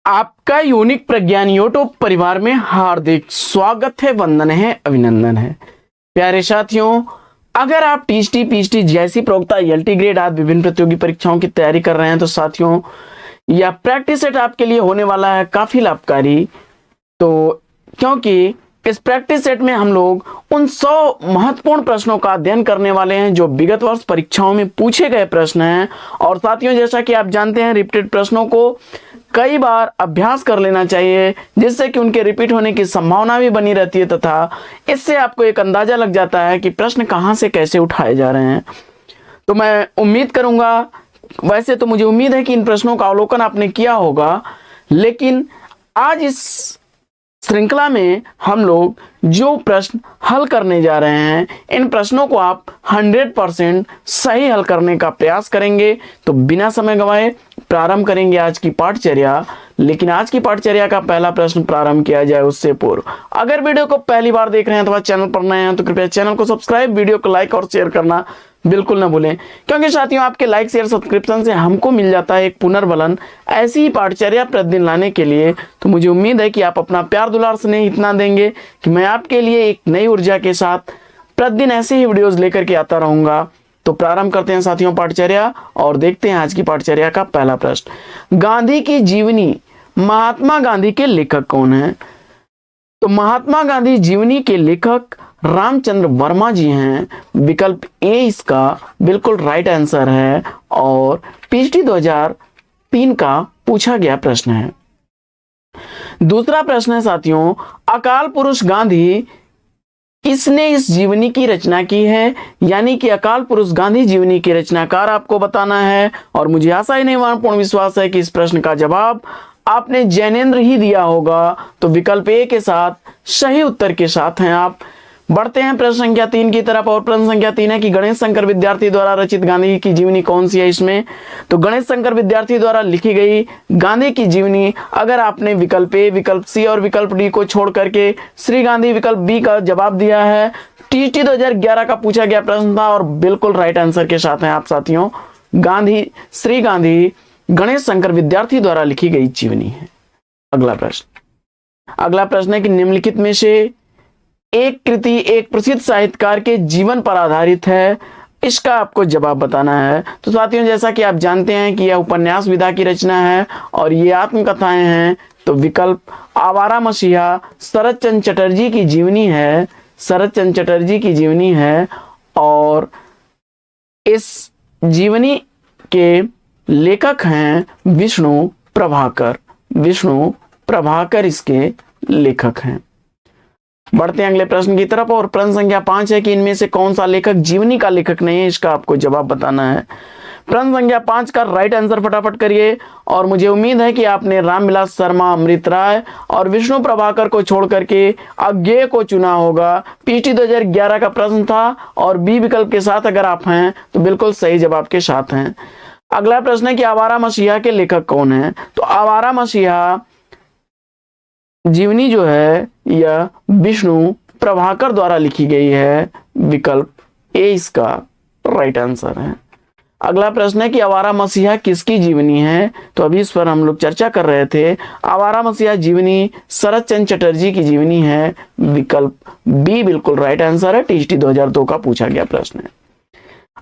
आपका यूनिक प्रज्ञान यूट्यूब परिवार में हार्दिक स्वागत है, वंदन है, अभिनंदन है। प्यारे साथियों, अगर आप टीएसटी, पीएचडी जैसी प्रोक्ता एलटी ग्रेड आदि विभिन्न प्रतियोगी परीक्षाओं की तैयारी कर रहे हैं तो साथियों यह प्रैक्टिस सेट आपके लिए होने वाला है काफी लाभकारी। तो क्योंकि इस प्रैक्टिस सेट में हम लोग उन 100 महत्वपूर्ण प्रश्नों का अध्ययन करने वाले हैं जो विगत वर्ष परीक्षाओं में पूछे गए प्रश्न हैं। और साथियों, जैसा कि आप जानते हैं, रिपीटेड प्रश्नों को कई बार अभ्यास कर लेना चाहिए जिससे कि उनके रिपीट होने की संभावना भी बनी रहती है तथा इससे आपको एक अंदाजा लग जाता है कि प्रश्न कहां से कैसे उठाए जा रहे हैं। तो मैं उम्मीद करूंगा, वैसे तो मुझे उम्मीद है कि इन प्रश्नों का अवलोकन आपने किया होगा, लेकिन आज इस श्रृंखला में हम लोग जो प्रश्न हल करने जा रहे हैं इन प्रश्नों को आप 100% सही हल करने का प्रयास करेंगे। तो बिना समय गंवाए प्रारंभ करेंगे आज की पाठचर्या। लेकिन आज की पाठचर्या का पहला प्रश्न प्रारंभ किया जाए उससे पूर्व अगर वीडियो को पहली बार देख रहे हैं अथवा चैनल पर नए हैं तो कृपया चैनल को सब्सक्राइब, वीडियो को लाइक और शेयर करना बिल्कुल ना भूलें, क्योंकि साथियों आपके लाइक शेयर सब्सक्रिप्शन से हमको मिल जाता है एक पुनर्बलन ऐसी ही पाठचर्या प्रतिदिन लाने के लिए। तो मुझे उम्मीद है कि आप अपना प्यार दुलार स्नेह इतना देंगे कि मैं आपके लिए एक नई ऊर्जा के साथ प्रतिदिन ऐसे ही वीडियोस लेकर के आता रहूंगा। तो प्रारंभ करते हैं साथियों पाठचर्या और देखते हैं आज की पाठचर्या का पहला प्रश्न। गांधी की जीवनी, महात्मा गांधी के लेखक कौन है? तो महात्मा गांधी जीवनी के लेखक रामचंद्र वर्मा जी हैं। विकल्प ए इसका बिल्कुल राइट आंसर है और पीएचडी 2003 का पूछा गया प्रश्न है। दूसरा प्रश्न है साथियों, अकाल पुरुष गांधी किसने इस जीवनी की रचना की है? यानी कि अकाल पुरुष गांधी जीवनी के रचनाकार आपको बताना है और मुझे आशा ही नहीं पूर्ण विश्वास है कि इस प्रश्न का जवाब आपने जैनेन्द्र ही दिया होगा। तो विकल्प ए के साथ सही उत्तर के साथ हैं आप। बढ़ते हैं प्रश्न संख्या 3 की तरफ और प्रश्न संख्या 3 है कि गणेश शंकर विद्यार्थी द्वारा रचित गांधी की जीवनी कौन सी है इसमें? तो गणेश शंकर विद्यार्थी द्वारा लिखी गई गांधी की जीवनी, अगर आपने विकल्प ए, विकल्प सी और विकल्प डी को छोड़ करके श्री गांधी विकल्प बी का जवाब दिया है। टीएसटी 2011 का पूछा गया प्रश्न था और बिल्कुल राइट आंसर के साथ हैं आप साथियों। गांधी, श्री गांधी गणेश शंकर विद्यार्थी द्वारा लिखी गई जीवनी है। अगला प्रश्न है कि निम्नलिखित में से एक कृति एक प्रसिद्ध साहित्यकार के जीवन पर आधारित है, इसका आपको जवाब बताना है। तो साथियों, जैसा कि आप जानते हैं कि यह उपन्यास विधा की रचना है और ये आत्मकथाएं हैं। तो विकल्प आवारा मसीहा शरद चंद्र चटर्जी की जीवनी है, शरद चंद्र चटर्जी की जीवनी है और इस जीवनी के लेखक हैं विष्णु प्रभाकर। विष्णु प्रभाकर इसके लेखक हैं। बढ़ते हैं अगले प्रश्न की तरफ और प्रश्न संख्या 5 है कि इनमें से कौन सा लेखक जीवनी का लेखक नहीं है, इसका आपको जवाब बताना है। प्रश्न संख्या 5 का राइट आंसर फटाफट करिए और मुझे उम्मीद है कि आपने रामविलास शर्मा, अमृत राय और विष्णु प्रभाकर को छोड़ करके अज्ञेय को चुना होगा। पीएचडी 2011 का प्रश्न था और बी विकल्प के साथ अगर आप हैं तो बिल्कुल सही जवाब के साथ हैं। अगला प्रश्न है कि आवारा मसीहा के लेखक कौन है? तो आवारा मसीहा जीवनी जो है यह विष्णु प्रभाकर द्वारा लिखी गई है। विकल्प ए इसका राइट आंसर है। अगला प्रश्न है कि आवारा मसीहा किसकी जीवनी है? तो अभी इस पर हम लोग चर्चा कर रहे थे। आवारा मसीहा जीवनी शरद चंद्र चटर्जी की जीवनी है। विकल्प बी बिल्कुल राइट आंसर है। टीएसटी 2002 का पूछा गया प्रश्न है।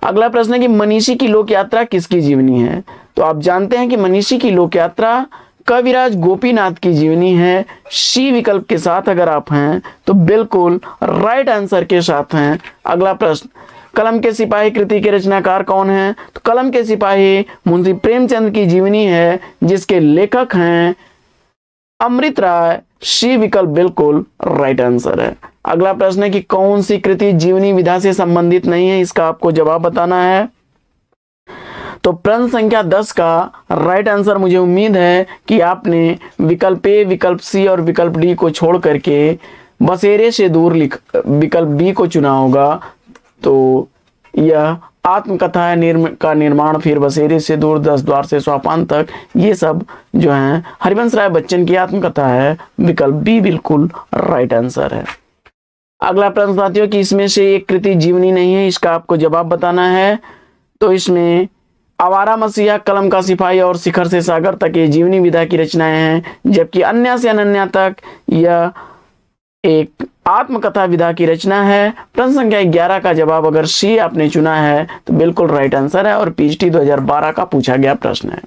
अगला प्रश्न है कि मनीषी की लोक यात्रा किसकी जीवनी है? तो आप जानते हैं कि मनीषी की लोक यात्रा कविराज गोपीनाथ की जीवनी है। सी विकल्प के साथ अगर आप हैं तो बिल्कुल राइट आंसर के साथ हैं। अगला प्रश्न, कलम के सिपाही कृति के रचनाकार कौन है? तो कलम के सिपाही मुंशी प्रेमचंद की जीवनी है जिसके लेखक हैं अमृत राय। सी विकल्प बिल्कुल राइट आंसर है। अगला प्रश्न है कि कौन सी कृति जीवनी विधा से संबंधित नहीं है, इसका आपको जवाब बताना है। तो प्रश्न संख्या 10 का राइट आंसर मुझे उम्मीद है कि आपने विकल्प ए, विकल्प सी और विकल्प डी को छोड़ करके बसेरे से दूर विकल्प बी को चुना होगा। तो यह आत्मकथा है का निर्माण फिर बसेरे से दूर, 10 द्वार से सोपान तक, ये सब जो है हरिवंश राय बच्चन की आत्मकथा है। विकल्प बी बिल्कुल राइट आंसर है। अगला प्रश्न साथियों कि इसमें से एक कृति जीवनी नहीं है, इसका आपको जवाब बताना है। तो इसमें आवारा मसीहा, कलम का सिपाही और शिखर से सागर तक ये जीवनी विधा की रचनाएं हैं, जबकि अन्य से अनन्या तक यह एक आत्मकथा विधा की रचना है। प्रश्न संख्या 11 का जवाब अगर सी आपने चुना है तो बिल्कुल राइट आंसर है और पीएचडी 2012 का पूछा गया प्रश्न है।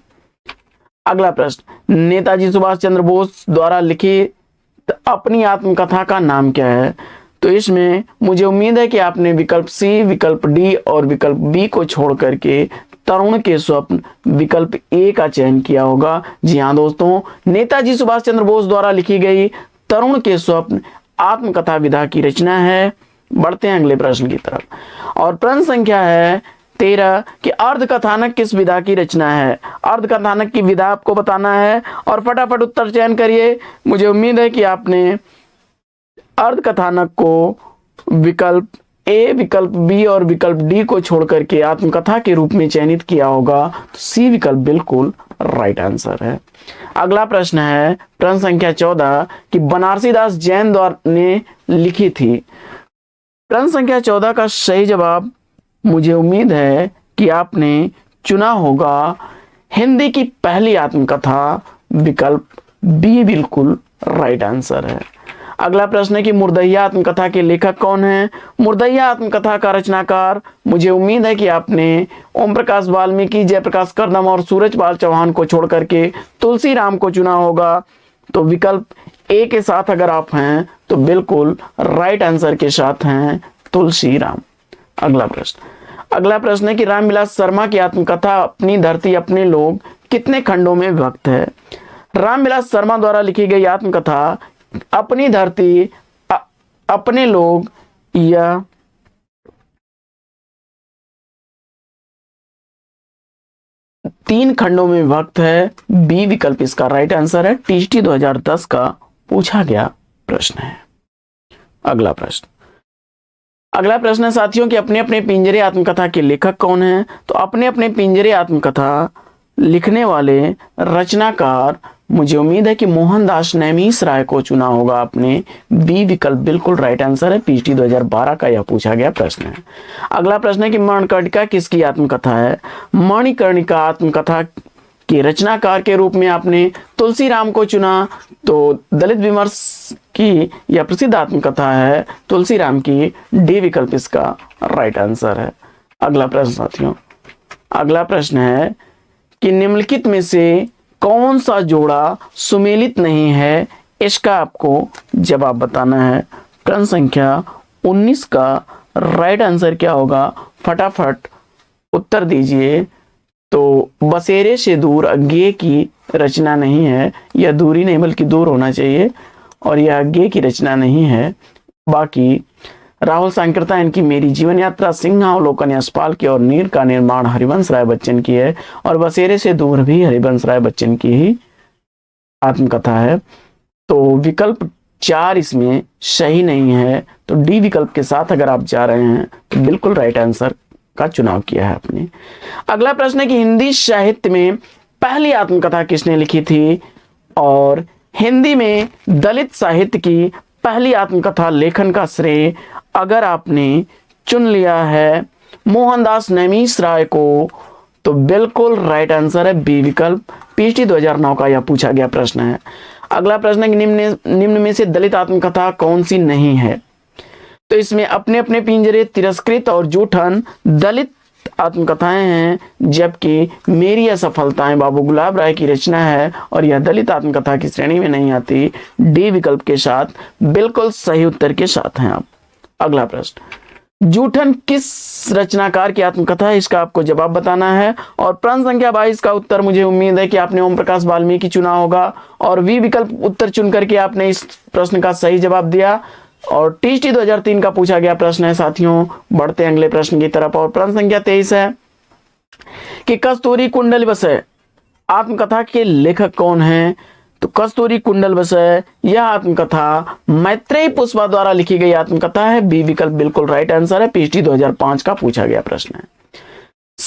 अगला प्रश्न, नेताजी सुभाष चंद्र बोस द्वारा लिखित अपनी आत्मकथा का नाम क्या है? तो इसमें मुझे उम्मीद है कि आपने विकल्प सी, विकल्प डी और विकल्प बी को छोड़ करके तरुण के स्वप्न विकल्प ए का चयन किया होगा। जी हाँ दोस्तों, नेताजी सुभाष चंद्र बोस द्वारा लिखी गई तरुण के स्वप्न आत्मकथा विधा की रचना है। बढ़ते हैं अगले प्रश्न की तरफ और प्रश्न संख्या है 13 कि अर्धकथानक किस विधा की रचना है? अर्धकथानक की विधा आपको बताना है और फटाफट उत्तर चयन करिए। मुझे उम्मीद है कि आपने अर्धकथानक को विकल्प ए, विकल्प बी और विकल्प डी को छोड़ करके आत्मकथा के रूप में चयनित किया होगा, तो सी विकल्प बिल्कुल राइट आंसर है। अगला प्रश्न है प्रश्न संख्या 14 कि बनारसी दास जैन द्वारा ने लिखी थी। प्रश्न संख्या 14 का सही जवाब मुझे उम्मीद है कि आपने चुना होगा हिंदी की पहली आत्मकथा, विकल्प बी बिल्कुल राइट आंसर है। अगला प्रश्न है कि मुर्दैया आत्मकथा के लेखक कौन है? मुर्दैया आत्मकथा का रचनाकार मुझे उम्मीद है कि आपने ओम प्रकाश वाल्मीकि, जयप्रकाश करदम और सूरजपाल चौहान को छोड़ करके तुलसी राम को चुना होगा। तो विकल्प ए के साथ अगर आप हैं तो बिल्कुल राइट आंसर के साथ हैं तुलसी राम। अगला प्रश्न है कि रामविलास शर्मा की आत्मकथा अपनी धरती अपने लोग कितने खंडों में विभक्त है? रामविलास शर्मा द्वारा लिखी गई आत्मकथा अपनी धरती अपने लोग या तीन खंडों में विभक्त है। बी विकल्प इसका राइट आंसर है। टीएसटी 2010 का पूछा गया प्रश्न है। अगला प्रश्न है साथियों कि अपने अपने पिंजरे आत्मकथा के लेखक कौन हैं? तो अपने अपने पिंजरे आत्मकथा लिखने वाले रचनाकार मुझे उम्मीद है कि मोहनदास नैमिष राय को चुना होगा आपने। बी विकल्प बिल्कुल राइट आंसर है। पीएचडी 2012 का यह पूछा गया प्रश्न है। अगला प्रश्न है कि मणिकर्णिका किसकी आत्मकथा है? मणिकर्णिका आत्मकथा के रचनाकार के रूप में आपने तुलसी राम को चुना। तो दलित विमर्श की यह प्रसिद्ध आत्मकथा है तुलसी राम की। डी विकल्प इसका राइट आंसर है। अगला प्रश्न साथियों, अगला प्रश्न है कि निम्नलिखित में से कौन सा जोड़ा सुमेलित नहीं है? इसका आपको जवाब बताना है। प्रश्न संख्या 19 का राइट आंसर क्या होगा? फटाफट उत्तर दीजिए। तो बसेरे से दूर अज्ञे की रचना नहीं है, यह दूरी नहीं बल्कि दूर होना चाहिए और यह अज्ञे की रचना नहीं है। बाकी राहुल सांकृता इनकी मेरी जीवन यात्रा, सिंहावलोकन यशपाल की और नीर का निर्माण हरिवंश राय बच्चन की है और बसेरे से दूर भी हरिवंश राय बच्चन की ही आत्मकथा है। तो विकल्प 4 इसमें सही नहीं है। तो डी विकल्प के साथ अगर आप जा रहे हैं तो बिल्कुल राइट आंसर का चुनाव किया है आपने। अगला प्रश्न है कि हिंदी साहित्य में पहली आत्मकथा किसने लिखी थी? और हिंदी में दलित साहित्य की पहली आत्मकथा लेखन का श्रेय अगर आपने चुन लिया है मोहनदास नैमिष राय को, तो बिल्कुल राइट आंसर है बी विकल्प। पीएचडी 2009 का यह पूछा गया प्रश्न है। अगला प्रश्न है कि निम्न में से दलित आत्मकथा कौन सी नहीं है? तो इसमें अपने अपने पिंजरे, तिरस्कृत और जूठन दलित आत्मकथाएं हैं, जबकि मेरी असफलताएं बाबू गुलाब राय की रचना है और यह दलित आत्मकथा की श्रेणी में नहीं आती। डी विकल्प के साथ बिल्कुल सही उत्तर के साथ हैं आप। अगला प्रश्न, जूठन किस रचनाकार की आत्मकथा है? इसका आपको जवाब बताना है और प्रश्न संख्या 22 का उत्तर मुझे उम्मीद है कि आपने ओम प्रकाश वाल्मीकि चुना होगा और वी विकल्प उत्तर चुन करके आपने इस प्रश्न का सही जवाब दिया और टीएसटी 2003 का पूछा गया प्रश्न है साथियों। बढ़ते हैं अगले प्रश्न की तरफ और प्रश्न संख्या 23 है कि कस्तूरी कुंडल बसे आत्मकथा के लेखक कौन हैं? तो कस्तूरी कुंडल बसे यह आत्मकथा मैत्रेयी पुष्पा द्वारा लिखी गई आत्मकथा है। बी विकल्प बिल्कुल राइट आंसर है। पीएचडी 2005 का पूछा गया प्रश्न है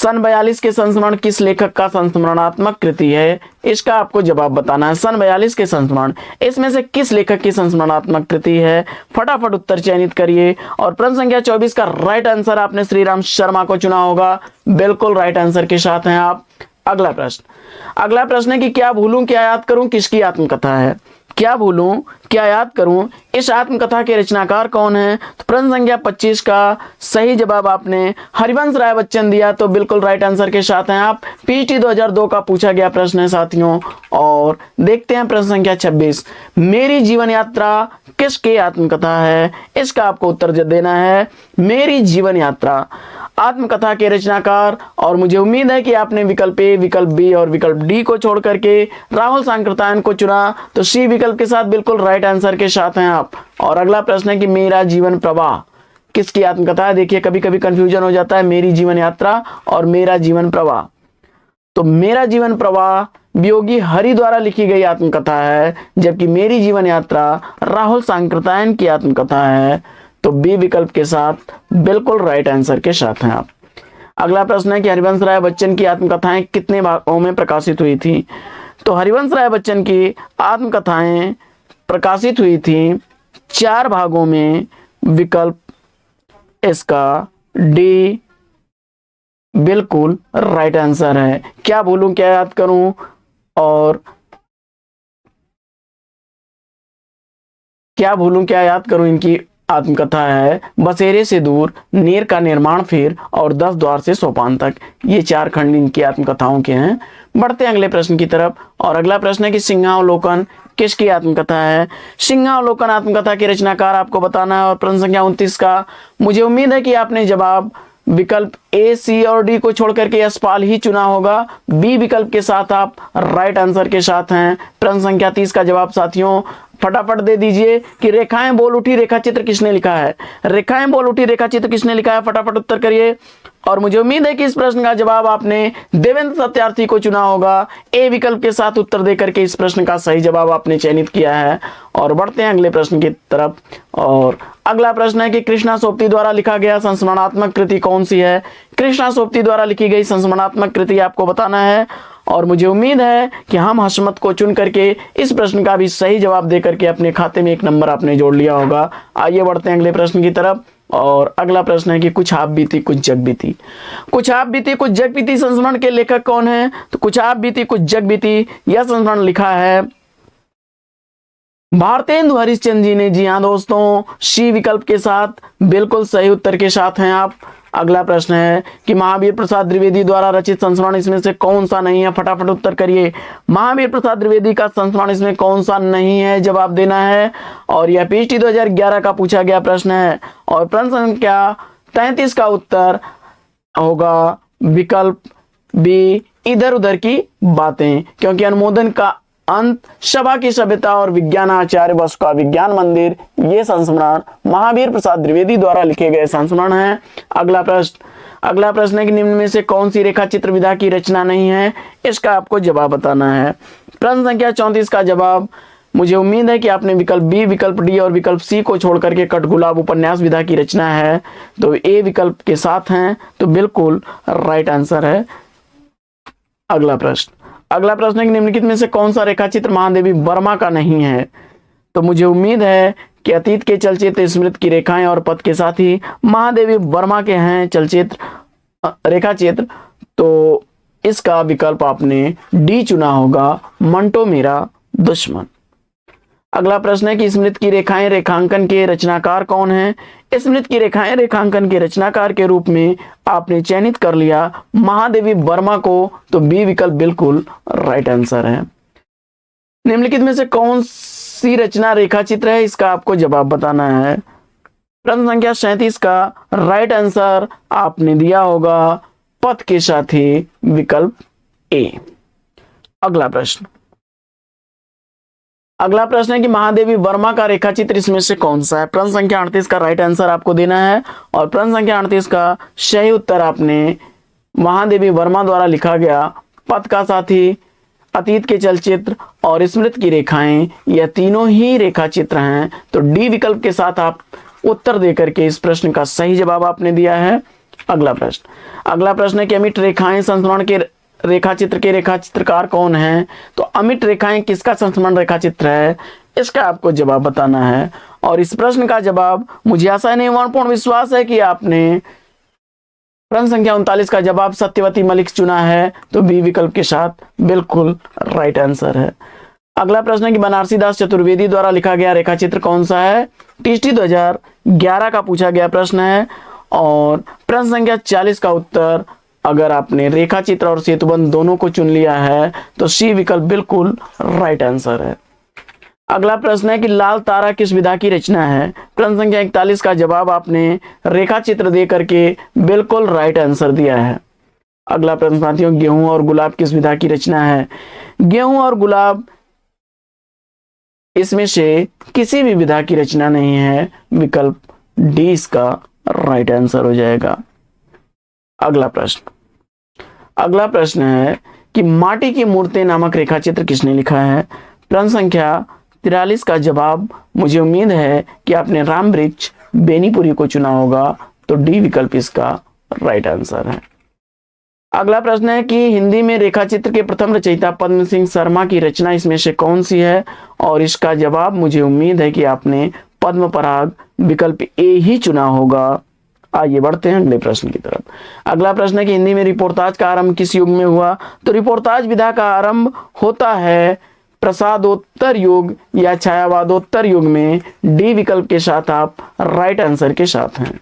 सन 42 के संस्मरण किस लेखक का संस्मरणात्मक कृति है? इसका आपको जवाब बताना है। सन 42 के संस्मरण इसमें से किस लेखक की संस्मरणात्मक कृति है? फटाफट उत्तर चयनित करिए। और प्रश्न संख्या 24 का राइट आंसर आपने श्री राम शर्मा को चुना होगा। बिल्कुल राइट आंसर के साथ हैं आप। अगला प्रश्न है कि क्या भूलूं क्या याद करूं किसकी आत्मकथा है? क्या भूलूं क्या याद करूं इस आत्मकथा के रचनाकार कौन है? तो प्रश्न संख्या 25 का सही जवाब आपने हरिवंश राय बच्चन दिया, तो बिल्कुल राइट आंसर के साथ हैं आप। पीटी 2002 का पूछा गया प्रश्न है साथियों। और देखते हैं प्रश्न संख्या 26, मेरी जीवन यात्रा किसकी आत्मकथा है? इसका आपको उत्तर देना है। मेरी जीवन यात्रा आत्मकथा के रचनाकार, और मुझे उम्मीद है कि आपने विकल्प ए, विकल्प बी और विकल्प डी को छोड़ करके राहुल सांकृत्यायन को चुना, तो सी विकल्प के साथ बिल्कुल राइट आंसर के साथ हैं आप। और अगला प्रश्न है कि मेरा जीवन प्रवाह किसकी आत्मकथा है? देखिए कभी कभी कंफ्यूजन हो जाता है मेरी जीवन यात्रा और मेरा जीवन प्रवाह। तो मेरा जीवन प्रवाह वियोगी हरि द्वारा लिखी गई आत्मकथा है, जबकि मेरी जीवन यात्रा राहुल सांकृत्यायन की आत्मकथा है। तो बी विकल्प के साथ बिल्कुल राइट आंसर के साथ हैं आप। अगला प्रश्न है कि हरिवंश राय बच्चन की आत्मकथाएं कितने भागों में प्रकाशित हुई थी? तो हरिवंश राय बच्चन की आत्मकथाएं प्रकाशित हुई थी 4 भागों में। विकल्प इसका डी बिल्कुल राइट आंसर है। क्या भूलूं क्या याद करूं और क्या भूलूं क्या याद करूं इनकी आत्मकथा है बसेरे से दूर, नीर का निर्माण फिर और 10 द्वार से सोपान तक। ये 4 खंड इनकी आत्मकथाओं के हैं। बढ़ते हैं अगले प्रश्न की तरफ। और अगला प्रश्न है कि सिंहावलोकन किसकी आत्मकथा है? सिंहावलोकन आत्मकथा के रचनाकार आपको बताना है। और प्रश्न संख्या 29 का मुझे उम्मीद है कि आपने जवाब विकल्प ए, सी और डी को छोड़ करके यशपाल ही चुना होगा। बी विकल्प के साथ आप राइट आंसर के साथ हैं। प्रश्न संख्या 30 का जवाब साथियों फटाफट दे दीजिए कि रेखाएं बोल उठी रेखा चित्र किसने लिखा है? रेखाएं बोल उठी रेखा चित्र किसने लिखा है? फटाफट उत्तर करिए। और मुझे उम्मीद है कि इस प्रश्न का जवाब आपने देवेंद्र सत्यार्थी को चुना होगा। ए विकल्प के साथ उत्तर देकर के इस प्रश्न का सही जवाब आपने चयनित किया है। और बढ़ते हैं अगले प्रश्न की तरफ। और अगला प्रश्न है कि कृष्णा सोपती द्वारा लिखा गया संस्मरणात्मक कृति कौन सी है? कृष्णा सोपती द्वारा लिखी गई संस्मरणात्मक कृति आपको बताना है। और मुझे उम्मीद है कि हम हसमत को चुन करके इस प्रश्न का भी सही जवाब दे करके अपने खाते में 1 नंबर आपने जोड़ लिया होगा। आइए बढ़ते हैं अगले प्रश्न की तरफ। और अगला प्रश्न है कि कुछ आप बीती कुछ जग बीती। कुछ आप बीती कुछ जग बीती संस्मरण के लेखक कौन है? तो कुछ आप बीती कुछ जग बीती यह संस्मरण लिखा है भारतेंदु हरिश्चंद्र जी ने। जी हाँ दोस्तों, सी विकल्प के साथ बिल्कुल सही उत्तर के साथ हैं आप। अगला प्रश्न है कि महावीर प्रसाद द्विवेदी द्वारा रचित संस्मरण इसमें से कौन सा नहीं है? फटाफट उत्तर करिए। महावीर प्रसाद द्विवेदी का संस्मरण इसमें कौन सा नहीं है? जवाब देना है। और यह पीएचडी 2011 का पूछा गया प्रश्न है। और प्रश्न संख्या 33 का उत्तर होगा विकल्प बी, इधर उधर की बातें, क्योंकि अनुमोदन का अंत, सभा की सभ्यता और विज्ञान आचार्य बस का विज्ञान मंदिर, ये संस्मरण महावीर प्रसाद द्विवेदी द्वारा लिखे गए संस्मरण है। अगला प्रश्न है कि निम्न में से कौन सी रेखा चित्र विधा की रचना नहीं है? इसका आपको जवाब बताना है। प्रश्न संख्या 34 का जवाब मुझे उम्मीद है कि आपने विकल्प बी, विकल्प डी और विकल्प सी को छोड़ करके कठगुलाब उपन्यास विधा की रचना है, तो ए विकल्प के साथ हैं, तो बिल्कुल राइट आंसर है। अगला प्रश्न है कि निम्नलिखित में से कौन सा रेखाचित्र महादेवी वर्मा का नहीं है? तो मुझे उम्मीद है कि अतीत के चलचित्र स्मृति की रेखाएं और पथ के साथ ही महादेवी वर्मा के हैं चलचित्र रेखाचित्र, तो इसका विकल्प आपने डी चुना होगा, मंटो मेरा दुश्मन। अगला प्रश्न है कि स्मृति की रेखाएं रेखांकन के रचनाकार कौन है? स्मृति की रेखाएं रेखांकन के रचनाकार के रूप में आपने चयनित कर लिया महादेवी वर्मा को, तो बी विकल्प बिल्कुल राइट आंसर है। निम्नलिखित में से कौन सी रचना रेखाचित्र है? इसका आपको जवाब बताना है। प्रश्न संख्या 37 का राइट आंसर आपने दिया होगा पथ के साथ ही विकल्प ए। अगला प्रश्न है कि महादेवी वर्मा का रेखाचित्र इसमें से कौन सा है? प्रश्न संख्या 38 का राइट आंसर आपको देना है। और प्रश्न संख्या 38 का सही उत्तर आपने महादेवी वर्मा द्वारा लिखा गया पथ का साथी, अतीत के चलचित्र और स्मृति की रेखाएं, यह तीनों ही रेखाचित्र हैं, तो डी विकल्प के साथ आप उत्तर देकर के इस प्रश्न का सही जवाब आपने दिया है। अगला प्रश्न है कि अमिट रेखाएं संस्मरण के रेखाचित्र के रेखाचित्रकार कौन है? तो अमिट रेखाएं किसका संस्मरण रेखाचित्र है, इसका आपको जवाब बताना है। और इस प्रश्न का जवाब मुझे आशा नहीं पूर्ण विश्वास है कि आपने प्रश्न संख्या 39 का जवाब सत्यवती मलिक चुना है, तो बी विकल्प के साथ बिल्कुल राइट आंसर है। अगला प्रश्न है कि बनारसी दास चतुर्वेदी द्वारा लिखा गया रेखाचित्र कौन सा है? टीएसटी 2011 का पूछा गया प्रश्न है। और प्रश्न संख्या 40 का उत्तर, अगर आपने रेखाचित्र और सेतुबंध दोनों को चुन लिया है तो सी विकल्प बिल्कुल राइट आंसर है। अगला प्रश्न है कि लाल तारा किस विधा की रचना है? प्रश्न संख्या 41 का जवाब आपने रेखाचित्र दे करके बिल्कुल राइट आंसर दिया है। अगला प्रश्न साथियों, गेहूं और गुलाब किस विधा की रचना है? गेहूं और गुलाब इसमें से किसी भी विधा की रचना नहीं है, विकल्प डी इसका राइट आंसर हो जाएगा। अगला प्रश्न है कि माटी की मूर्ति नामक रेखाचित्र किसने लिखा है? प्रश्न संख्या 43 का जवाब मुझे उम्मीद है कि आपने राम वृक्ष बेनीपुरी को चुना होगा, तो डी विकल्प इसका राइट आंसर है। अगला प्रश्न है कि हिंदी में रेखाचित्र के प्रथम रचयिता पद्म सिंह शर्मा की रचना इसमें से कौन सी है? और इसका जवाब मुझे उम्मीद है कि आपने पद्म पराग विकल्प ए ही चुना होगा। आइए बढ़ते हैं अगले प्रश्न की तरफ। अगला प्रश्न है कि हिंदी में रिपोर्टाज का आरंभ किस युग में हुआ? तो रिपोर्टाज विधा का आरंभ होता है प्रसादोत्तर युग या छायावादोत्तर युग में। डी विकल्प के साथ आप राइट आंसर के साथ हैं।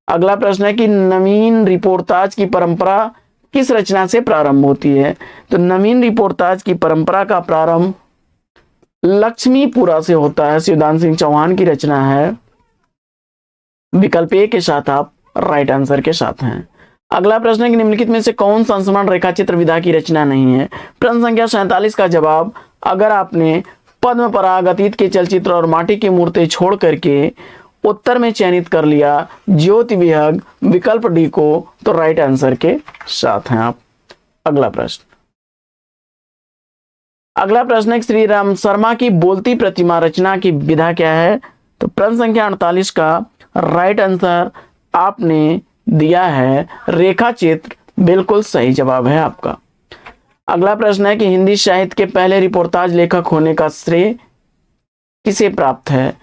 अगला प्रश्न है कि नवीन रिपोर्टाज की परंपरा किस रचना से प्रारंभ होती है? तो नवीन रिपोर्टाज की परंपरा का प्रारंभ लक्ष्मीपुरा से होता है, शिवदान सिंह चौहान की रचना है। विकल्प ए के साथ आप राइट आंसर के साथ हैं। अगला प्रश्न है कि निम्नलिखित में से कौन संस्मरण रेखाचित्र विधा की रचना नहीं है? प्रश्न संख्या 47 का जवाब, अगर आपने पद्म पराग, अतीत के चलचित्र और माटी की मूर्ति छोड़ करके उत्तर में चयनित कर लिया ज्योति विहग विकल्प डी को, तो राइट आंसर के साथ हैं आप। अगला प्रश्न है श्री राम शर्मा की बोलती प्रतिमा रचना की विधा क्या है? तो प्रश्न संख्या 48 का राइट आंसर आपने दिया है रेखाचित्र, बिल्कुल सही जवाब है आपका। अगला प्रश्न है कि हिंदी साहित्य के पहले रिपोर्टाज लेखक होने का श्रेय किसे प्राप्त है?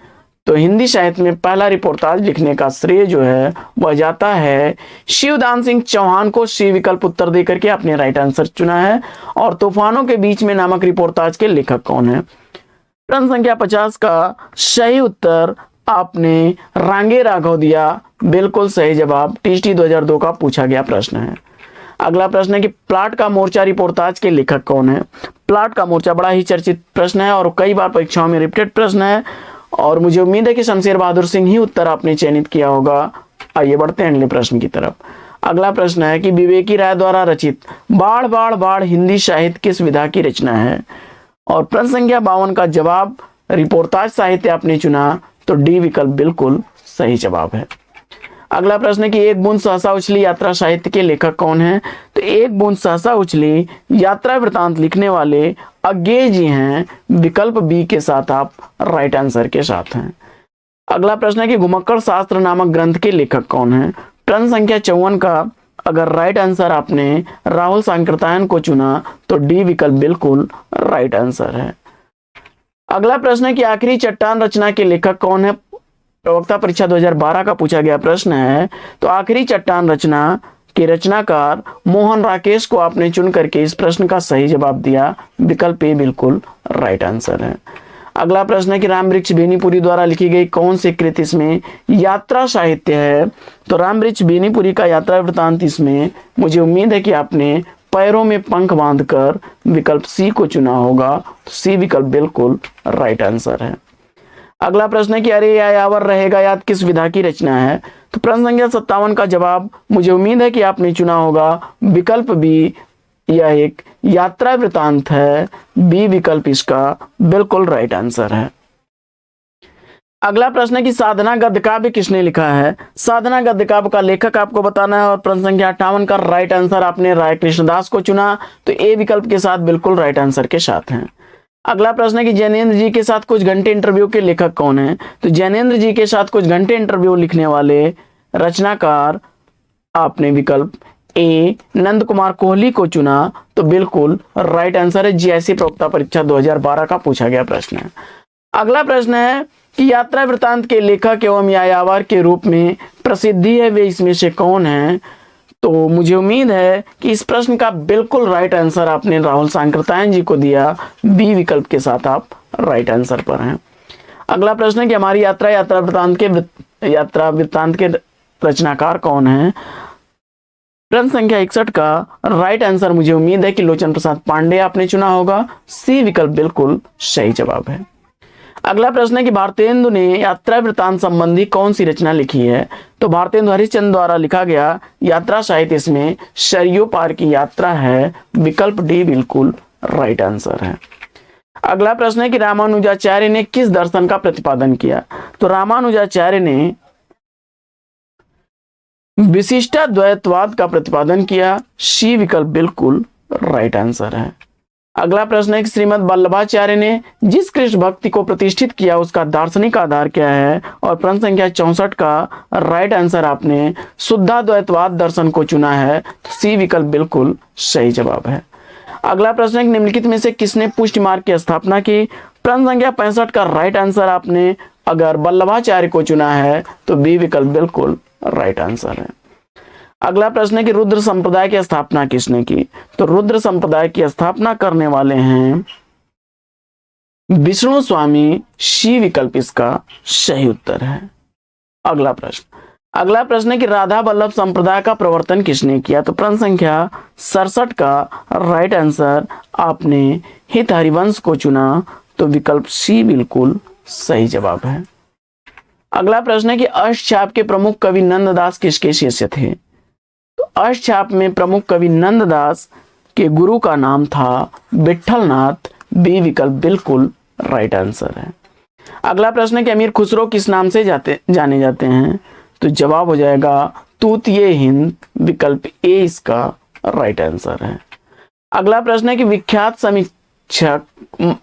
तो हिंदी साहित्य में पहला रिपोर्टाज लिखने का श्रेय जो है वह जाता है शिवदान सिंह चौहान को। सी विकल्प उत्तर देकर के आपने राइट आंसर चुना है। और तूफानों के बीच में नामक रिपोर्टाज के लेखक कौन है? प्रश्न संख्या 50 का सही उत्तर आपने रांगे राघव दिया, बिल्कुल सही जवाब। टीएसटी 2002 का पूछा गया प्रश्न है। अगला प्रश्न है कि प्लाट का मोर्चा रिपोर्टाज के लेखक कौन है? प्लाट का मोर्चा बड़ा ही चर्चित प्रश्न है और कई बार परीक्षाओं में रिपीटेड प्रश्न है, और मुझे उम्मीद है कि शमशेर बहादुर सिंह ही उत्तर आपने चयनित किया होगा। आइए बढ़ते हैं अगले प्रश्न की तरफ। अगला प्रश्न है कि विवेकी राय द्वारा रचित बाढ़ बाढ़ बाढ़ हिंदी साहित्य किस विधा की रचना है? और प्रश्न संख्या 52 का जवाब रिपोर्टाज साहित्य आपने चुना, तो डी विकल्प बिल्कुल सही जवाब है। अगला प्रश्न है कि एक बूंद सहसा उछली यात्रा साहित्य के लेखक कौन है? तो एक बूंद सहसा उछली यात्रा वृतांत लिखने वाले अज्ञेय जी हैं। विकल्प बी के साथ आप राइट आंसर के साथ हैं। अगला प्रश्न है कि घुमक्कड़ शास्त्र नामक ग्रंथ के लेखक कौन है? प्रश्न संख्या 54 का अगर राइट आंसर आपने राहुल सांकृत्यायन को चुना, तो डी विकल्प बिल्कुल राइट आंसर है। अगला प्रश्न है कि आखिरी चट्टान रचना के लेखक कौन है? प्रवक्ता परीक्षा 2012 का पूछा गया प्रश्न है। तो आखिरी चट्टान रचना के रचनाकार मोहन राकेश को आपने चुन करके इस प्रश्न का सही जवाब दिया। विकल्प ए बिल्कुल राइट आंसर है। अगला प्रश्न है कि राम वृक्ष बेनीपुरी द्वारा लिखी गई कौन सी कृति इसमें यात्रा साहित्य है? तो राम वृक्ष बेनीपुरी का यात्रा वृतांत इसमें मुझे उम्मीद है कि आपने पैरों में पंख बांधकर विकल्प सी को चुना होगा। सी विकल्प बिल्कुल राइट आंसर है। अगला प्रश्न है कि अरे या यावर रहेगा याद किस विधा की रचना है? तो प्रश्न संख्या 57 का जवाब मुझे उम्मीद है कि आपने चुना होगा विकल्प बी, यह एक यात्रा वृतांत है। बी विकल्प इसका बिल्कुल राइट आंसर है। अगला प्रश्न है कि साधना गद्य काव्य किसने लिखा है? साधना गद्य काव्य का लेखक आपको बताना है। और प्रश्न संख्या 58 का राइट आंसर आपने राय कृष्णदास को चुना, तो ए विकल्प के साथ बिल्कुल राइट आंसर के साथ हैं। अगला प्रश्न है कि जैनेन्द्र जी के साथ कुछ घंटे इंटरव्यू के लेखक कौन है? तो जैनेन्द्र जी के साथ कुछ घंटे इंटरव्यू लिखने वाले रचनाकार आपने विकल्प ए नंद कुमार कोहली को चुना, तो बिल्कुल राइट आंसर है। जीआईसी प्रवक्ता परीक्षा 2012 का पूछा गया प्रश्न है। अगला प्रश्न है कि यात्रा वृत्तांत के लेखक एवं यायावर के रूप में प्रसिद्धि है, वे इसमें से कौन है? तो मुझे उम्मीद है कि इस प्रश्न का बिल्कुल राइट आंसर आपने राहुल सांकृत्यायन जी को दिया। बी विकल्प के साथ आप राइट आंसर पर हैं। अगला प्रश्न है कि हमारी यात्रा वृत्तांत के रचनाकार कौन है? प्रश्न संख्या 61 का राइट आंसर मुझे उम्मीद है कि लोचन प्रसाद पांडे आपने चुना होगा। सी विकल्प बिल्कुल सही जवाब है। अगला प्रश्न है कि भारतेंदु ने यात्रा वृत्तांत संबंधी कौन सी रचना लिखी है? तो भारतेंदु हरिश्चंद्र द्वारा लिखा गया यात्रा साहित्य इसमें सरयू पार की यात्रा है। विकल्प डी बिल्कुल राइट आंसर है। अगला प्रश्न है कि रामानुजाचार्य ने किस दर्शन का प्रतिपादन किया? तो रामानुजाचार्य ने विशिष्टाद्वैतवाद का प्रतिपादन किया। सी विकल्प बिल्कुल राइट आंसर है। अगला प्रश्न है कि श्रीमद् वल्लभाचार्य ने जिस कृष्ण भक्ति को प्रतिष्ठित किया उसका दार्शनिक आधार क्या है? और प्रश्न संख्या 64 का राइट आंसर आपने शुद्धाद्वैतवाद दर्शन को चुना है। सी विकल्प बिल्कुल सही जवाब है। अगला प्रश्न है कि निम्नलिखित में से किसने पुष्टि मार्ग की स्थापना की? प्रश्न संख्या 65 का राइट आंसर आपने अगर वल्लभाचार्य को चुना है तो बी विकल्प बिल्कुल राइट आंसर है। अगला प्रश्न है कि रुद्र संप्रदाय की स्थापना किसने की? तो रुद्र संप्रदाय की स्थापना करने वाले हैं विष्णु स्वामी। सी विकल्प इसका सही उत्तर है। अगला प्रश्न है कि राधा वल्लभ संप्रदाय का प्रवर्तन किसने किया? तो प्रश्न संख्या 67 का राइट आंसर आपने हित हरिवंश को चुना, तो विकल्प सी बिल्कुल सही जवाब है। अगला प्रश्न है कि अष्टछाप के प्रमुख कवि नंददास किसके शिष्य थे? तो अष्टछाप में प्रमुख कवि नंददास के गुरु का नाम था विठलनाथ। बी विकल्प बिल्कुल राइट आंसर है। अगला प्रश्न है कि अमीर खुसरो किस नाम से जाने जाते हैं? तो जवाब हो जाएगा तूतिए हिंद। विकल्प ए इसका राइट आंसर है। अगला प्रश्न है कि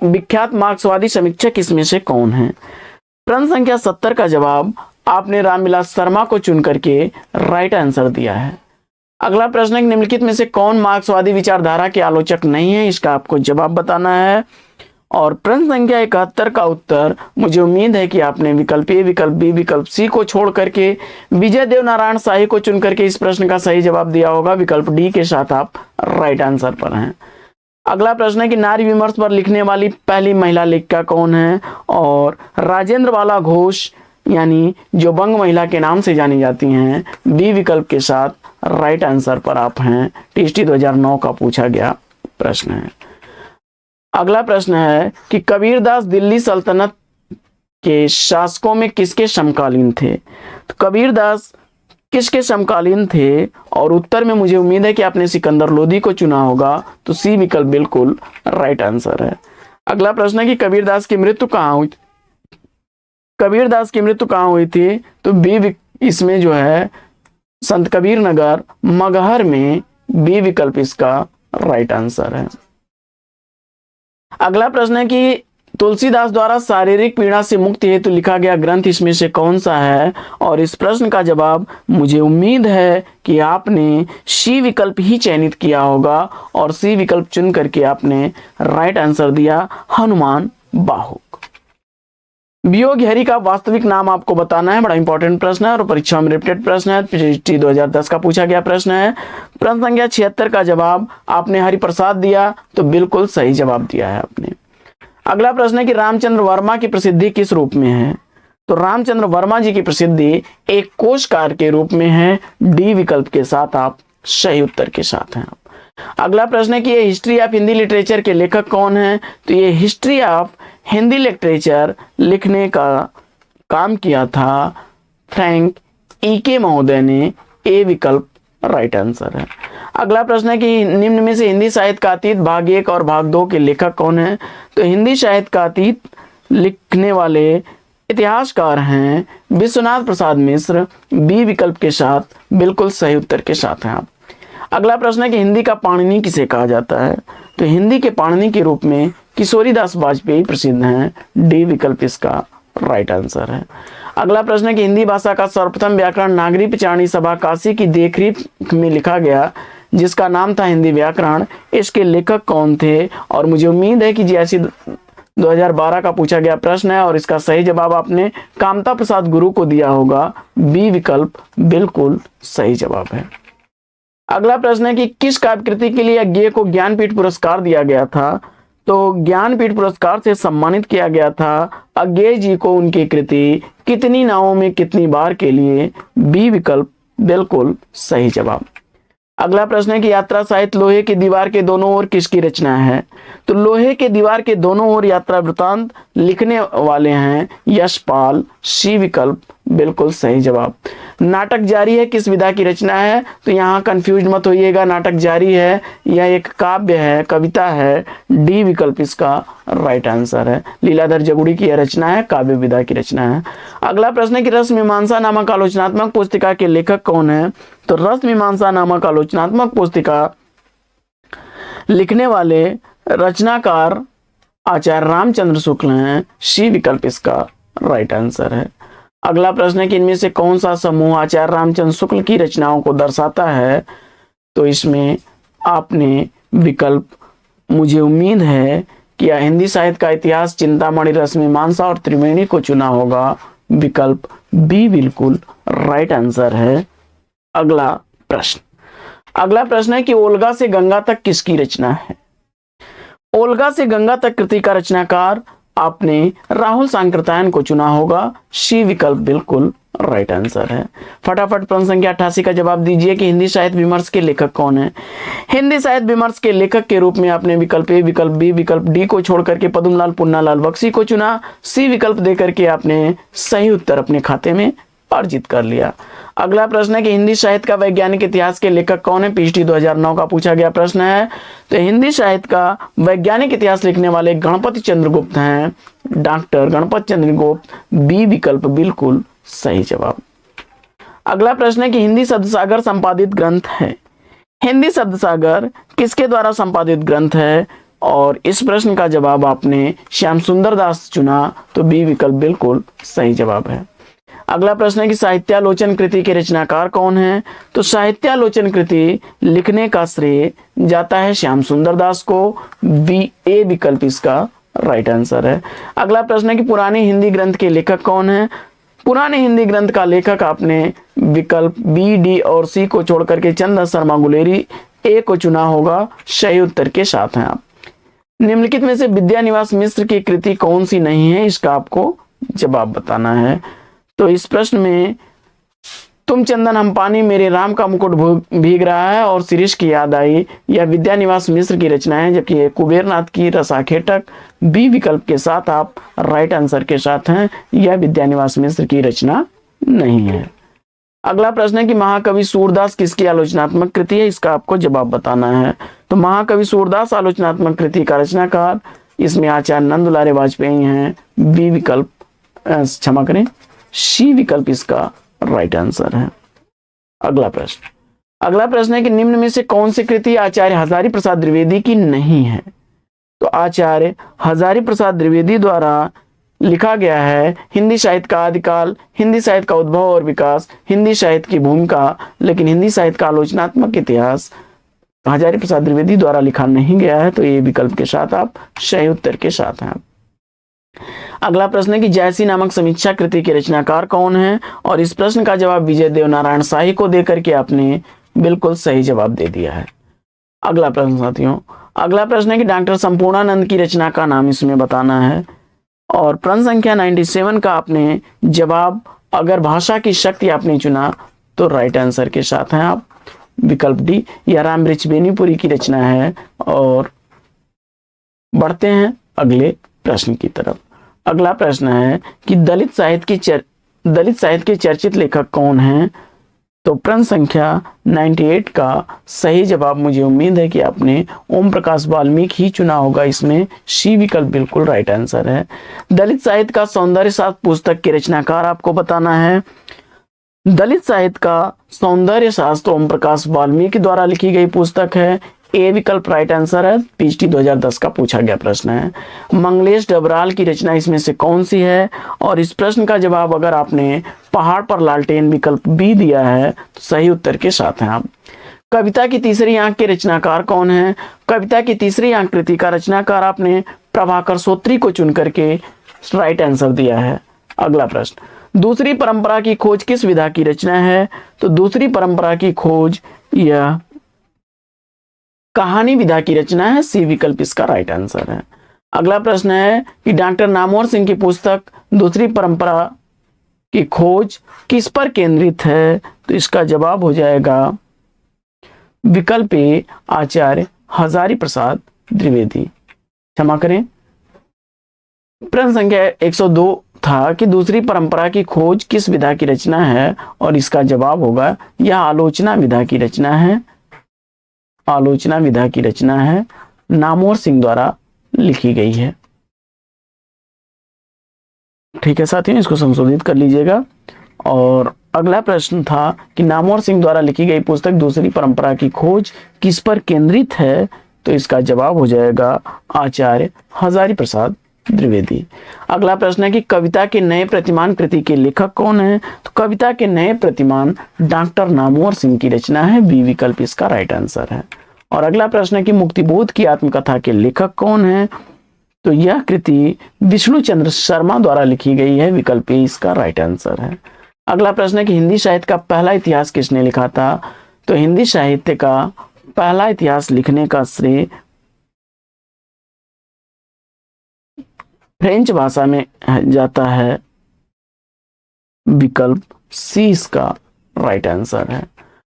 विख्यात मार्क्सवादी समीक्षक इसमें से कौन है? प्रश्न संख्या 70 का जवाब आपने रामविलास शर्मा को चुन करके राइट आंसर दिया है। अगला प्रश्न है कि निम्नलिखित में से कौन मार्क्सवादी विचारधारा के आलोचक नहीं है? इसका आपको जवाब बताना है। और प्रश्न संख्या 71 का उत्तर मुझे उम्मीद है कि आपने विकल्प ए, विकल्प बी, विकल्प सी को छोड़ करके विजय देव नारायण शाही को चुन करके इस प्रश्न का सही जवाब दिया होगा। विकल्प डी के साथ आप राइट आंसर पर हैं। अगला प्रश्न है कि नारी विमर्श पर लिखने वाली पहली महिला लेखिका कौन है? और राजेंद्र बाला घोष यानी जो बंग महिला के नाम से जानी जाती हैं। बी विकल्प के साथ राइट आंसर पर आप हैं। टीएसटी 2009 का पूछा गया प्रश्न है। अगला प्रश्न है कि कबीरदास दिल्ली सल्तनत के शासकों में किसके समकालीन थे? तो कबीरदास किसके समकालीन थे? और उत्तर में मुझे उम्मीद है कि आपने सिकंदर लोदी को चुना होगा, तो सी विकल्प बिल्कुल राइट आंसर है। अगला प्रश्न है कि कबीरदास की मृत्यु कहाँ हुई? कबीरदास की मृत्यु कहाँ हुई थी? तो बी इसमें जो है संत कबीर नगर मगहर में। बी विकल्प इसका राइट आंसर है। अगला प्रश्न है कि तुलसीदास द्वारा शारीरिक पीड़ा से मुक्ति हेतु लिखा गया ग्रंथ इसमें से कौन सा है? और इस प्रश्न का जवाब मुझे उम्मीद है कि आपने सी विकल्प ही चयनित किया होगा और सी विकल्प चुन करके आपने राइट आंसर दिया, हनुमान बाहुक। वियोग हरि का वास्तविक नाम आपको बताना है। बड़ा इंपॉर्टेंट प्रश्न है और परीक्षा में रिपीटेड प्रश्न है। पीएचडी 2010 का पूछा गया प्रश्न है। प्रश्न संख्या 76 का जवाब आपने हरिप्रसाद दिया, तो बिल्कुल सही जवाब दिया है आपने। अगला प्रश्न है कि रामचंद्र वर्मा की प्रसिद्धि किस रूप में है? तो रामचंद्र वर्मा जी की प्रसिद्धि एक कोशकार के रूप में है। डी विकल्प के साथ आप सही उत्तर के साथ हैं। अगला प्रश्न है कि ये हिस्ट्री ऑफ हिंदी लिटरेचर के लेखक कौन है? तो ये हिस्ट्री ऑफ हिंदी लिटरेचर लिखने का काम किया था फ्रैंक ईके महोदय ने। ए विकल्प राइट आंसर है। अगला प्रश्न है कि निम्न में से हिंदी साहित्य का अतीत भाग 1 और भाग 2 के लेखक कौन है? तो हिंदी साहित्य का अतीत लिखने वाले इतिहासकार हैं विश्वनाथ प्रसाद मिश्र। बी विकल्प के साथ बिल्कुल सही उत्तर के साथ हैं आप। अगला प्रश्न है कि हिंदी का पाणिनि किसे कहा जाता है? तो हिंदी के पाणिनि के रूप में किशोरीदास वाजपेयी प्रसिद्ध हैं। डी विकल्प इसका राइट आंसर है। अगला प्रश्न है कि हिंदी भाषा का सर्वप्रथम व्याकरण नागरी पिचारणी सभा काशी की देखरेख में लिखा गया जिसका नाम था हिंदी व्याकरण, इसके लेखक कौन थे? और मुझे उम्मीद है कि जीएससी 2012 का पूछा गया प्रश्न है और इसका सही जवाब आपने कामता प्रसाद गुरु को दिया होगा। बी विकल्प बिल्कुल सही जवाब है। अगला प्रश्न है कि किस काव्य कृति के लिए अज्ञेय को ज्ञानपीठ पुरस्कार दिया गया था? तो ज्ञानपीठ पुरस्कार से सम्मानित किया गया था अज्ञेय जी को उनकी कृति कितनी नावों में कितनी बार के लिए। बी विकल्प बिल्कुल सही जवाब। अगला प्रश्न है कि यात्रा साहित्य लोहे की दीवार के दोनों ओर किसकी रचना है? तो लोहे के दीवार के दोनों ओर यात्रा वृतांत लिखने वाले हैं यशपाल। सी विकल्प बिल्कुल सही जवाब। नाटक जारी है किस विधा की रचना है? तो यहाँ कंफ्यूज मत होइएगा, नाटक जारी है यह एक काव्य है, कविता है। डी विकल्प इसका राइट आंसर है। लीलाधर जगुड़ी की यह रचना है, काव्य विधा की रचना है। अगला प्रश्न है कि रस मीमांसा नामक आलोचनात्मक पुस्तिका के लेखक कौन है? तो रस मीमांसा नामक आलोचनात्मक पुस्तिका लिखने वाले रचनाकार आचार्य रामचंद्र शुक्ल हैं। सी विकल्प इसका राइट आंसर है। अगला प्रश्न है कि इनमें से कौन सा समूह आचार्य रामचंद्र शुक्ल की रचनाओं को दर्शाता है? तो इसमें आपने विकल्प, मुझे उम्मीद है कि हिंदी साहित्य का इतिहास, चिंतामणि, रस मीमांसा और त्रिवेणी को चुना होगा। विकल्प बी बिल्कुल राइट आंसर है। अगला प्रश्न है कि ओल्गा से गंगा तक किसकी रचना है? ओल्गा से गंगा तक कृति का रचनाकार आपने राहुल सांकृत्यायन को चुना होगा। सी विकल्प बिल्कुल राइट आंसर है। फटाफट प्रश्न संख्या 88 का जवाब दीजिए कि हिंदी साहित्य विमर्श के लेखक कौन है? हिंदी साहित्य विमर्श के लेखक के रूप में आपने विकल्प ए, विकल्प बी, विकल्प डी को छोड़ करके पद्मलाल पुन्नालाल बख्शी को चुना। सी विकल्प देकर के आपने सही उत्तर अपने खाते में अर्जित कर लिया। अगला प्रश्न है कि हिंदी साहित्य का वैज्ञानिक इतिहास के लेखक कौन है? पीएचडी 2009 का पूछा गया प्रश्न है। तो हिंदी साहित्य का वैज्ञानिक इतिहास लिखने वाले गणपति चंद्रगुप्त हैं, डॉक्टर गणपति चंद्रगुप्त। बी विकल्प बिल्कुल सही जवाब। अगला प्रश्न है कि हिंदी शब्द सागर संपादित ग्रंथ है। हिंदी शब्द सागर किसके द्वारा संपादित ग्रंथ है? और इस प्रश्न का जवाब आपने श्याम सुंदर दास चुना, तो बी विकल्प बिल्कुल सही जवाब है। अगला प्रश्न है कि साहित्यालोचन कृति के रचनाकार कौन है? तो साहित्यालोचन कृति लिखने का श्रेय जाता है श्याम सुंदर दास को। बी ए विकल्प इसका राइट आंसर है। अगला प्रश्न है कि पुराने हिंदी ग्रंथ के लेखक कौन है? पुराने हिंदी ग्रंथ का लेखक आपने विकल्प बी, डी और सी को छोड़ करके चंद्र शर्मा गुलेरी ए को चुना होगा। सही उत्तर के साथ हैं आप। निम्नलिखित में से विद्यानिवास मिश्र की कृति कौन सी नहीं है? इसका आपको जवाब बताना है। तो इस प्रश्न में तुम चंदन हम पानी, मेरे राम का मुकुट भीग रहा है और शिरीष की याद आई, यह विद्यानिवास मिश्र की रचना है, जबकि यह कुबेरनाथ की रसाखेटक। बी विकल्प के साथ आप राइट आंसर के साथ हैं, यह विद्यानिवास मिश्र की रचना नहीं है। अगला प्रश्न है कि महाकवि सूरदास किसकी आलोचनात्मक कृति है? इसका आपको जवाब बताना है। तो महाकवि सूरदास आलोचनात्मक कृति का रचनाकार इसमें आचार्य नंद दुलारे वाजपेयी हैं। बी विकल्प, क्षमा करें, सी विकल्प इसका राइट आंसर है। अगला प्रश्न है कि निम्न में से कौन सी कृति आचार्य हजारी प्रसाद द्विवेदी की नहीं है? तो आचार्य हजारी प्रसाद द्विवेदी द्वारा लिखा गया है हिंदी साहित्य का आदिकाल, हिंदी साहित्य का उद्भव और विकास, हिंदी साहित्य की भूमिका, लेकिन हिंदी साहित्य का आलोचनात्मक इतिहास हजारी प्रसाद द्विवेदी द्वारा लिखा नहीं गया है। तो ये विकल्प के साथ आप सही उत्तर के साथ हैं। अगला प्रश्न है कि जायसी नामक समीक्षा कृति के रचनाकार कौन है? और इस प्रश्न का जवाब विजय देव नारायण शाही को देकर के आपने बिल्कुल सही जवाब दे दिया है। अगला प्रश्न साथियों, अगला प्रश्न है कि डॉक्टर संपूर्णानंद की रचना का नाम इसमें बताना है। और प्रश्न संख्या 97 का आपने जवाब, अगर भाषा की शक्ति आपने चुना, तो राइट आंसर के साथ हैं आप। विकल्प डी, यह रामवृक्ष बेनीपुरी की रचना है। और बढ़ते हैं अगले प्रश्न की तरफ। अगला प्रश्न है कि दलित साहित्य के चर्चित लेखक कौन हैं? तो प्रश्न संख्या 98 का सही जवाब, मुझे उम्मीद है कि आपने ओम प्रकाश वाल्मीकि ही चुना होगा। इसमें सी विकल्प बिल्कुल राइट आंसर है। दलित साहित्य का सौंदर्य शास्त्र पुस्तक के रचनाकार आपको बताना है। दलित साहित्य का सौंदर्य शास्त्र ओम प्रकाश वाल्मीकि द्वारा लिखी गई पुस्तक है। ए विकल्प राइट आंसर है। पीएचडी 2010 का पूछा गया प्रश्न है। मंगलेश डबराल की रचना इसमें से कौन सी है? और इस प्रश्न का जवाब अगर आपने पहाड़ पर लालटेन विकल्प बी दिया है तो सही उत्तर के साथ हैं आप। कविता की तीसरी आंख के रचनाकार कौन है? कविता की तीसरी आंख कृति का रचनाकार आपने प्रभाकर सोत्री को चुन करके राइट आंसर दिया है। अगला प्रश्न, दूसरी परंपरा की खोज किस विधा की रचना है? तो दूसरी परंपरा की खोज यह कहानी विधा की रचना है। सी विकल्प इसका राइट आंसर है। अगला प्रश्न है कि डॉक्टर नामवर सिंह की पुस्तक दूसरी परंपरा की खोज किस पर केंद्रित है? तो इसका जवाब हो जाएगा विकल्प ए आचार्य हजारी प्रसाद द्विवेदी। क्षमा करें, प्रश्न संख्या 102 था कि दूसरी परंपरा की खोज किस विधा की रचना है, और इसका जवाब होगा यह आलोचना विधा की रचना है। आलोचना विधा की रचना है, नामवर सिंह द्वारा लिखी गई है। ठीक है साथियों, इसको संशोधित कर लीजिएगा। और अगला प्रश्न था कि नामवर सिंह द्वारा लिखी गई पुस्तक दूसरी परंपरा की खोज किस पर केंद्रित है? तो इसका जवाब हो जाएगा आचार्य हजारी प्रसाद द्विवेदी। अगला प्रश्न है कि कविता के नए प्रतिमान कृति के लेखक कौन है? तो कविता के नए प्रतिमान डॉक्टर नामवर सिंह की रचना है। बी विकल्प इसका राइट आंसर है। और अगला प्रश्न है कि मुक्तिबोध की आत्मकथा के लेखक कौन है? तो यह कृति विष्णु चंद्र शर्मा द्वारा लिखी गई है। विकल्प ए इसका राइट आंसर है। अगला प्रश्न है कि हिंदी साहित्य का पहला इतिहास किसने लिखा था? तो हिंदी साहित्य का पहला इतिहास लिखने का श्रेय फ्रेंच भाषा में जाता है। विकल्प सी इसका राइट आंसर है।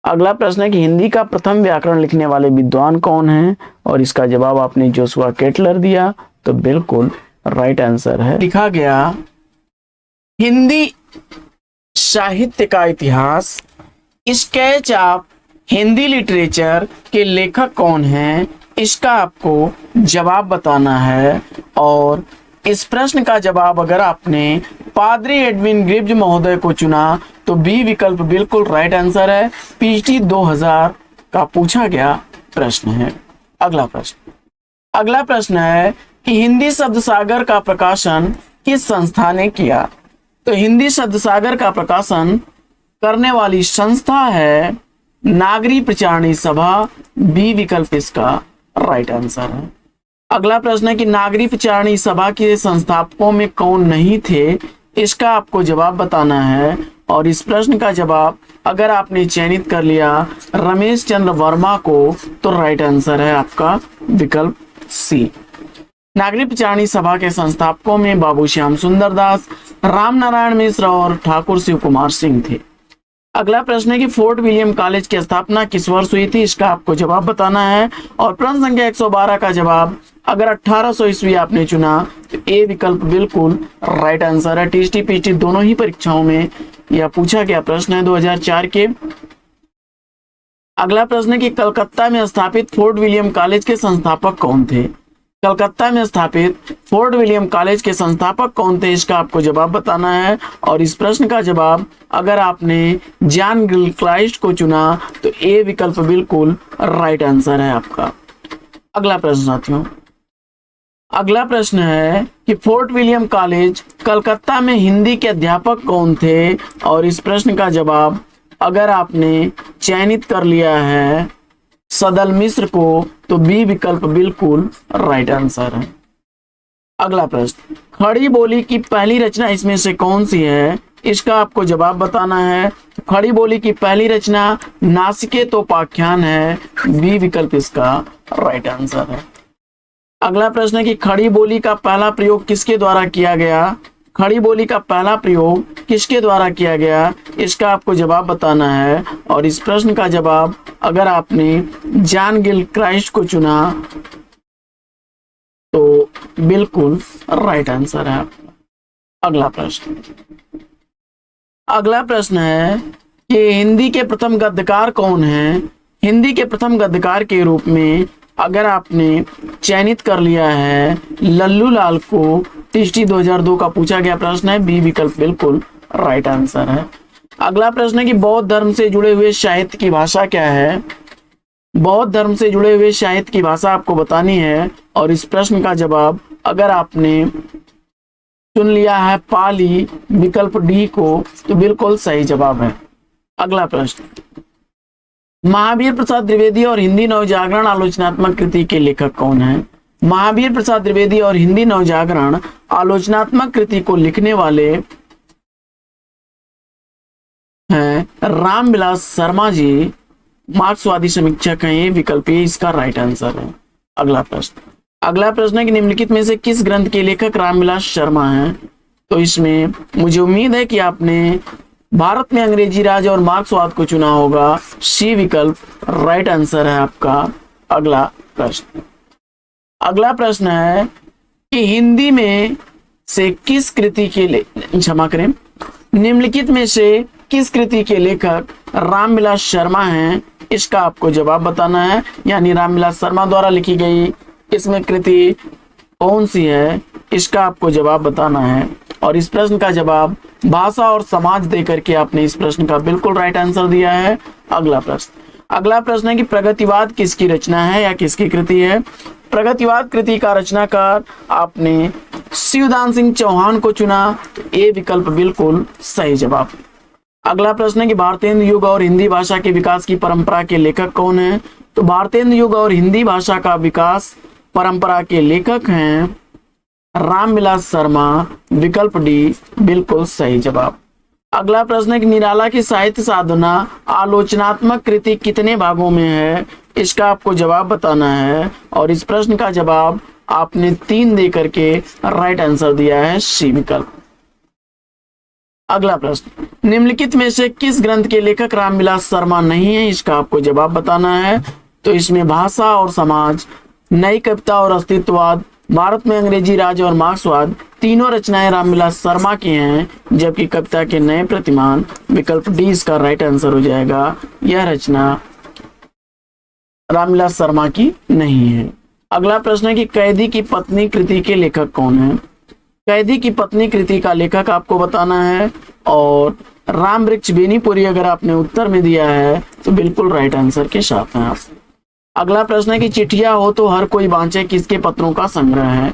अगला प्रश्न है कि हिंदी का प्रथम व्याकरण लिखने वाले विद्वान कौन हैं? और इसका जवाब आपने जोशुआ केटलर दिया, तो बिल्कुल राइट आंसर है। लिखा गया हिंदी साहित्य का इतिहास स्केच ऑफ हिंदी लिटरेचर के लेखक कौन हैं? इसका आपको जवाब बताना है। और इस प्रश्न का जवाब अगर आपने पादरी एडविन ग्रिव्ज महोदय को चुना तो बी विकल्प बिल्कुल राइट आंसर है। पीएचडी 2000 का पूछा गया प्रश्न है। अगला प्रश्न है कि हिंदी शब्द सागर का प्रकाशन किस संस्था ने किया? तो हिंदी शब्द सागर का प्रकाशन करने वाली संस्था है नागरी प्रचारणी सभा। बी विकल्प इसका राइट आंसर है। अगला प्रश्न है कि नागरी प्रचारणी सभा के संस्थापकों में कौन नहीं थे? इसका आपको जवाब बताना है। और इस प्रश्न का जवाब अगर आपने चयनित कर लिया रमेश चंद्र वर्मा को तो राइट आंसर है आपका विकल्प सी। नागरी प्रचारणी सभा के संस्थापकों में बाबू श्याम सुंदर दास, राम नारायण मिश्र और ठाकुर शिव कुमार सिंह थे। अगला प्रश्न है कि फोर्ट विलियम कॉलेज की स्थापना किस वर्ष हुई थी? इसका आपको जवाब बताना है। और प्रश्न संख्या 112 का जवाब अगर 1800 ईस्वी आपने चुना तो ए विकल्प बिल्कुल राइट आंसर है। टीएसटी पीएचडी दोनों ही परीक्षाओं में यह पूछा गया प्रश्न है 2004 के। अगला प्रश्न है कि कलकत्ता में स्थापित फोर्ट विलियम कॉलेज के संस्थापक कौन थे? कलकत्ता में स्थापित फोर्ट विलियम कॉलेज के संस्थापक कौन थे? इसका आपको जवाब बताना है। और इस प्रश्न का जवाब अगर आपने जॉन गिलक्राइस्ट को चुना तो ए विकल्प बिल्कुल राइट आंसर है आपका। अगला प्रश्न साथियों, अगला प्रश्न है कि फोर्ट विलियम कॉलेज कलकत्ता में हिंदी के अध्यापक कौन थे? और इस प्रश्न का जवाब अगर आपने चयनित कर लिया है सदल मिश्र को तो बी विकल्प बिल्कुल राइट आंसर है। अगला प्रश्न, खड़ी बोली की पहली रचना इसमें से कौन सी है? इसका आपको जवाब बताना है। खड़ी बोली की पहली रचना नासिकेतोपाख्यान है। बी विकल्प इसका राइट आंसर है। अगला प्रश्न है कि खड़ी बोली का पहला प्रयोग किसके द्वारा किया गया? खड़ी बोली का पहला प्रयोग किसके द्वारा किया गया? इसका आपको जवाब बताना है। और इस प्रश्न का जवाब अगर आपने जॉन गिलक्राइस्ट को चुना तो बिल्कुल राइट आंसर है आपका। अगला प्रश्न है कि हिंदी के प्रथम गद्यकार कौन है? हिंदी के प्रथम गद्यकार के रूप में अगर आपने चयनित कर लिया है लल्लू लाल को, टीएसटी 2002 का पूछा गया प्रश्न है। बी विकल्प बिल्कुल राइट आंसर है। अगला प्रश्न है कि बौद्ध धर्म से जुड़े हुए साहित्य की भाषा क्या है? बौद्ध धर्म से जुड़े हुए साहित्य की भाषा आपको बतानी है और इस प्रश्न का जवाब अगर आपने चुन लिया है पाली विकल्प डी को तो बिल्कुल सही जवाब है। अगला प्रश्न, महावीर प्रसाद द्विवेदी और हिंदी नवजागरण आलोचनात्मक कृति के लेखक कौन है? महावीर प्रसाद द्विवेदी और हिंदी नवजागरण आलोचनात्मक कृति को लिखने वाले हैं रामविलास शर्मा जी, मार्क्सवादी समीक्षक हैं। ये विकल्प ए इसका राइट आंसर है। अगला प्रश्न है कि निम्नलिखित में से किस ग्रंथ के लेखक रामविलास शर्मा हैं? तो इसमें मुझे उम्मीद है कि आपने भारत में अंग्रेजी राज और मार्क्सवाद को चुना होगा। सी विकल्प राइट आंसर है आपका। अगला प्रश्न है कि हिंदी में से किस कृति के क्षमा करें, निम्नलिखित में से किस कृति के लेखक रामविलास शर्मा हैं? इसका आपको जवाब बताना है, यानी रामविलास शर्मा द्वारा लिखी गई इसमें कृति कौन सी है, इसका आपको जवाब बताना है। और इस प्रश्न का जवाब भाषा और समाज देकर के आपने इस प्रश्न का बिल्कुल राइट आंसर दिया है। अगला प्रश्न है कि प्रगतिवाद किसकी रचना है या किसकी कृति है? प्रगतिवाद कृति का रचनाकार आपने शिवदान सिंह चौहान को चुना, तो ये विकल्प बिल्कुल सही जवाब। अगला प्रश्न है कि भारतेंदु युग और हिंदी भाषा के विकास की परंपरा के लेखक कौन है? तो भारतेंदु युग और हिंदी भाषा का विकास परंपरा के लेखक हैं रामविलास शर्मा, विकल्प डी बिल्कुल सही जवाब। अगला प्रश्न है कि निराला की साहित्य साधना आलोचनात्मक कृति कितने भागों में है? इसका आपको जवाब बताना है और इस प्रश्न का जवाब आपने 3 दे करके राइट आंसर दिया है, सी विकल्प। अगला प्रश्न, निम्नलिखित में से किस ग्रंथ के लेखक रामविलास शर्मा नहीं है? इसका आपको जवाब बताना है। तो इसमें भाषा और समाज, नई कविता और अस्तित्ववाद, भारत में अंग्रेजी राज और मार्क्सवाद, तीनों रचनाएं रामविलास शर्मा की हैं, जबकि कविता के नए प्रतिमान, विकल्प डी इसका राइट आंसर हो जाएगा। यह रचना रामविलास शर्मा की नहीं है। अगला प्रश्न है कि कैदी की पत्नी कृति के लेखक कौन है? कैदी की पत्नी कृति का लेखक आपको बताना है और राम वृक्ष बेनीपुरी अगर आपने उत्तर में दिया है तो बिल्कुल राइट आंसर के साथ हैं आप। अगला प्रश्न है कि चिट्ठिया हो तो हर कोई बाँचे किसके पत्रों का संग्रह है?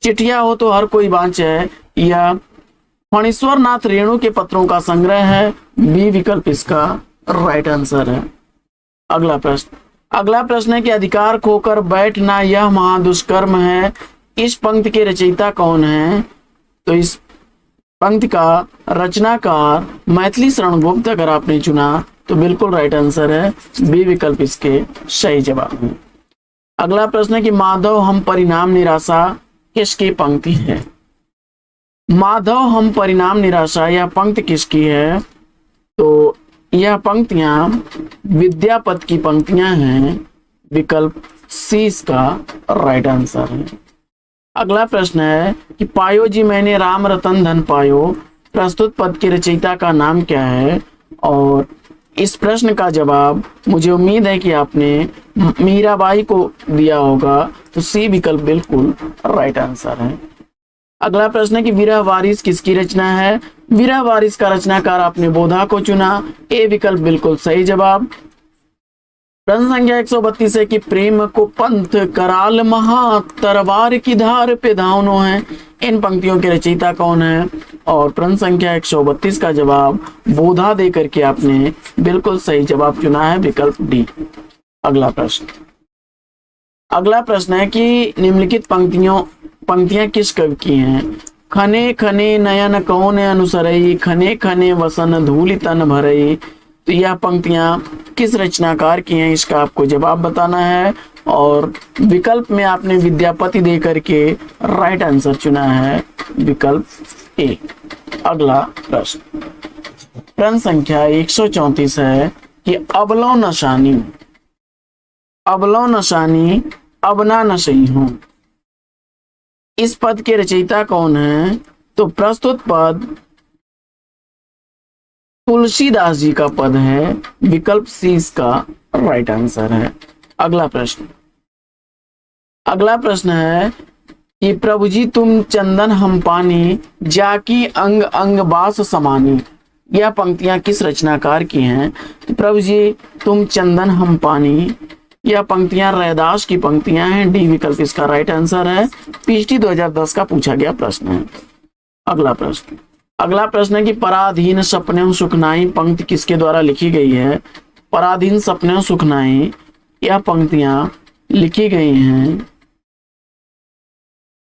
चिट्ठिया हो तो हर कोई बाँचे या फणीश्वर नाथ रेणु के पत्रों का संग्रह है, बी विकल्प इसका राइट आंसर है। अगला प्रश्न है कि अधिकार खोकर बैठना यह महादुष्कर्म है, इस पंक्ति के रचयिता कौन है? तो इस पंक्ति का रचनाकार मैथिली शरण गुप्त अगर आपने चुना तो बिल्कुल राइट आंसर है, बी विकल्प इसके सही जवाब है। अगला प्रश्न है कि माधव हम परिणाम निराशा किसकी पंक्ति है? माधव हम परिणाम निराशा यह पंक्ति किसकी है? तो यह पंक्तियां विद्यापत की पंक्तियां हैं, विकल्प सी इसका राइट आंसर है। अगला प्रश्न है कि पायो जी मैंने राम रतन धन पायो, प्रस्तुत पद के रचयिता का नाम क्या है? और इस प्रश्न का जवाब मुझे उम्मीद है कि आपने मीराबाई को दिया होगा, तो सी विकल्प बिल्कुल राइट आंसर है। अगला प्रश्न है कि विरह वारिस किसकी रचना है? विरह वारिस का रचनाकार आपने बोधा को चुना, ए विकल्प बिल्कुल सही जवाब। प्रश्न संख्या 132 है कि प्रेम को पंथ कराल महा तरवार की धार पे धावनो है, इन पंक्तियों के रचयिता कौन है? और प्रश्न संख्या 132 का जवाब बोधा दे करके आपने बिल्कुल सही जवाब चुना है, विकल्प डी। अगला प्रश्न है कि निम्नलिखित पंक्तियां किस कवि की हैं? खने खने नयन कौन अनुसरई, खने खने वसन धूलि तन भरई, तो यह पंक्तियां किस रचनाकार की हैं? इसका आपको जवाब बताना है और विकल्प में आपने विद्यापति दे करके राइट आंसर चुना है, विकल्प ए। अगला प्रश्न संख्या 134 है कि अबलो नशानी अब ना नशई हूं, इस पद के रचयिता कौन है? तो प्रस्तुत पद तुलसीदास जी का पद है, विकल्प सी इसका राइट आंसर है। अगला प्रश्न है कि प्रभु जी तुम चंदन हम पानी, जाकी अंग अंग बास समानी, यह पंक्तियां किस रचनाकार की हैं? तो प्रभु जी तुम चंदन हम पानी यह पंक्तियां रैदास की पंक्तियां हैं। डी विकल्प इसका राइट आंसर है। पीएचडी 2010 का पूछा गया प्रश्न है। अगला प्रश्न है कि पराधीन सपने सुखनाई पंक्ति किसके द्वारा लिखी गई है। पराधीन सपने सुखनाई यह पंक्तियां लिखी गई हैं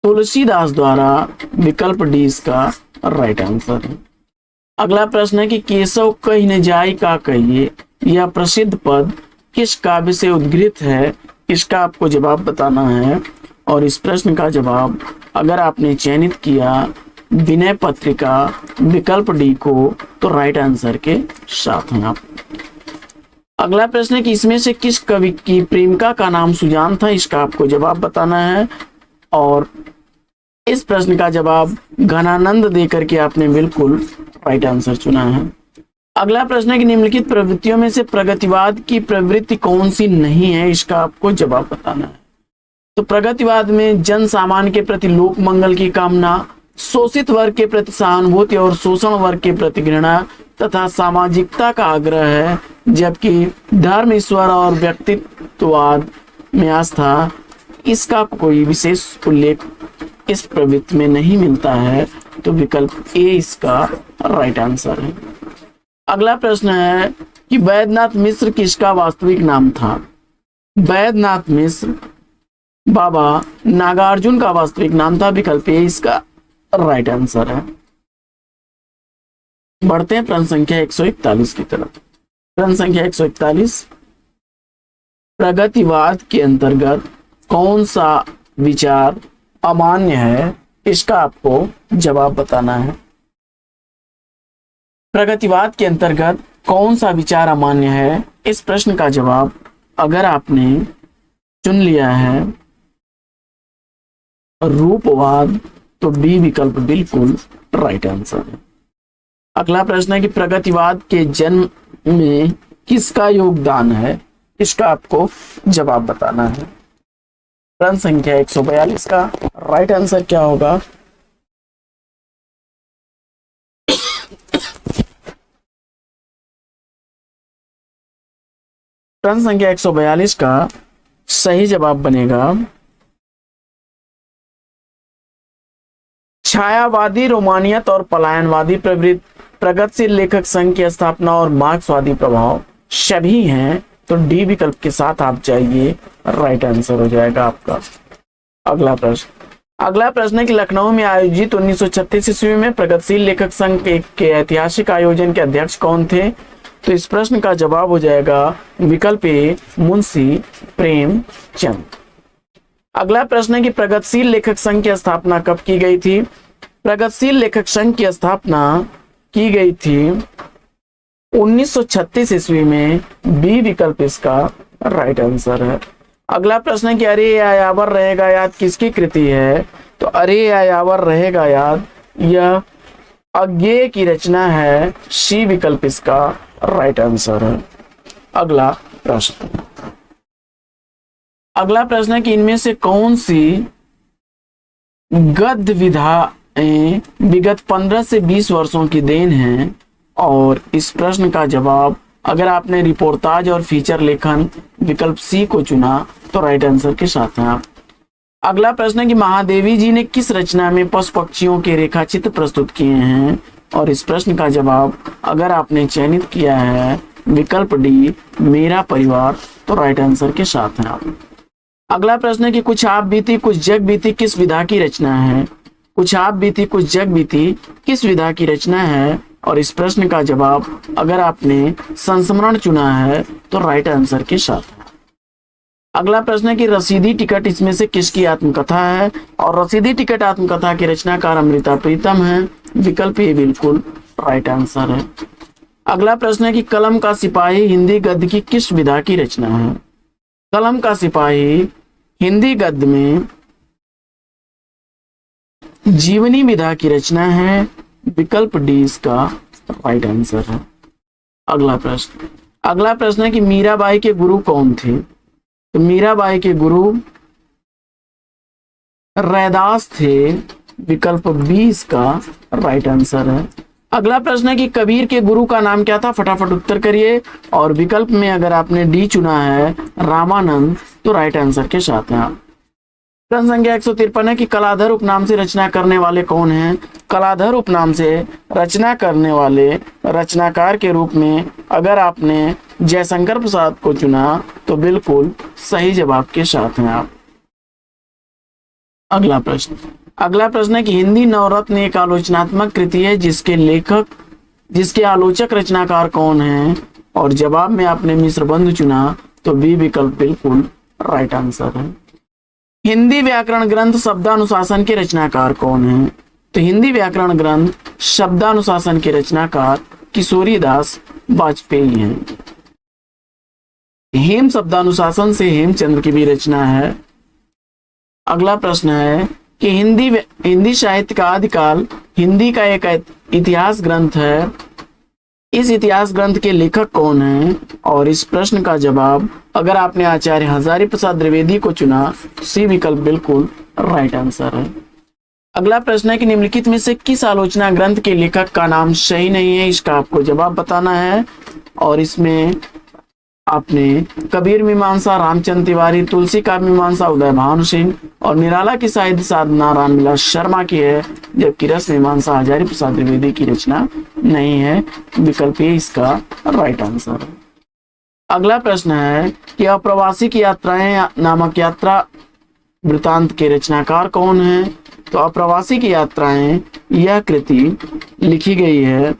तुलसीदास द्वारा। विकल्प डी इसका राइट आंसर है। अगला प्रश्न है कि केशव कही न जाई का कहिए यह प्रसिद्ध पद किस काव्य से उद्गृत है। इसका आपको जवाब बताना है और इस प्रश्न का जवाब अगर आपने चयनित किया विनय पत्रिका विकल्प डी को तो राइट आंसर के साथ हैं आप। अगला प्रश्न है कि इसमें से किस कवि की प्रेमिका का नाम सुजान था। इसका आपको जवाब बताना है और इस प्रश्न का जवाब घनानंद देकर के आपने बिल्कुल राइट आंसर चुना है। अगला प्रश्न है कि निम्नलिखित प्रवृत्तियों में से प्रगतिवाद की प्रवृत्ति कौन सी नहीं है। इसका आपको जवाब बताना है। तो प्रगतिवाद में जन सामान्य के प्रति लोक मंगल की कामना, शोषित वर्ग के प्रति सहानुभूति और शोषण वर्ग के प्रति घृणा तथा सामाजिकता का आग्रह है, जबकि धर्म, ईश्वर और व्यक्तित्ववाद में आस्था इसका कोई विशेष उल्लेख इस प्रवृत्ति में नहीं मिलता है। तो विकल्प ए इसका राइट आंसर है। अगला प्रश्न है कि वैद्यनाथ मिश्र किसका वास्तविक नाम था। वैद्यनाथ मिश्र बाबा नागार्जुन का वास्तविक नाम था। विकल्प ए इसका राइट आंसर है। बढ़ते हैं प्रश्न संख्या 141 की तरफ। प्रश्न संख्या 141, प्रगतिवाद के अंतर्गत कौन सा विचार अमान्य है। इसका आपको जवाब बताना है। प्रगतिवाद के अंतर्गत कौन सा विचार अमान्य है। इस प्रश्न का जवाब अगर आपने चुन लिया है रूपवाद तो बी विकल्प बिल्कुल राइट आंसर है। अगला प्रश्न है कि प्रगतिवाद के जन्म में किसका योगदान है। इसका आपको जवाब बताना है। प्रश्न संख्या 142 का राइट आंसर क्या होगा। प्रश्न संख्या 142 का सही जवाब बनेगा छायावादी, रोमानियत और पलायनवादी प्रवृत्ति, प्रगतिशील लेखक संघ की स्थापना और मार्क्सवादी प्रभाव सभी हैं। तो डी विकल्प के साथ आप जाइए, राइट आंसर हो जाएगा आपका। अगला प्रश्न है कि लखनऊ में आयोजित 1936 ईस्वी में प्रगतिशील लेखक संघ के ऐतिहासिक आयोजन के अध्यक्ष कौन थे। तो इस प्रश्न का जवाब हो जाएगा विकल्प ए मुंशी प्रेमचंद। अगला प्रश्न है कि प्रगतिशील लेखक संघ की स्थापना कब की गई थी। प्रगतिशील लेखक संघ की स्थापना की गई थी 1936 ईस्वी में। बी विकल्प इसका राइट आंसर है। अगला प्रश्न है कि अरे यायावर रहेगा याद किसकी कृति है। तो अरे यायावर रहेगा याद यह अज्ञेय की रचना है। सी विकल्प इसका राइट आंसर है। अगला प्रश्न है कि इनमें से कौन सी गद्य विधाएं विगत 15 से 20 वर्षों की देन है। और इस प्रश्न का जवाब अगर आपने रिपोर्टाज और फीचर लेखन विकल्प सी को चुना तो राइट आंसर के साथ हैं आप। अगला प्रश्न है कि महादेवी जी ने किस रचना में पशु पक्षियों के रेखाचित्र प्रस्तुत किए हैं। और इस प्रश्न का जवाब अगर आपने चयनित किया है विकल्प डी मेरा परिवार तो राइट आंसर के साथ हैं आप। अगला प्रश्न है कि कुछ आप बीती कुछ जग बीती किस विधा की रचना है। कुछ आप बीती कुछ जग बीती किस विधा की रचना है। और इस प्रश्न का जवाब अगर आपने संस्मरण चुना है तो राइट आंसर के साथ है। अगला प्रश्न है कि रसीदी टिकट इसमें से किसकी आत्मकथा है। और रसीदी टिकट आत्मकथा के रचनाकार अमृता प्रीतम है। विकल्प ए बिल्कुल राइट आंसर है। अगला प्रश्न है कि कलम का सिपाही हिंदी गद्य की किस विधा की रचना है। कलम का सिपाही हिंदी गद्य में जीवनी विधा की रचना है। विकल्प डी इसका राइट आंसर है। अगला प्रश्न है कि मीराबाई के गुरु कौन थे। तो मीराबाई के गुरु रैदास थे। विकल्प बी इसका राइट आंसर है। अगला प्रश्न है कि कबीर के गुरु का नाम क्या था, फटाफट उत्तर करिए। और विकल्प में अगर आपने डी चुना है रामानंद, तो राइट आंसर के साथ हैं आप। प्रश्न संख्या 153 है कि कलाधर उपनाम से रचना करने वाले कौन हैं। कलाधर उपनाम से रचना करने वाले रचनाकार के रूप में अगर आपने जयशंकर प्रसाद को चुना तो बिल्कुल सही जवाब के साथ हैं आप। अगला प्रश्न है कि हिंदी नवरत्न एक आलोचनात्मक कृति है जिसके आलोचक रचनाकार कौन हैं। और जवाब में आपने मिश्रबंध चुना तो बी विकल्प बिल्कुल राइट आंसर है। हिंदी व्याकरण ग्रंथ शब्दानुशासन के रचनाकार कौन हैं। तो हिंदी व्याकरण ग्रंथ शब्दानुशासन के रचनाकार किशोरीदास वाजपेयी हैं। हेम शब्दानुशासन से हेमचंद्र की भी रचना है। अगला प्रश्न है कि हिंदी साहित्य का आदिकाल हिंदी का एक इतिहास ग्रंथ है। इस इतिहास ग्रंथ के लेखक कौन हैं। और इस प्रश्न का जवाब अगर आपने आचार्य हजारी प्रसाद द्विवेदी को चुना तो सी विकल्प बिल्कुल राइट आंसर है। अगला प्रश्न है कि निम्नलिखित में से किस आलोचना ग्रंथ के लेखक का नाम सही नहीं है, इसका आपको जवाब बताना है। और इसमें आपने कबीर मीमांसा रामचंद्र तिवारी, तुलसी का मीमांसा उदय भानु सिंह और निराला की साहित्य साधना रामविलास शर्मा की है, जबकि रस मीमांसा हजारी प्रसाद द्विवेदी की रचना नहीं है। विकल्प ए इसका राइट आंसर है। अगला प्रश्न है कि अप्रवासी की यात्राएं नामक यात्रा वृतांत के रचनाकार कौन हैं। तो अप्रवासी की यात्राएं यह कृति लिखी गई है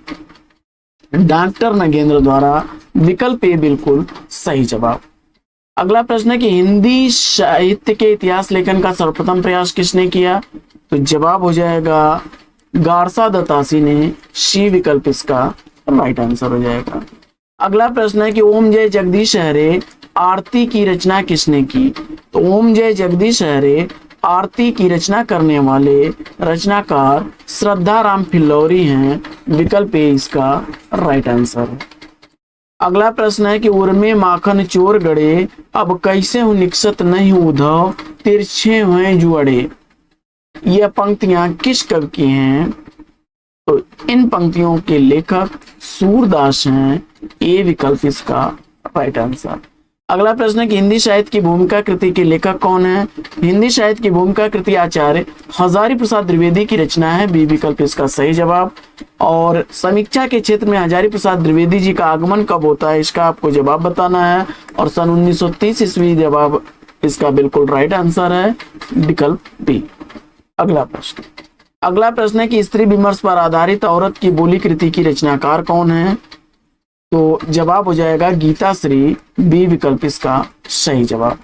डॉक्टर नगेंद्र द्वारा। विकल्प ए बिल्कुल सही जवाब। अगला प्रश्न है कि हिंदी साहित्य के इतिहास लेखन का सर्वप्रथम प्रयास किसने किया। तो जवाब हो जाएगा गारसा दत्तासी ने। सी विकल्प इसका राइट आंसर हो जाएगा। अगला प्रश्न है कि ओम जय जगदीश हरे आरती की रचना किसने की। तो ओम जय जगदीश हरे आरती की रचना करने वाले रचनाकार श्रद्धा राम फिल्लौरी हैं। विकल्प ए इसका राइट आंसर है। अगला प्रश्न है कि उर्मे माखन चोर गड़े अब कैसे हूं निकसत नहीं उधव तिरछे हुए जुअड़े। यह पंक्तियां किस कवि की हैं। तो इन पंक्तियों के लेखक सूरदास हैं। ए विकल्प इसका राइट आंसर। अगला प्रश्न है कि हिंदी साहित्य की भूमिका कृति के लेखक कौन है। हिंदी साहित्य की भूमिका कृति आचार्य हजारी प्रसाद द्विवेदी की रचना है। बी विकल्प इसका सही जवाब। और समीक्षा के क्षेत्र में हजारी प्रसाद द्विवेदी जी का आगमन कब होता है, इसका आपको जवाब बताना है। और सन 1930 ईस्वी जवाब इसका बिल्कुल राइट आंसर है। विकल्प बी। अगला प्रश्न है कि स्त्री विमर्श पर आधारित औरत की बोली कृति की रचनाकार कौन है। तो जवाब हो जाएगा गीता श्री। बी विकल्प इसका सही जवाब।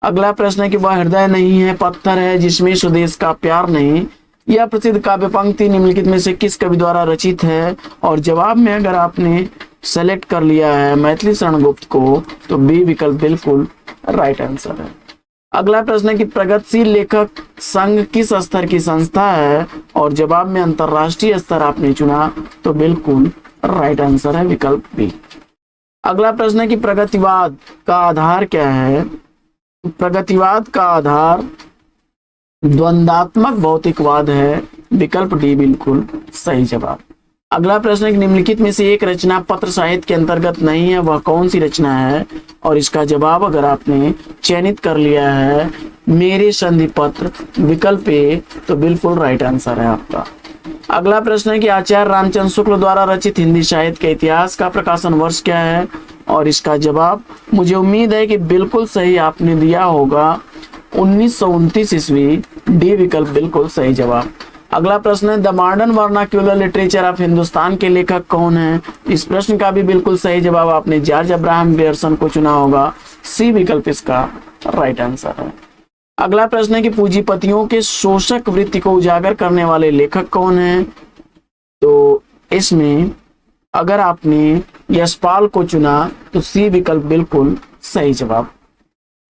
अगला प्रश्न है कि वह हृदय नहीं है पत्थर है जिसमें स्वदेश का प्यार नहीं। यह प्रसिद्ध काव्य पंक्ति निम्नलिखित में से किस कवि द्वारा रचित है। और जवाब में अगर आपने सेलेक्ट कर लिया है मैथिली शरण गुप्त को तो बी विकल्प बिल्कुल राइट आंसर है। अगला प्रश्न है कि प्रगतिशील लेखक संघ किस स्तर की संस्था है। और जवाब में अंतरराष्ट्रीय स्तर आपने चुना तो बिल्कुल राइट आंसर है। विकल्प बी। अगला प्रश्न है कि प्रगतिवाद का आधार क्या है। प्रगतिवाद का आधार द्वंद्वात्मक भौतिकवाद है। विकल्प डी बिल्कुल सही जवाब। अगला प्रश्न है कि निम्नलिखित में से एक रचना पत्र साहित्य के अंतर्गत नहीं है, वह कौन सी रचना है। और इसका जवाब अगर आपने चयनित कर लिया है मेरे संधि पत्र। विकल्प ए तो बिल्कुल राइट आंसर है आपका। अगला प्रश्न है कि आचार्य रामचंद्र शुक्ल द्वारा रचित हिंदी साहित्य के इतिहास का प्रकाशन वर्ष क्या है। और इसका जवाब मुझे उम्मीद है कि बिल्कुल सही आपने दिया होगा 1929 ईस्वी। डी विकल्प बिल्कुल सही जवाब। अगला प्रश्न है the modern vernacular literature of Hindustan के लेखक कौन है। इस प्रश्न का भी बिल्कुल सही जवाब आपने जॉर्ज अब्राहम ग्रियर्सन को चुना होगा। सी विकल्प इसका राइट आंसर है। अगला प्रश्न है कि पूंजीपतियों के शोषक वृत्ति को उजागर करने वाले लेखक कौन हैं। तो इसमें अगर आपने यशपाल को चुना तो सी विकल्प बिल्कुल सही जवाब।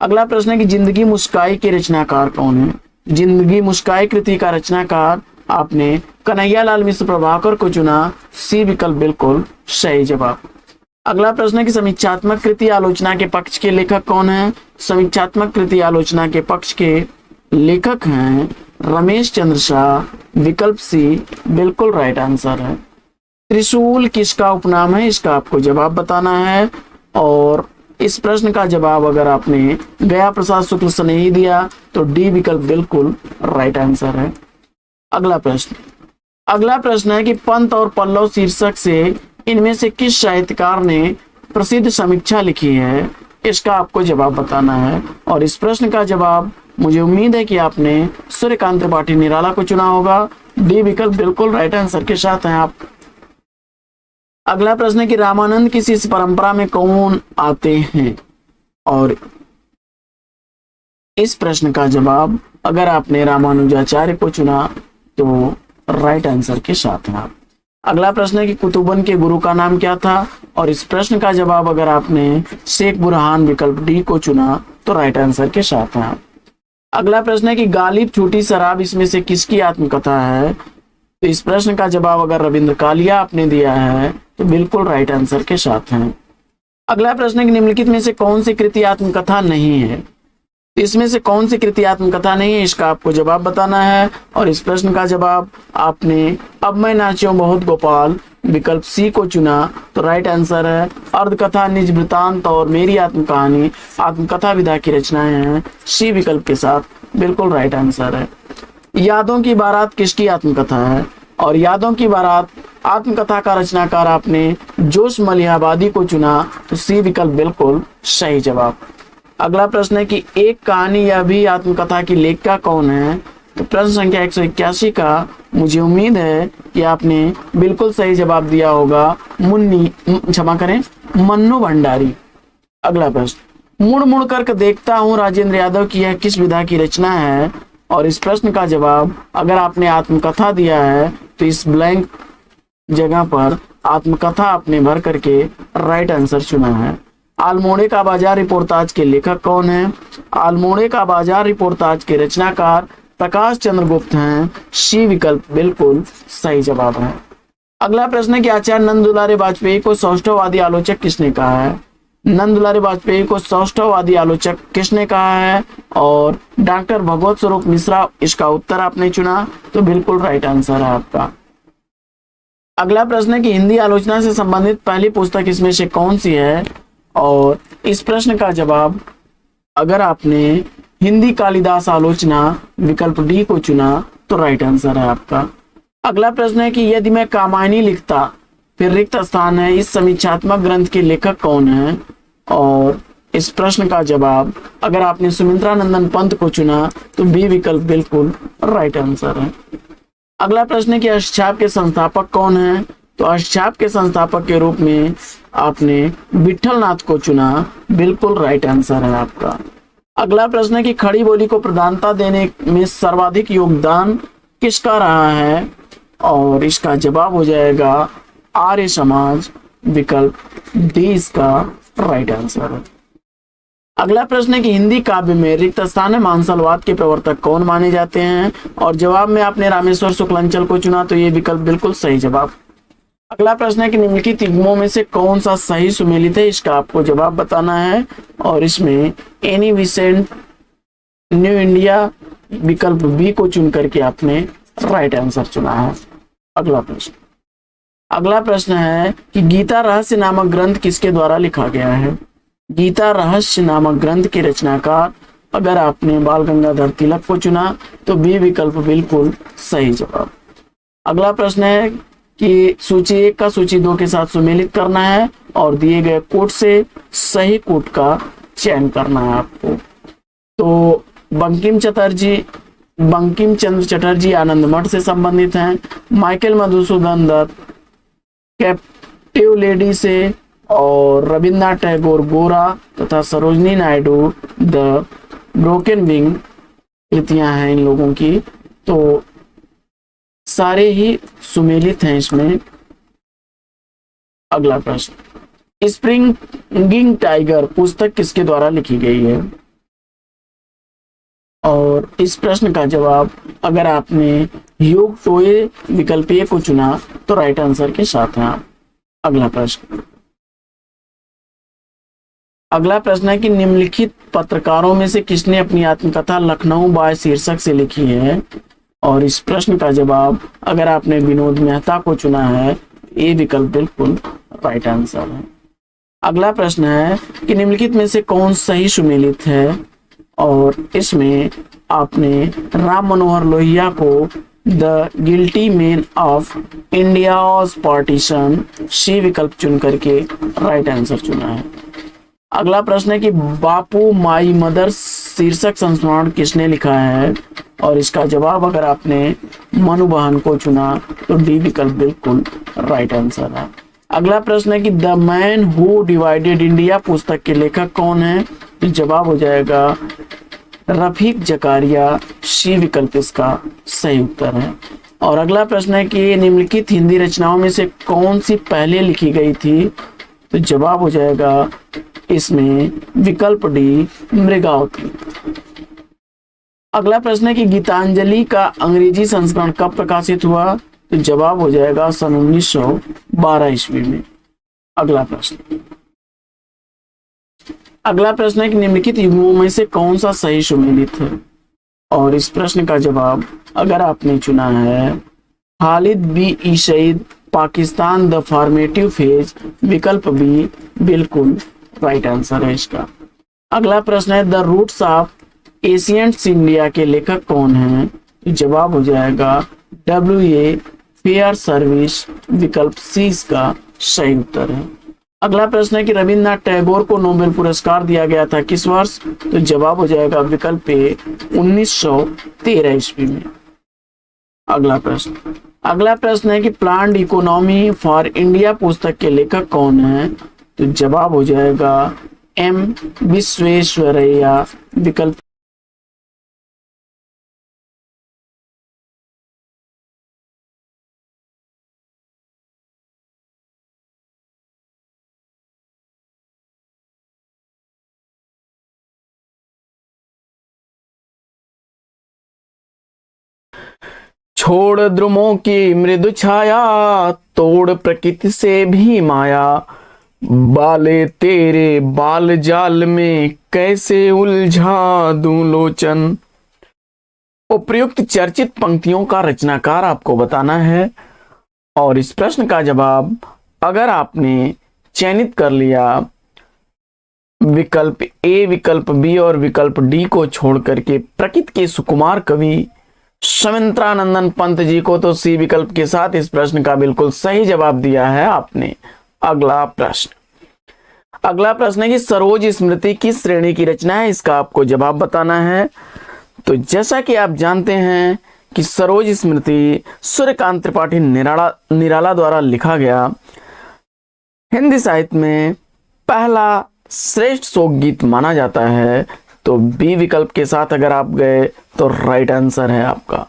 अगला प्रश्न है कि जिंदगी मुस्काई के रचनाकार कौन है। जिंदगी मुस्काई कृति का रचनाकार आपने कन्हैयालाल मिश्र प्रभाकर को चुना। सी विकल्प बिल्कुल सही जवाब। अगला प्रश्न है कि समीक्षात्मक कृति आलोचना के पक्ष के लेखक कौन है। समीक्षात्मक कृति आलोचना के पक्ष के लेखक हैं रमेश चंद्र शाह। विकल्प सी बिल्कुल राइट आंसर है। त्रिशूल किसका उपनाम है, इसका आपको जवाब बताना है। और इस प्रश्न का जवाब अगर आपने गया प्रसाद शुक्ल से नहीं दिया तो डी विकल्प बिल्कुल राइट आंसर है। अगला प्रश्न है कि पंत और पल्लव शीर्षक से इनमें से किस साहित्यकार ने प्रसिद्ध समीक्षा लिखी है, इसका आपको जवाब बताना है। और इस प्रश्न का जवाब मुझे उम्मीद है कि आपने सूर्यकांत त्रिपाठी निराला को चुना होगा। डी विकल्प बिल्कुल राइट आंसर के साथ हैं आप। अगला प्रश्न है कि रामानंद की शिष्य परंपरा में कौन आते हैं, और इस प्रश्न का जवाब अगर आपने रामानुजाचार्य को चुना तो राइट आंसर के साथ हैं आप। अगला प्रश्न है कि कुतुबन के गुरु का नाम क्या था, और इस प्रश्न का जवाब अगर आपने शेख बुरहान विकल्प डी को चुना तो राइट आंसर के साथ हैं आप। अगला प्रश्न है कि गालिब छूटी शराब इसमें से किसकी आत्मकथा है, तो इस प्रश्न का जवाब अगर रविंद्र कालिया आपने दिया है तो बिल्कुल राइट आंसर के साथ हैं। अगला प्रश्न है कि निम्नलिखित में से कौन सी कृति आत्मकथा नहीं है, तो इसमें से कौन सी कृति आत्मकथा नहीं है, इसका आपको जवाब बताना है। और इस प्रश्न का जवाब आपने अब मैं नाच्यों बहुत गोपाल विकल्प सी को चुना तो राइट आंसर है। अर्धकथा, निज वृतांत और मेरी आत्मकहानी आत्मकथा विधा की रचनाएं हैं, सी विकल्प के साथ बिल्कुल राइट आंसर है। यादों की बारात किसकी आत्मकथा है, और यादों की बारात आत्मकथा का रचनाकार आपने जोश मलिहाबादी को चुना तो सी विकल्प बिल्कुल सही जवाब। अगला प्रश्न है कि एक कहानी या भी आत्मकथा की लेखिका कौन है, तो प्रश्न संख्या 181 का मुझे उम्मीद है कि आपने बिल्कुल सही जवाब दिया होगा, मन्नू भंडारी। अगला प्रश्न, मुड़ मुड़ कर देखता हूँ राजेंद्र यादव की यह किस विधा की रचना है, और इस प्रश्न का जवाब अगर आपने आत्मकथा दिया है तो इस ब्लैंक जगह पर आत्मकथा आपने भर करके राइट आंसर चुना है। आलमोड़े का बाजार रिपोर्टाज के लेखक कौन है, आलमोड़े का बाजार रिपोर्टाज के रचनाकार प्रकाश चंद्र गुप्त हैं, सी विकल्प बिल्कुल सही जवाब है। अगला प्रश्न है कि आचार्य नंद दुलारे वाजपेयी को सौष्ठववादी आलोचक किसने कहा है, नंद दुलारे वाजपेयी को सौष्ठववादी आलोचक किसने कहा है, और डॉक्टर भगवत स्वरूप मिश्रा इसका उत्तर आपने चुना तो बिल्कुल राइट आंसर है आपका। अगला प्रश्न है कि हिंदी आलोचना से संबंधित पहली पुस्तक इसमें से कौन सी है, और इस प्रश्न का जवाब अगर आपने हिंदी कालिदास आलोचना विकल्प डी को चुना तो राइट आंसर है आपका। अगला प्रश्न है कि यदि मैं कामायनी लिखता फिर रिक्त स्थान है, इस समीक्षात्मक ग्रंथ के लेखक कौन है, और इस प्रश्न का जवाब अगर आपने सुमित्रा नंदन पंत को चुना तो बी विकल्प बिल्कुल राइट आंसर है। अगला प्रश्न है कि अष्टछाप के संस्थापक कौन है, तो अष्टछाप के संस्थापक के रूप में आपने विठल नाथ को चुना, बिल्कुल राइट आंसर है आपका। अगला प्रश्न है कि खड़ी बोली को प्रधानता देने में सर्वाधिक योगदान किसका रहा है, और इसका जवाब हो जाएगा आर्य समाज, विकल्प डी इसका राइट आंसर है। अगला प्रश्न है कि हिंदी काव्य में रिक्त स्थान मानसलवाद के प्रवर्तक कौन माने जाते हैं, और जवाब में आपने रामेश्वर शुक्लांचल को चुना तो ये विकल्प बिल्कुल सही जवाब। अगला प्रश्न है कि निम्नलिखित युग्मों में से कौन सा सही सुमेलित है, इसका आपको जवाब बताना है, और इसमें एनी विसेंट न्यू इंडिया विकल्प बी को चुन करके आपने राइट आंसर चुना है। अगला प्रश्न है कि गीता रहस्य नामक ग्रंथ किसके द्वारा लिखा गया है, गीता रहस्य नामक ग्रंथ के रचनाकार अगर आपने बाल गंगाधर तिलक को चुना तो बी विकल्प बिल्कुल सही जवाब। अगला प्रश्न है कि सूची 1 का सूची 2 के साथ सुमेलित करना है और दिए गए कोट से सही कोट का चयन करना है आपको। तो बंकिम चंद्र चटर्जी आनंद मठ से संबंधित हैं, Michael Madhusudan Dutt captive lady से, और रविन्द्रनाथ टैगोर गोरा तथा Sarojini Naidu the broken wing कृतियां हैं इन लोगों की। तो सारे ही सुमेलित हैं इसमें। अगला प्रश्न, स्प्रिंगिंग टाइगर पुस्तक किसके द्वारा लिखी गई है, और इस प्रश्न का जवाब अगर आपने ह्यूग टोए विकल्प ए को चुना तो राइट आंसर के साथ हैं आप। अगला प्रश्न है कि निम्नलिखित पत्रकारों में से किसने अपनी आत्मकथा लखनऊ बाय शीर्षक से लिखी है, और इस प्रश्न का जवाब अगर आपने विनोद मेहता को चुना है ए विकल्प बिल्कुल राइट आंसर है। अगला प्रश्न है कि निम्नलिखित में से कौन सही सुमेलित है, और इसमें आपने राम मनोहर लोहिया को the guilty man of India's partition सी विकल्प चुन करके राइट आंसर चुना है। अगला प्रश्न है कि बापू माई मदर शीर्षक संस्मरण किसने लिखा है, और इसका जवाब अगर आपने मनु बहन को चुना तो डी विकल्प बिल्कुल राइट आंसर है। अगला प्रश्न है कि the man who divided India पुस्तक के लेखक कौन है, तो जवाब हो जाएगा रफीक जकारिया, सी विकल्प इसका सही उत्तर है। और अगला प्रश्न है कि निम्नलिखित हिंदी रचनाओं में से कौन सी पहले लिखी गई थी, तो जवाब हो जाएगा इसमें विकल्प डी मृगावती। अगला प्रश्न है कि गीतांजलि का अंग्रेजी संस्करण कब प्रकाशित हुआ, तो जवाब हो जाएगा सन 1912 ईस्वी में। अगला प्रश्न है कि निम्नलिखित युग्मों में से कौन सा सही सुमेलित है, और इस प्रश्न का जवाब अगर आपने चुना है Khalid B E Sayeed, Pakistan the formative phase, विकल्प बी बिल्कुल राइट आंसर है इसका। अगला प्रश्न है the roots of ancients India के लेखक कौन हैं, तो जवाब हो जाएगा W.A. फेयर सर्विस, विकल्प सी इसका सही उत्तर है। अगला प्रश्न है कि रविन्द्रनाथ टैगोर को नोबेल पुरस्कार दिया गया था किस वर्ष, तो जवाब हो जाएगा विकल्प ए 1913 ईस्वी में। अगला प्रश्न है कि प्लान्ड इकोनॉमी फॉर इंडिया पुस्तक के लेखक कौन है, तो जवाब हो जाएगा एम विश्वेश्वरैया, विकल्प छोड़ द्रुमों की मृदु छाया, तोड़ प्रकृति से भी माया, बाले तेरे बाल जाल में कैसे उलझा दूं लोचन। उपर्युक्त चर्चित पंक्तियों का रचनाकार आपको बताना है, और इस प्रश्न का जवाब अगर आपने चयनित कर लिया विकल्प ए, विकल्प बी और विकल्प डी को छोड़ करके प्रकृति के सुकुमार कवि शमिंद्रानंदन पंत जी को, तो सी विकल्प के साथ इस प्रश्न का बिल्कुल सही जवाब दिया है आपने। अगला प्रश्न है कि सरोज स्मृति किस श्रेणी की रचना है, इसका आपको जवाब बताना है। तो जैसा कि आप जानते हैं कि सरोज स्मृति सूर्यकांत त्रिपाठी निराला द्वारा लिखा गया हिंदी साहित्य में पहला श्रेष्ठ शोक गीत माना जाता है, तो बी विकल्प के साथ अगर आप गए तो राइट आंसर है आपका।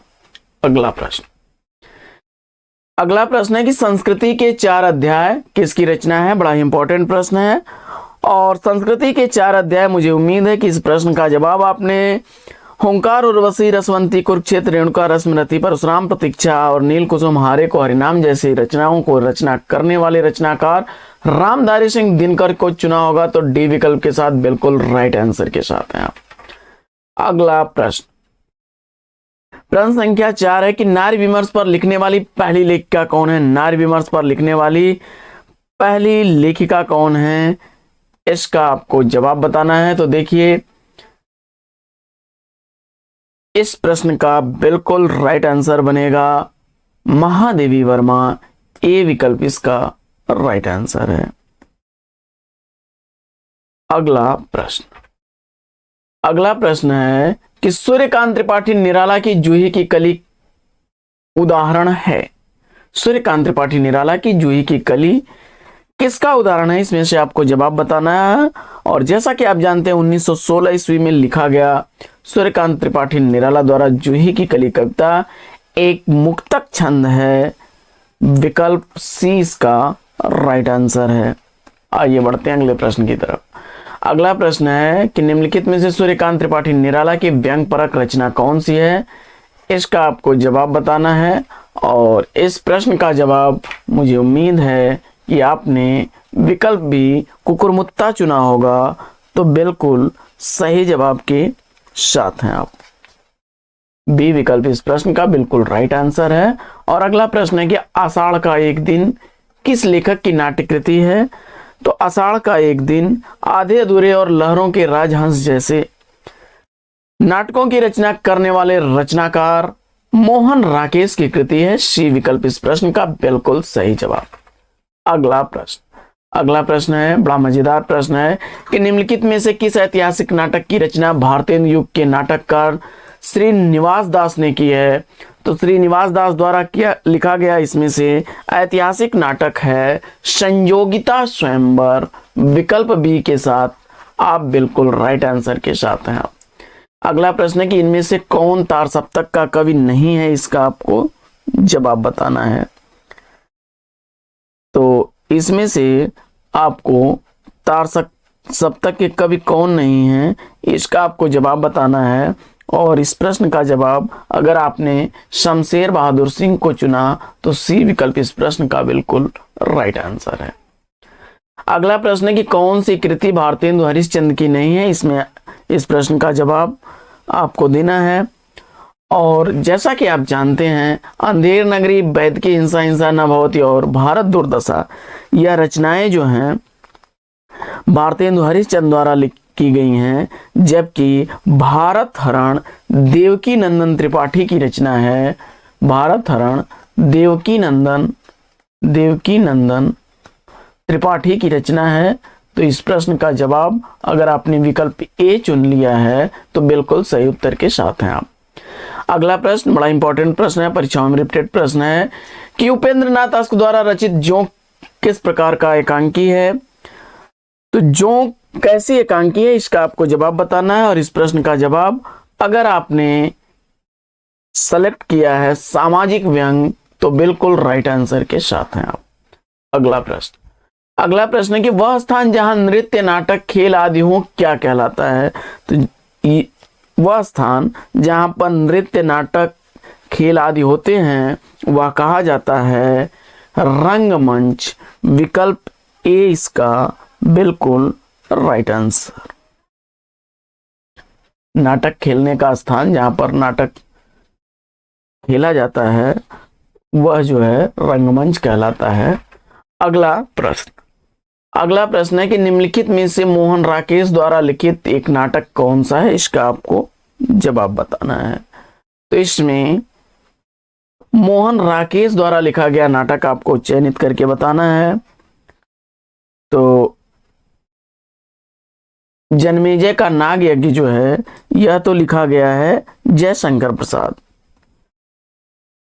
अगला प्रश्न है कि संस्कृति के 4 अध्याय किसकी रचना है, बड़ा ही इंपॉर्टेंट प्रश्न है। और संस्कृति के 4 अध्याय, मुझे उम्मीद है कि इस प्रश्न का जवाब आपने होंकार, उर्वशी, रसवंती, कुरुक्षेत्र, रेणुका, रश्मिरथी, परशुराम प्रतीक्षा और नील कुसुम हारे को हरिनाम जैसी रचनाओं को रचना करने वाले रचनाकार रामधारी सिंह दिनकर को चुना होगा, तो डी विकल्प के साथ बिल्कुल राइट आंसर के साथ हैं आप। अगला प्रश्न संख्या 4 है कि नारी विमर्श पर लिखने वाली पहली लेखिका कौन है। नारी विमर्श पर लिखने वाली पहली लेखिका कौन है, इसका आपको जवाब बताना है। तो देखिए, इस प्रश्न का बिल्कुल राइट आंसर बनेगा महादेवी वर्मा, ए विकल्प इसका राइट आंसर है। अगला प्रश्न है कि सूर्यकांत त्रिपाठी निराला की जूही की कली उदाहरण है। सूर्यकांत त्रिपाठी निराला की जूही की कली किसका उदाहरण है, इसमें से आपको जवाब बताना है। और जैसा कि आप जानते हैं 1916 ईस्वी में लिखा गया सूर्यकांत त्रिपाठी निराला द्वारा जूही की कली कविता एक मुक्तक छंद है, विकल्प सी इसका राइट आंसर है। आइए बढ़ते हैं अगले प्रश्न की तरफ। अगला प्रश्न है कि निम्नलिखित में से सूर्यकांत त्रिपाठी निराला की व्यंग परक रचना कौन सी है, इसका आपको जवाब बताना है। और इस प्रश्न का जवाब मुझे उम्मीद है कि आपने विकल्प भी कुकुरमुत्ता चुना होगा, तो बिल्कुल सही जवाब के साथ हैं आप। बी विकल्प इस प्रश्न का बिल्कुल राइट आंसर है। और अगला प्रश्न है कि आषाढ़ का एक दिन किस लेखक की नाट्य कृति है? तो आषाढ़ का एक दिन, आधे अधूरे और लहरों के राजहंस जैसे नाटकों की रचना करने वाले रचनाकार मोहन राकेश की कृति है। सी विकल्प इस प्रश्न का बिल्कुल सही जवाब। अगला प्रश्न है, बड़ा मजेदार प्रश्न है कि निम्नलिखित में से किस ऐतिहासिक नाटक की रचना भारतीय युग के नाटककार श्रीनिवास दास ने की है? तो श्रीनिवास दास द्वारा क्या लिखा गया इसमें से ऐतिहासिक नाटक है संयोगिता स्वयंवर। विकल्प बी के साथ आप बिल्कुल राइट आंसर के साथ हैं। अगला प्रश्न है कि इनमें से कौन तार सप्तक का कवि नहीं है? इसका आपको जवाब बताना है। तो इसमें से आपको तार सप्तक के कवि कौन नहीं है, इसका आपको जवाब बताना है। और इस प्रश्न का जवाब अगर आपने शमशेर बहादुर सिंह को चुना तो सी विकल्प इस प्रश्न का बिल्कुल राइट आंसर है। अगला प्रश्न है कि कौन सी कृति भारतेंदु हरिश्चंद्र की नहीं है? इसमें इस प्रश्न का जवाब आपको देना है। और जैसा कि आप जानते हैं, अंधेर नगरी, वैद की हिंसा हिंसा न भवती और भारत दुर्दशा, यह रचनाएं जो हैं भारतेंदु हरिश्चंद्र द्वारा की गई हैं, जबकि भारत हरण देवकी नंदन त्रिपाठी की रचना है। भारत हरण देवकी नंदन त्रिपाठी की रचना है। तो इस प्रश्न का जवाब अगर आपने विकल्प ए चुन लिया है तो बिल्कुल सही उत्तर के साथ हैं आप। अगला प्रश्न बड़ा इंपॉर्टेंट प्रश्न है, परीक्षाओं में रिपीटेड प्रश्न है कि उपेंद्र नाथ अश्क द्वारा रचित जोंक किस प्रकार का एकांकी है? तो जोंक कैसी एकांकी है, इसका आपको जवाब बताना है। और इस प्रश्न का जवाब अगर आपने सेलेक्ट किया है सामाजिक व्यंग तो बिल्कुल राइट आंसर के साथ हैं आप। अगला प्रश्न है कि वह स्थान जहां नृत्य, नाटक, खेल आदि हो क्या कहलाता है? तो वह स्थान जहां पर नृत्य, नाटक, खेल आदि होते हैं वह कहा जाता है रंगमंच। विकल्प ए इसका बिल्कुल राइट आंसर। नाटक खेलने का स्थान जहां पर नाटक खेला जाता है वह जो है रंगमंच कहलाता है। अगला प्रश्न है कि निम्नलिखित में से मोहन राकेश द्वारा लिखित एक नाटक कौन सा है? इसका आपको जवाब बताना है। तो इसमें मोहन राकेश द्वारा लिखा गया नाटक आपको चयनित करके बताना है। तो जन्मेजय का नाग यज्ञ जो है यह तो लिखा गया है जयशंकर प्रसाद,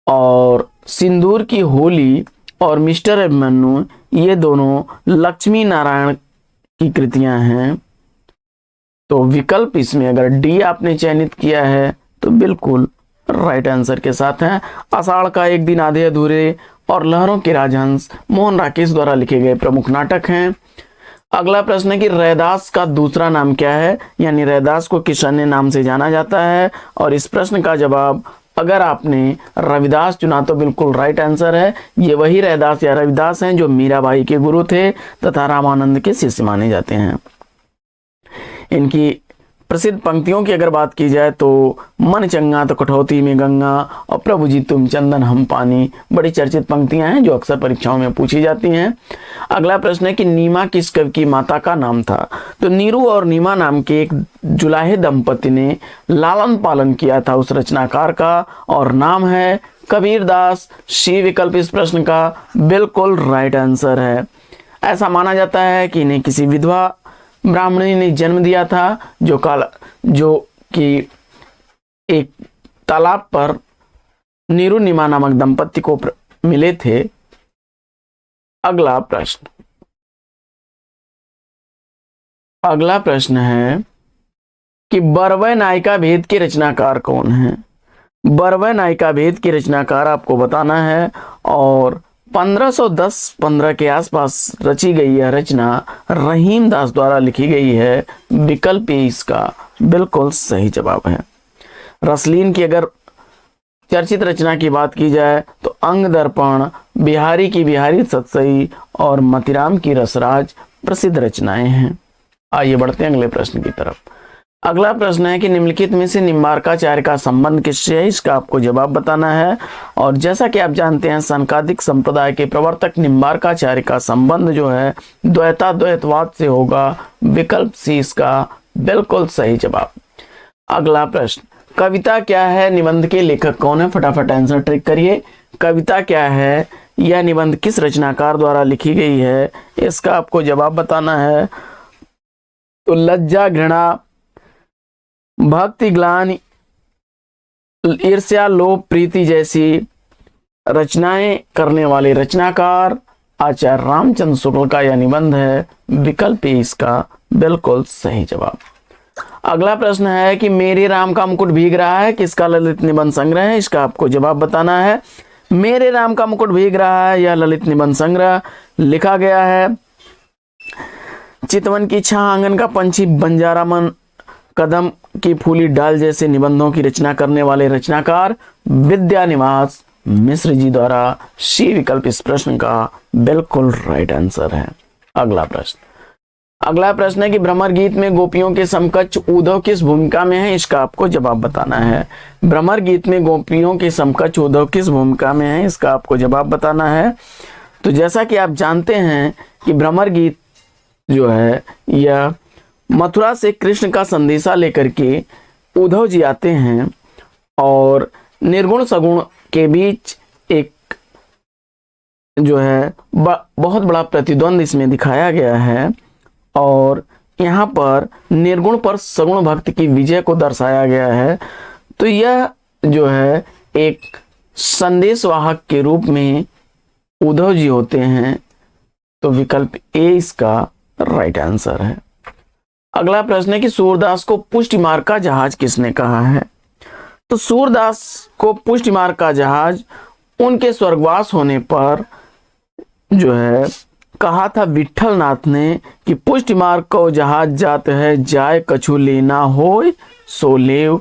और सिंदूर की होली और मिस्टर अभिमन्यु ये दोनों लक्ष्मी नारायण की कृतियां हैं। तो विकल्प इसमें अगर डी आपने चयनित किया है तो बिल्कुल राइट आंसर के साथ हैं। आषाढ़ का एक दिन, आधे अधूरे और लहरों के राजहंस मोहन राकेश द्वारा लिखे गए प्रमुख नाटक हैं। अगला प्रश्न है कि रैदास का दूसरा नाम क्या है, यानी रैदास को किस अन्य नाम से जाना जाता है? और इस प्रश्न का जवाब अगर आपने रविदास चुना तो बिल्कुल राइट आंसर है। ये वही रैदास या रविदास हैं जो मीराबाई के गुरु थे तथा रामानंद के शिष्य माने जाते हैं। इनकी प्रसिद्ध पंक्तियों की अगर बात की जाए तो मन चंगा तो कठौती में गंगा और प्रभु जी तुम चंदन हम पानी, बड़ी चर्चित पंक्तियां हैं जो अक्सर परीक्षाओं में पूछी जाती हैं। अगला प्रश्न है कि नीमा किस कवि की माता का नाम था? तो नीरू और नीमा नाम के एक जुलाहे दंपति ने लालन पालन किया था उस रचनाकार का, और नाम है कबीर दास। सी विकल्प इस प्रश्न का बिल्कुल राइट आंसर है। ऐसा माना जाता है कि इन्हें किसी विधवा ब्राह्मणी ने जन्म दिया था जो कि एक तालाब पर नीरू नीमा नामक दंपति को मिले थे। अगला प्रश्न है कि बरवै नायिका भेद के रचनाकार कौन है? बरवै नायिका भेद के रचनाकार आपको बताना है, और 1510-15 के आसपास रची गई यह रचना रहीम दास द्वारा लिखी गई है। विकल्प इसका बिल्कुल सही जवाब है। रसलीन की अगर चर्चित रचना की बात की जाए तो अंग दर्पण, बिहारी की बिहारी सतसई और मतिराम की रसराज प्रसिद्ध रचनाएं हैं। आइए बढ़ते हैं अगले प्रश्न की तरफ। अगला प्रश्न है कि निम्नलिखित में से निम्बार्काचार्य का संबंध किससे है? इसका आपको जवाब बताना है। और जैसा कि आप जानते हैं सनकादिक संप्रदाय के प्रवर्तक निम्बार्काचार्य का संबंध जो है द्वैताद्वैतवाद से होगा। विकल्प सी इसका बिल्कुल सही जवाब। अगला प्रश्न, कविता क्या है, निबंध के लेखक कौन है? फटाफट आंसर ट्रिक करिए। कविता क्या है, यह निबंध किस रचनाकार द्वारा लिखी गई है, इसका आपको जवाब बताना है। तो लज्जा, घृणा, भक्ति, ग्लानि, ईर्ष्या, लोभ, प्रीति जैसी रचनाएं करने वाले रचनाकार आचार्य रामचंद्र शुक्ल का यह निबंध है। विकल्प ए इसका बिल्कुल सही जवाब। अगला प्रश्न है कि मेरे राम का मुकुट भीग रहा है, किसका ललित निबंध संग्रह है, इसका आपको जवाब बताना है। मेरे राम का मुकुट भीग रहा है यह ललित निबंध संग्रह लिखा गया है चितवन की छां, आंगन का पंछी, बंजारा मन, कदम की फूली डाल जैसे निबंधों की रचना करने वाले रचनाकार विद्यानिवास मिश्र जी द्वारा। सी विकल्प इस प्रश्न का बिल्कुल राइट आंसर है। अगला प्रश्न है कि भ्रमर गीत में गोपियों के समकक्ष उद्धव किस भूमिका में है, इसका आपको जवाब बताना है। भ्रमर गीत में गोपियों के समकक्ष उद्धव किस भूमिका में है, इसका आपको जवाब बताना है। तो जैसा कि आप जानते हैं कि भ्रमर गीत जो है यह मथुरा से कृष्ण का संदेशा लेकर के उद्धव जी आते हैं और निर्गुण सगुण के बीच एक जो है बहुत बड़ा प्रतिद्वंद इसमें दिखाया गया है और यहाँ पर निर्गुण पर सगुण भक्त की विजय को दर्शाया गया है। तो यह जो है एक संदेशवाहक के रूप में उद्धव जी होते हैं। तो विकल्प ए इसका राइट आंसर है। अगला प्रश्न है कि सूरदास को पुष्टि मार्ग का जहाज किसने कहा है? तो सूरदास को पुष्टि मार्ग का जहाज उनके स्वर्गवास होने पर जो है कहा था विठल नाथ ने कि पुष्टि मार्ग को जहाज जात है, जाए कछु लेना होय सो लेव।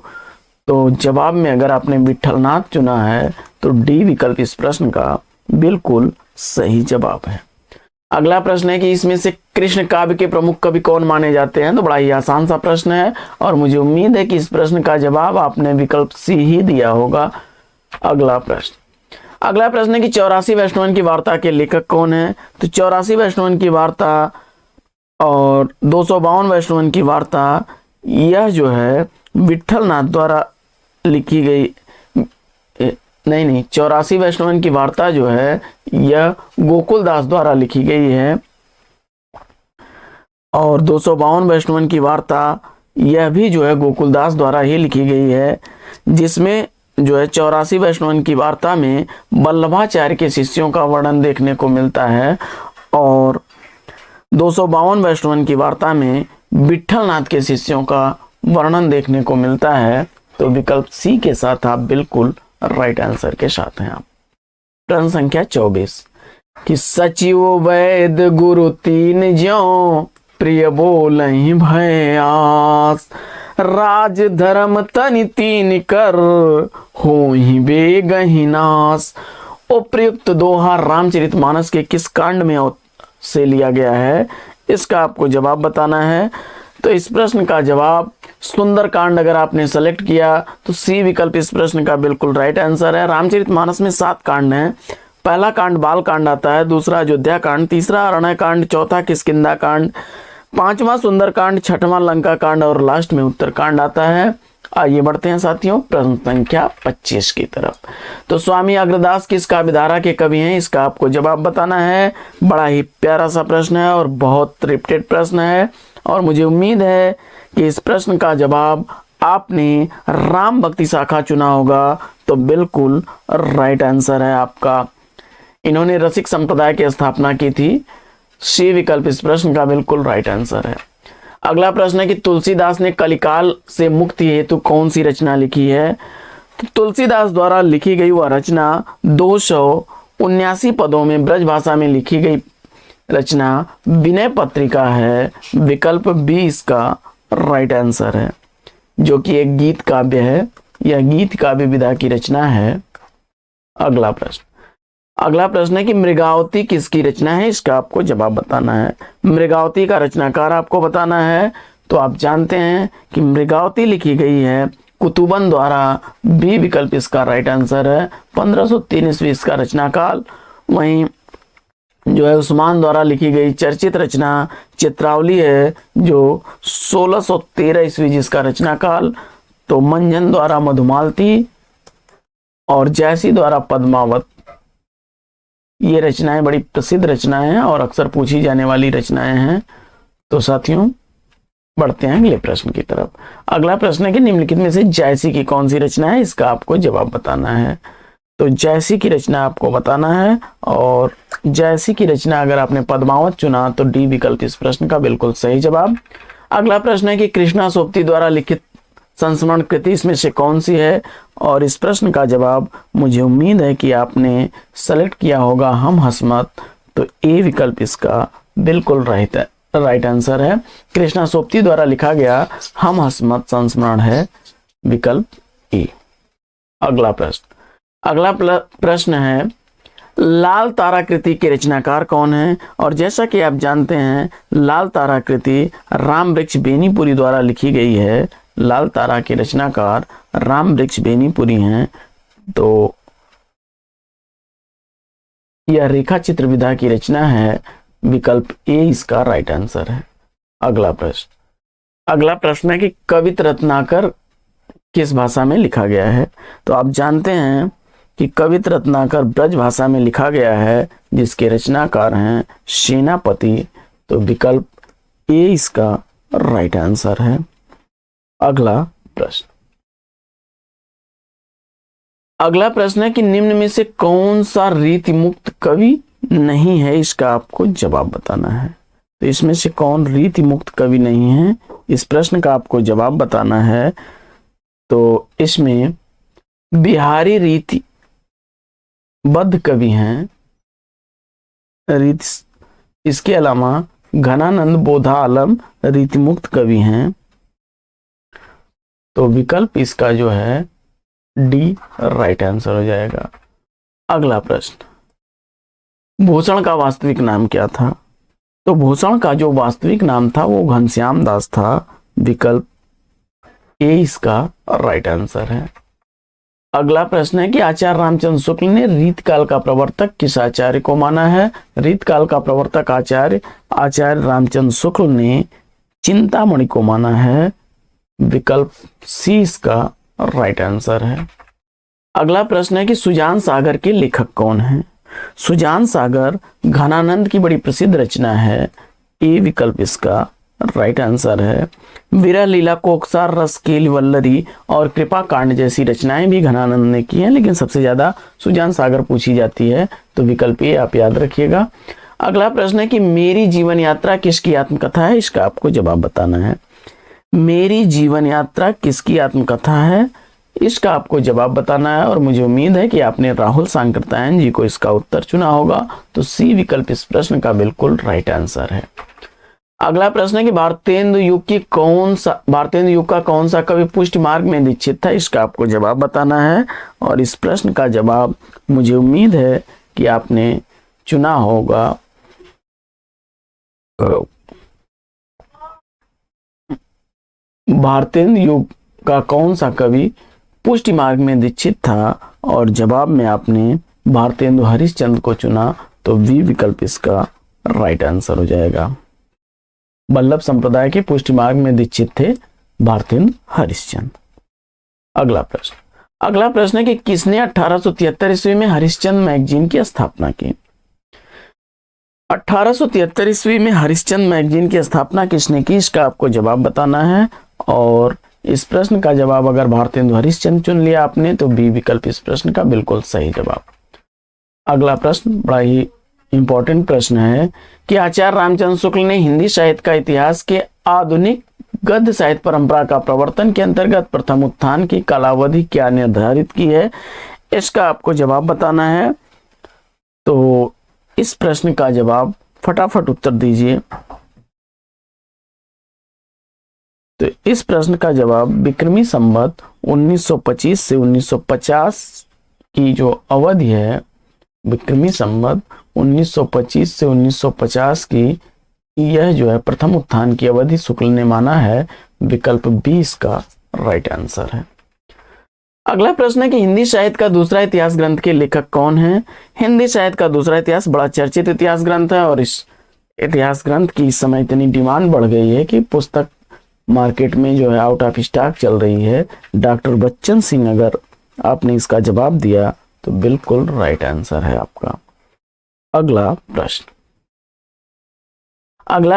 तो जवाब में अगर आपने विठल नाथ चुना है तो डी विकल्प इस प्रश्न का बिल्कुल सही जवाब है। अगला प्रश्न है कि इसमें से कृष्ण काव्य के प्रमुख कवि कौन माने जाते हैं? तो बड़ा ही आसान सा प्रश्न है और मुझे उम्मीद है कि इस प्रश्न का जवाब आपने विकल्प सी ही दिया होगा। अगला प्रश्न है कि 84 वैष्णवन की वार्ता के लेखक कौन है? तो 84 वैष्णवन की वार्ता और 252 वैष्णवन की वार्ता यह जो है विठल नाथ द्वारा लिखी गई 84 वैष्णवन की वार्ता जो है यह गोकुलदास द्वारा लिखी गई है और 252 वैष्णवन की वार्ता यह भी जो है गोकुलदास द्वारा ही लिखी गई है, जिसमें जो है 84 वैष्णवन की वार्ता में वल्लभाचार्य के शिष्यों का वर्णन देखने को मिलता है और 252 वैष्णवन की वार्ता में विठल नाथ के शिष्यों का वर्णन देखने को मिलता है। तो विकल्प सी के साथ आप बिल्कुल राइट आंसर के साथ हैं आप। प्रश्न संख्या 24 कि सचिव वैद गुरु तीन ज्यों प्रिय बोलहि भय आस, राज धर्म तनि तीन कर होहि बेगहि नास। उपर्युक्त दोहा रामचरितमानस के किस कांड में से लिया गया है, इसका आपको जवाब बताना है। तो इस प्रश्न का जवाब सुंदर कांड अगर आपने सेलेक्ट किया तो सी विकल्प इस प्रश्न का बिल्कुल राइट आंसर है। रामचरितमानस में 7 कांड हैं। पहला कांड बाल कांड आता है, दूसरा अयोध्या कांड, तीसरा अरण्य कांड, चौथा किष्किंधा कांड, 5वां सुंदर कांड, 6वां लंका कांड और लास्ट में उत्तर कांड आता है। आइए बढ़ते हैं साथियों प्रश्न संख्या 25 की तरफ। तो स्वामी अग्रदास किस काव्यधारा के कवि हैं, इसका आपको जवाब बताना है। बड़ा ही प्यारा सा प्रश्न है और बहुत रिपीटेड प्रश्न है और मुझे उम्मीद है कि इस प्रश्न का जवाब आपने राम भक्ति शाखा चुना होगा। तो बिल्कुल राइट आंसर है आपका। इन्होंने रसिक संप्रदाय की स्थापना की थी। सी विकल्प इस प्रश्न का बिल्कुल राइट आंसर है। अगला प्रश्न है कि तुलसीदास ने कलिकाल से मुक्ति हेतु कौन सी रचना लिखी है? तो तुलसीदास द्वारा लिखी गई वह रचना 279 पदों में ब्रज भाषा में लिखी गई रचना विनय पत्रिका है। विकल्प बी इसका राइट आंसर है, जो कि एक गीत काव्य है। यह गीत काव्य विधा की रचना है। अगला प्रश्न है कि मृगावती किसकी रचना है, इसका आपको जवाब बताना है। मृगावती का रचनाकार आपको बताना है। तो आप जानते हैं कि मृगावती लिखी गई है कुतुबन द्वारा, बी विकल्प इसका राइट आंसर है। 1503 ईस्वी इसका रचना काल। वहीं जो है उस्मान द्वारा लिखी गई चर्चित रचना चित्रावली है जो 1613 ईस्वी जिसका रचना काल। तो मंजन द्वारा मधुमालती और जैसी द्वारा पद्मावत, ये रचनाएं बड़ी प्रसिद्ध रचनाएं हैं और अक्सर पूछी जाने वाली रचनाएं हैं। तो साथियों बढ़ते हैं अगले प्रश्न की तरफ। अगला प्रश्न है कि निम्नलिखित में से जैसी की कौन सी रचना है, इसका आपको जवाब बताना है। तो जैसी की रचना आपको बताना है और जैसी की रचना अगर आपने पद्मावत चुना तो डी विकल्प इस प्रश्न का बिल्कुल सही जवाब। अगला प्रश्न है कि कृष्णा सोपती द्वारा लिखित संस्मरण कृति इसमें से कौन सी है, और इस प्रश्न का जवाब मुझे उम्मीद है कि आपने सेलेक्ट किया होगा हम हसमत। तो ए विकल्प इसका बिल्कुल राइट आंसर है। कृष्णा सोपती द्वारा लिखा गया हम हसमत संस्मरण है विकल्प ए। अगला प्रश्न है लाल ताराकृति के रचनाकार कौन है, और जैसा कि आप जानते हैं लाल ताराकृति राम वृक्ष बेनीपुरी द्वारा लिखी गई है। लाल तारा के रचनाकार राम वृक्ष बेनीपुरी हैं। तो यह रेखा चित्र विधा की रचना है विकल्प ए इसका राइट आंसर है। अगला प्रश्न है कि कवित रत्नाकर किस भाषा में लिखा गया है। तो आप जानते हैं कि कवित रत्नाकर ब्रज भाषा में लिखा गया है जिसके रचनाकार हैं सेनापति। तो विकल्प ए इसका राइट आंसर है। अगला प्रश्न है कि निम्न में से कौन सा रीति मुक्त कवि नहीं है, इसका आपको जवाब बताना है। तो इसमें से कौन रीति मुक्त कवि नहीं है, इस प्रश्न का आपको जवाब बताना है। तो इसमें बिहारी रीति बद्ध कवि हैं, इसके अलावा घनानंद बोधा आलम रीति मुक्त कवि हैं। तो विकल्प इसका जो है डी राइट आंसर हो जाएगा। अगला प्रश्न, भूषण का वास्तविक नाम क्या था। तो भूषण का जो वास्तविक नाम था वो घनश्याम दास था। विकल्प ए इसका राइट आंसर है। अगला प्रश्न है कि आचार्य रामचंद्र शुक्ल ने रीतकाल का प्रवर्तक किस आचार्य को माना है। रीतकाल का प्रवर्तक आचार्य रामचंद्र शुक्ल ने चिंतामणि को माना है। विकल्प सी इसका राइट आंसर है। अगला प्रश्न है कि सुजान सागर के लेखक कौन हैं। सुजान सागर घनानंद की बड़ी प्रसिद्ध रचना है। ए विकल्प इसका राइट आंसर है। विरह लीला कोकसार रसकेल वल्लरी और कृपा कांड जैसी रचनाएं भी घनानंद ने की हैं, लेकिन सबसे ज्यादा सुजान सागर पूछी जाती है। तो विकल्प ए आप याद रखिएगा। अगला प्रश्न है कि मेरी जीवन यात्रा किसकी आत्मकथा है, इसका आपको जवाब बताना है। मेरी जीवन यात्रा किसकी आत्मकथा है, इसका आपको जवाब बताना है और मुझे उम्मीद है कि आपने राहुल सांकृत्यायन जी को इसका उत्तर चुना होगा। तो सी विकल्प इस प्रश्न का बिल्कुल राइट आंसर है। अगला प्रश्न है कि भारतेंदु युग का कौन सा कवि पुष्ट मार्ग में दीक्षित था, इसका आपको जवाब बताना है और इस प्रश्न का जवाब मुझे उम्मीद है कि आपने चुना होगा। भारतेंदु युग का कौन सा कवि पुष्टि मार्ग में दीक्षित था, और जवाब में आपने भारतेंदु हरिश्चंद्र को चुना। तो वी विकल्प इसका राइट आंसर हो जाएगा। वल्लभ संप्रदाय के पुष्टि मार्ग में दीक्षित थे भारतेंदु हरिश्चंद्र। अगला प्रश्न है कि किसने 1873 ईस्वी में हरिश्चंद्र मैगजीन की स्थापना की। 1873 ईस्वी में हरिश्चंद्र मैगजीन की स्थापना किसने की, इसका आपको जवाब बताना है और इस प्रश्न का जवाब अगर भारतेंदु हरिश्चंद्र चुन लिया आपने तो बी विकल्प इस प्रश्न का बिल्कुल सही जवाब। अगला प्रश्न बड़ा ही इंपॉर्टेंट प्रश्न है कि आचार्य रामचंद्र शुक्ल ने हिंदी साहित्य का इतिहास के आधुनिक गद्य साहित्य परंपरा का प्रवर्तन के अंतर्गत प्रथम उत्थान की कालावधि क्या निर्धारित की है, इसका आपको जवाब बताना है। तो इस प्रश्न का जवाब फटाफट उत्तर दीजिए। तो इस प्रश्न का जवाब विक्रमी संवत 1925 से 1950 की जो अवधि है, विक्रमी संवत 1925 से 1950 की यह जो है प्रथम उत्थान की अवधि शुक्ल ने माना है। विकल्प बी इसका राइट आंसर है। अगला प्रश्न है कि हिंदी साहित्य का दूसरा इतिहास ग्रंथ के लेखक कौन है। हिंदी साहित्य का दूसरा इतिहास बड़ा चर्चित इतिहास ग्रंथ है और इस इतिहास ग्रंथ की इस समय इतनी डिमांड बढ़ गई है कि पुस्तक मार्केट में जो है आउट ऑफ स्टॉक चल रही है। डॉक्टर बच्चन सिंह, अगर आपने इसका जवाब दिया तो बिल्कुल राइट आंसर है आपका। अगला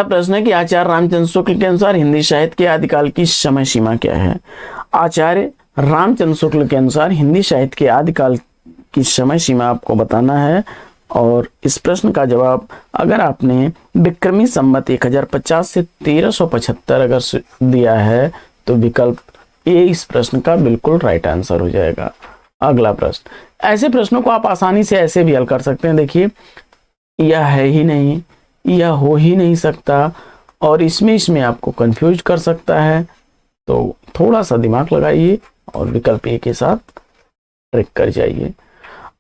प्रश्न है कि आचार्य रामचंद्र शुक्ल के अनुसार हिंदी साहित्य के आदिकाल की समय सीमा क्या है। आचार्य रामचंद्र शुक्ल के अनुसार हिंदी साहित्य के आदिकाल की समय सीमा आपको बताना है और इस प्रश्न का जवाब अगर आपने विक्रमी संवत 1050 से 1375 अगर दिया है तो विकल्प ए इस प्रश्न का बिल्कुल राइट आंसर हो जाएगा। अगला प्रश्न, ऐसे प्रश्नों को आप आसानी से ऐसे भी हल कर सकते हैं। देखिए, यह है ही नहीं, यह हो ही नहीं सकता और इसमें आपको कंफ्यूज कर सकता है, तो थोड़ा सा दिमाग लगाइए और विकल्प ए के साथ ट्रिक कर जाइए।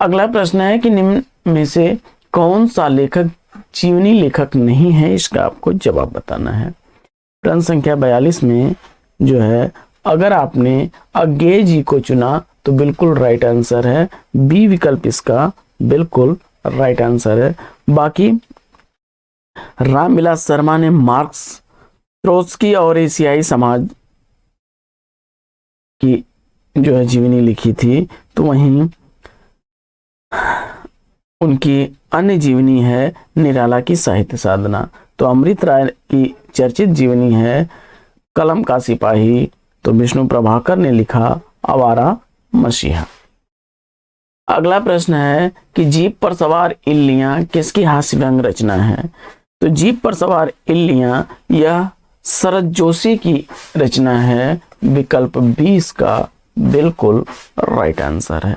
अगला प्रश्न है कि निम्न में से कौन सा लेखक जीवनी लेखक नहीं है, इसका आपको जवाब बताना है। प्रश्न संख्या 42 में जो है अगर आपने अज्ञेय जी को चुना तो बिल्कुल राइट आंसर है, बी विकल्प इसका बिल्कुल राइट आंसर है। बाकी रामविलास शर्मा ने मार्क्स, ट्रोत्स्की और एशियाई समाज की जो है जीवनी लिखी थी, तो वहीं उनकी अन्य जीवनी है निराला की साहित्य साधना। तो अमृत राय की चर्चित जीवनी है कलम का सिपाही, तो विष्णु प्रभाकर ने लिखा आवारा मसीहा। अगला प्रश्न है कि जीप पर सवार इल्लियां किसकी हास्य व्यंग रचना है। तो जीप पर सवार इल्लियां यह शरद जोशी की रचना है, विकल्प 20 का बिल्कुल राइट आंसर है।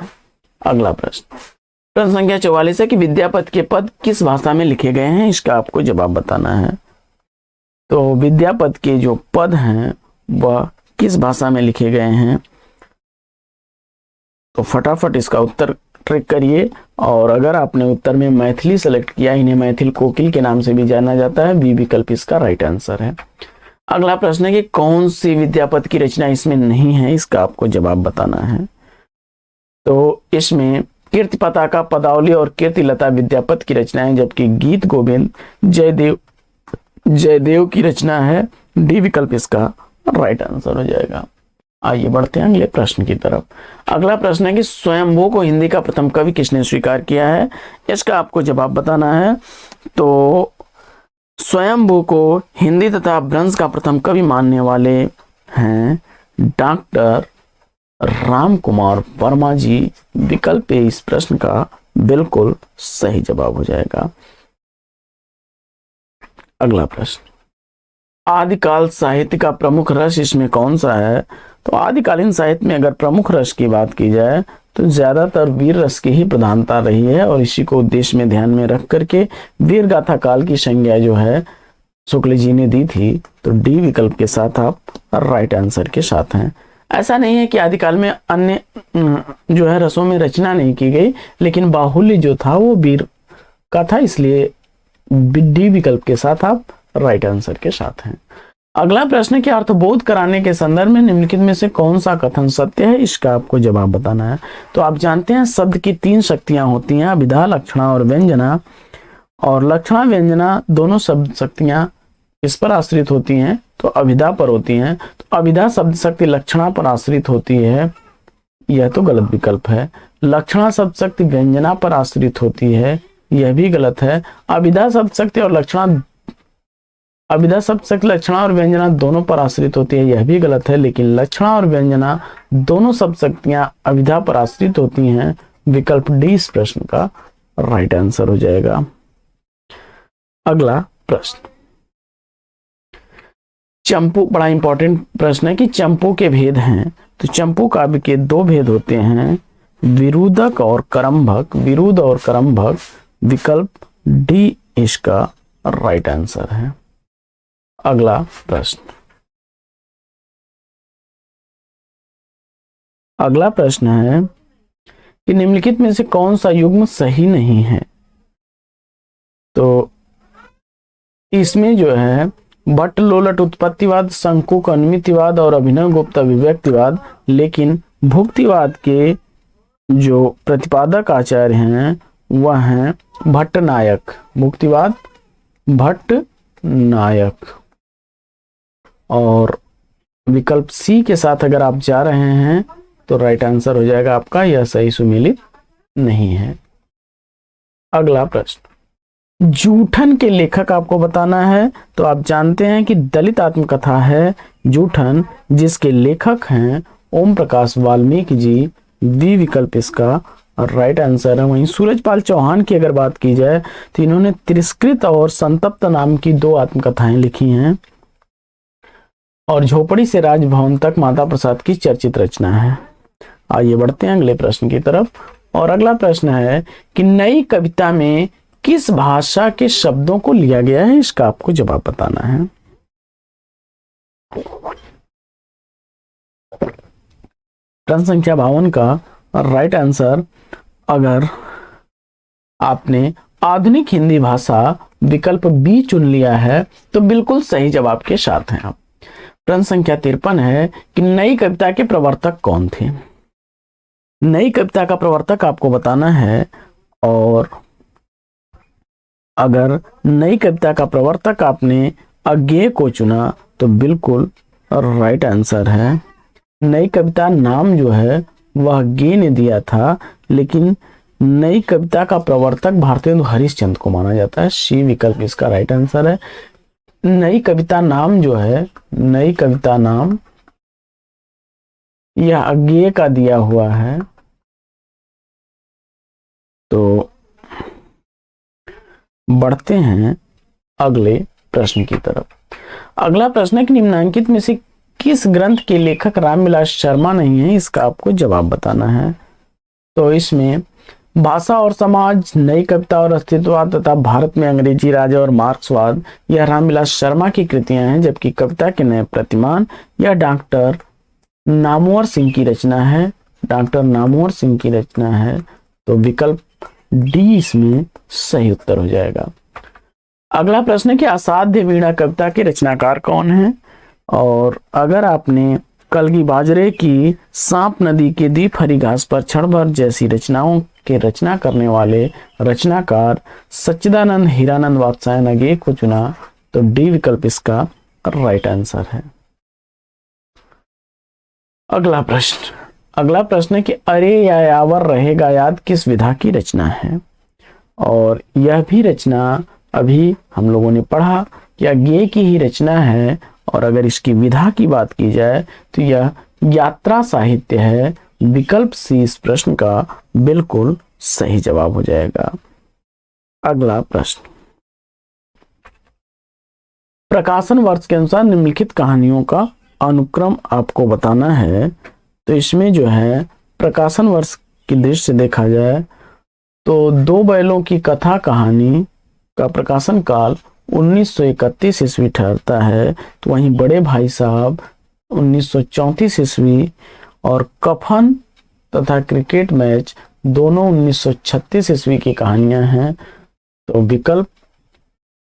अगला प्रश्न संख्या 44 है कि विद्यापति के पद किस भाषा में लिखे गए हैं, इसका आपको जवाब बताना है। तो विद्यापति के जो पद हैं वह किस भाषा में लिखे गए हैं, तो फटाफट इसका उत्तर ट्रिक करिए और अगर आपने उत्तर में मैथिली सेलेक्ट किया, इन्हें मैथिल कोकिल के नाम से भी जाना जाता है, बी विकल्प इसका राइट आंसर है। अगला प्रश्न है कि कौन सी विद्यापति की रचना इसमें नहीं है, इसका आपको जवाब बताना है। तो इसमें कीर्ति पताका, पदावली और कीर्ति लता विद्यापति की रचनाएं, जबकि गीत गोविंद जयदेव की रचना है, डी विकल्प इसका राइट आंसर हो जाएगा। आइए बढ़ते हैं अगले प्रश्न की तरफ। अगला प्रश्न है कि स्वयंभू को हिंदी का प्रथम कवि किसने स्वीकार किया है, इसका आपको जवाब बताना है। तो स्वयंभू को हिंदी तथा ब्रज का प्रथम कवि मानने वाले हैं डॉक्टर राम कुमार वर्मा जी, विकल्प ए इस प्रश्न का बिल्कुल सही जवाब हो जाएगा। अगला प्रश्न, आदिकाल साहित्य का प्रमुख रस इसमें कौन सा है। तो आदिकालीन साहित्य में अगर प्रमुख रस की बात की जाए तो ज्यादातर वीर रस की ही प्रधानता रही है और इसी को उद्देश्य में ध्यान में रख करके वीर गाथा काल की संज्ञा जो है शुक्ल जी ने दी थी। तो डी विकल्प के साथ आप राइट आंसर के साथ हैं। ऐसा नहीं है कि आदिकाल में अन्य जो है रसों में रचना नहीं की गई, लेकिन बाहुल्य जो था वो वीर का था, इसलिए डी विकल्प के साथ आप राइट आंसर के साथ हैं। अगला प्रश्न कि अर्थबोध कराने के संदर्भ में निम्नलिखित में से कौन सा कथन सत्य है, इसका आपको जवाब बताना है। तो आप जानते हैं शब्द की 3 शक्तियां होती हैं, अभिधा, लक्षणा और व्यंजना, और लक्षणा व्यंजना दोनों शब्द शक्तियां किस पर आश्रित होती हैं, तो अभिधा पर होती हैं। तो अभिधा शब्द शक्ति लक्षणा पर आश्रित होती है, यह तो गलत विकल्प है। लक्षणा शब्द शक्ति व्यंजना पर आश्रित होती है, यह भी गलत है। अभिधा शब्द शक्ति और लक्षणा और व्यंजना दोनों पर आश्रित होती है, यह भी गलत है। लेकिन लक्षणा और व्यंजना दोनों शब्द शक्तियां अभिधा पर आश्रित होती हैं, विकल्प डी इस प्रश्न का राइट आंसर हो जाएगा। अगला प्रश्न, चंपू, बड़ा इंपॉर्टेंट प्रश्न है कि चंपू के भेद हैं। तो चंपू काव्य के 2 भेद होते हैं, विरुद्धक और करम्भक। विरुद्ध और करम्भक, विकल्प डी इसका राइट आंसर है। अगला प्रश्न, है कि निम्नलिखित में से कौन सा युग्म सही नहीं है। तो इसमें जो है भट्ट लोलट उत्पत्तिवाद, शंकुक अनुमितिवाद और अभिनव गुप्त अभिव्यक्तिवाद, लेकिन भुक्तिवाद के जो प्रतिपादक आचार्य हैं वह हैं भट्टनायक। भुक्तिवाद भट्टनायक। और विकल्प सी के साथ अगर आप जा रहे हैं तो राइट आंसर हो जाएगा आपका, यह सही सुमेलित नहीं है। अगला प्रश्न, जूठन के लेखक आपको बताना है। तो आप जानते हैं कि दलित आत्मकथा है जूठन, जिसके लेखक हैं ओम प्रकाश वाल्मीकि जी। बी विकल्प इसका राइट आंसर है। वहीं सूरजपाल चौहान की अगर बात की जाए तो इन्होंने तिरस्कृत और संतप्त नाम की 2 आत्मकथाएं लिखी हैं। और झोपड़ी से राजभवन तक माता प्रसाद की चर्चित रचना है। आइए बढ़ते हैं अगले प्रश्न की तरफ। और अगला प्रश्न है कि नई कविता में किस भाषा के शब्दों को लिया गया है, इसका आपको जवाब बताना है। प्रश्न संख्या 52 का राइट आंसर, अगर आपने आधुनिक हिंदी भाषा विकल्प बी चुन लिया है तो बिल्कुल सही जवाब के साथ हैं आप। प्रश्न संख्या 53 है कि नई कविता के प्रवर्तक कौन थे। नई कविता का प्रवर्तक आपको बताना है। और अगर नई कविता का प्रवर्तक आपने अज्ञेय को चुना तो बिल्कुल राइट आंसर है। नई कविता नाम जो है वह अज्ञेय ने दिया था, लेकिन नई कविता का प्रवर्तक भारतेंदु हरिश्चंद्र को माना जाता है। सी विकल्प इसका राइट आंसर है। नई कविता नाम जो है, नई कविता नाम यह अज्ञेय का दिया हुआ है। तो बढ़ते हैं अगले प्रश्न की तरफ। अगला प्रश्न है कि निम्नांकित में से किस ग्रंथ के लेखक रामविलास शर्मा नहीं है, इसका आपको जवाब बताना है। तो इसमें भाषा और समाज, नई कविता और अस्तित्ववाद तथा भारत में अंग्रेजी राज और मार्क्सवाद, यह रामविलास शर्मा की कृतियां हैं। जबकि कविता के नए प्रतिमान, यह डॉक्टर नामवर सिंह की रचना है। डॉक्टर नामवर सिंह की रचना है। तो विकल्प डी इसमें सही उत्तर हो जाएगा। अगला प्रश्न है कि असाध्य वीणा कविता के रचनाकार कौन है। और अगर आपने कलगी बाजरे की सांप नदी के दीप हरी घास पर क्षण भर जैसी रचनाओं के रचना करने वाले रचनाकार सच्चिदानंद हीरानंद वात्स्यायन अज्ञेय को चुना तो डी विकल्प इसका राइट आंसर है। अगला प्रश्न है कि अरे या यावर रहेगा याद किस विधा की रचना है। और यह भी रचना अभी हम लोगों ने पढ़ा कि अज्ञेय की ही रचना है। और अगर इसकी विधा की बात की जाए तो यह यात्रा साहित्य है। विकल्प सी इस प्रश्न का बिल्कुल सही जवाब हो जाएगा। अगला प्रश्न, प्रकाशन वर्ष के अनुसार निम्नलिखित कहानियों का अनुक्रम आपको बताना है। तो इसमें जो है प्रकाशन वर्ष की दृष्टि से देखा जाए तो 2 बैलों की कथा कहानी का प्रकाशन काल 1931 ईस्वी ठहरता है। तो वहीं बड़े भाई साहब 1934 ईस्वी और कफन तथा क्रिकेट मैच दोनों 1936 ईस्वी की कहानियां हैं। तो विकल्प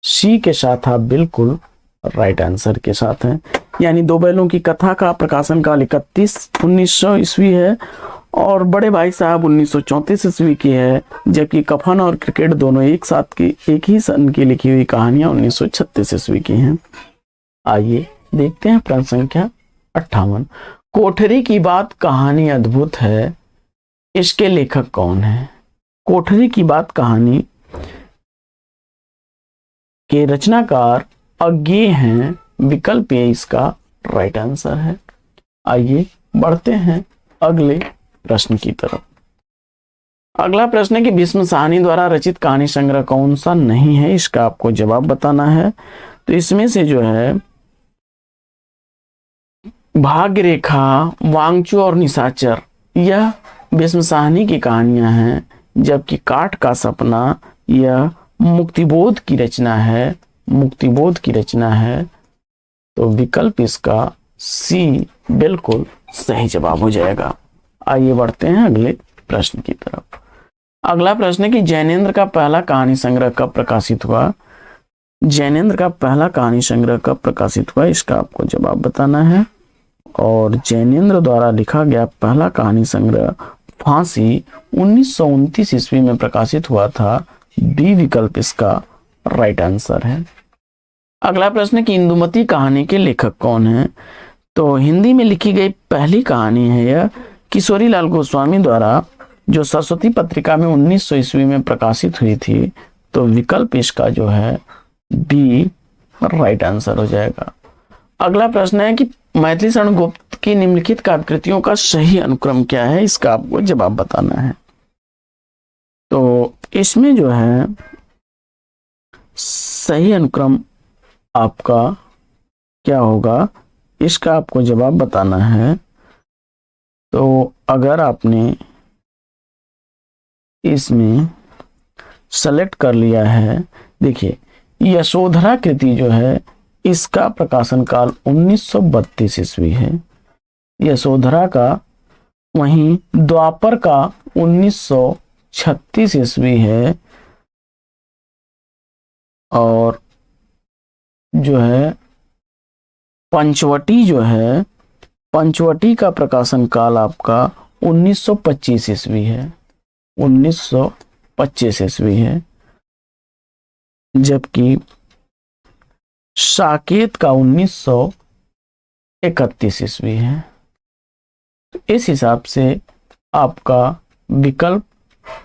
सी के साथ आप बिल्कुल राइट आंसर के साथ हैं। यानी 2 बैलों की कथा का प्रकाशन काल 1900 ईस्वी है और बड़े भाई साहब 1934 ईस्वी की है। जबकि कफन और क्रिकेट दोनों एक साथ की एक ही सन की लिखी हुई कहानियां 1936 ईस्वी की हैं। आइए देखते हैं प्रश्न संख्या 58। कोठरी की बात कहानी अद्भुत है, इसके लेखक कौन है। कोठरी की बात कहानी के रचनाकार अज्ञेय हैं। विकल्प ए इसका राइट आंसर है। आइए बढ़ते हैं अगले प्रश्न की तरफ। अगला प्रश्न है कि भीष्म साहनी द्वारा रचित कहानी संग्रह कौन सा नहीं है, इसका आपको जवाब बताना है। तो इसमें से जो है भाग्य रेखा, वांगचू और निशाचर, यह भीष्म साहनी की कहानियां हैं। जबकि काठ का सपना यह मुक्तिबोध की रचना है। मुक्तिबोध की रचना है। तो विकल्प इसका सी बिल्कुल सही जवाब हो जाएगा। आइए बढ़ते हैं अगले प्रश्न की तरफ। अगला प्रश्न है कि जैनेन्द्र का पहला कहानी संग्रह कब प्रकाशित हुआ। जैनेन्द्र का पहला कहानी संग्रह कब प्रकाशित हुआ, इसका आपको जवाब बताना है। और जैनेन्द्र द्वारा लिखा गया पहला कहानी संग्रह फांसी 1929 ईस्वी में प्रकाशित हुआ था। बी विकल्प इसका राइट आंसर है। अगला प्रश्न है कि इंदुमती कहानी के लेखक कौन है? तो हिंदी में लिखी गई पहली कहानी है यह किशोरी लाल गोस्वामी द्वारा, जो सरस्वती पत्रिका में 1900 ईस्वी में प्रकाशित हुई थी। तो विकल्प इसका जो है बी राइट आंसर हो जाएगा। अगला प्रश्न है कि मैथिली शरण गुप्त की निम्नलिखित काव्य कृतियों का सही अनुक्रम क्या है? इसका आपको जवाब बताना है। तो इसमें जो है सही अनुक्रम आपका क्या होगा, इसका आपको जवाब बताना है। तो अगर आपने इसमें सेलेक्ट कर लिया है, देखिए यशोधरा कृति जो है इसका प्रकाशन काल 1932 ईस्वी है, यशोधरा का। वहीं द्वापर का 1936 ईस्वी है, और जो है पंचवटी जो है, पंचवटी का प्रकाशन काल आपका 1925 ईस्वी है, 1925 ईस्वी है। जबकि साकेत का 1931 ईस्वी है। तो इस हिसाब से आपका विकल्प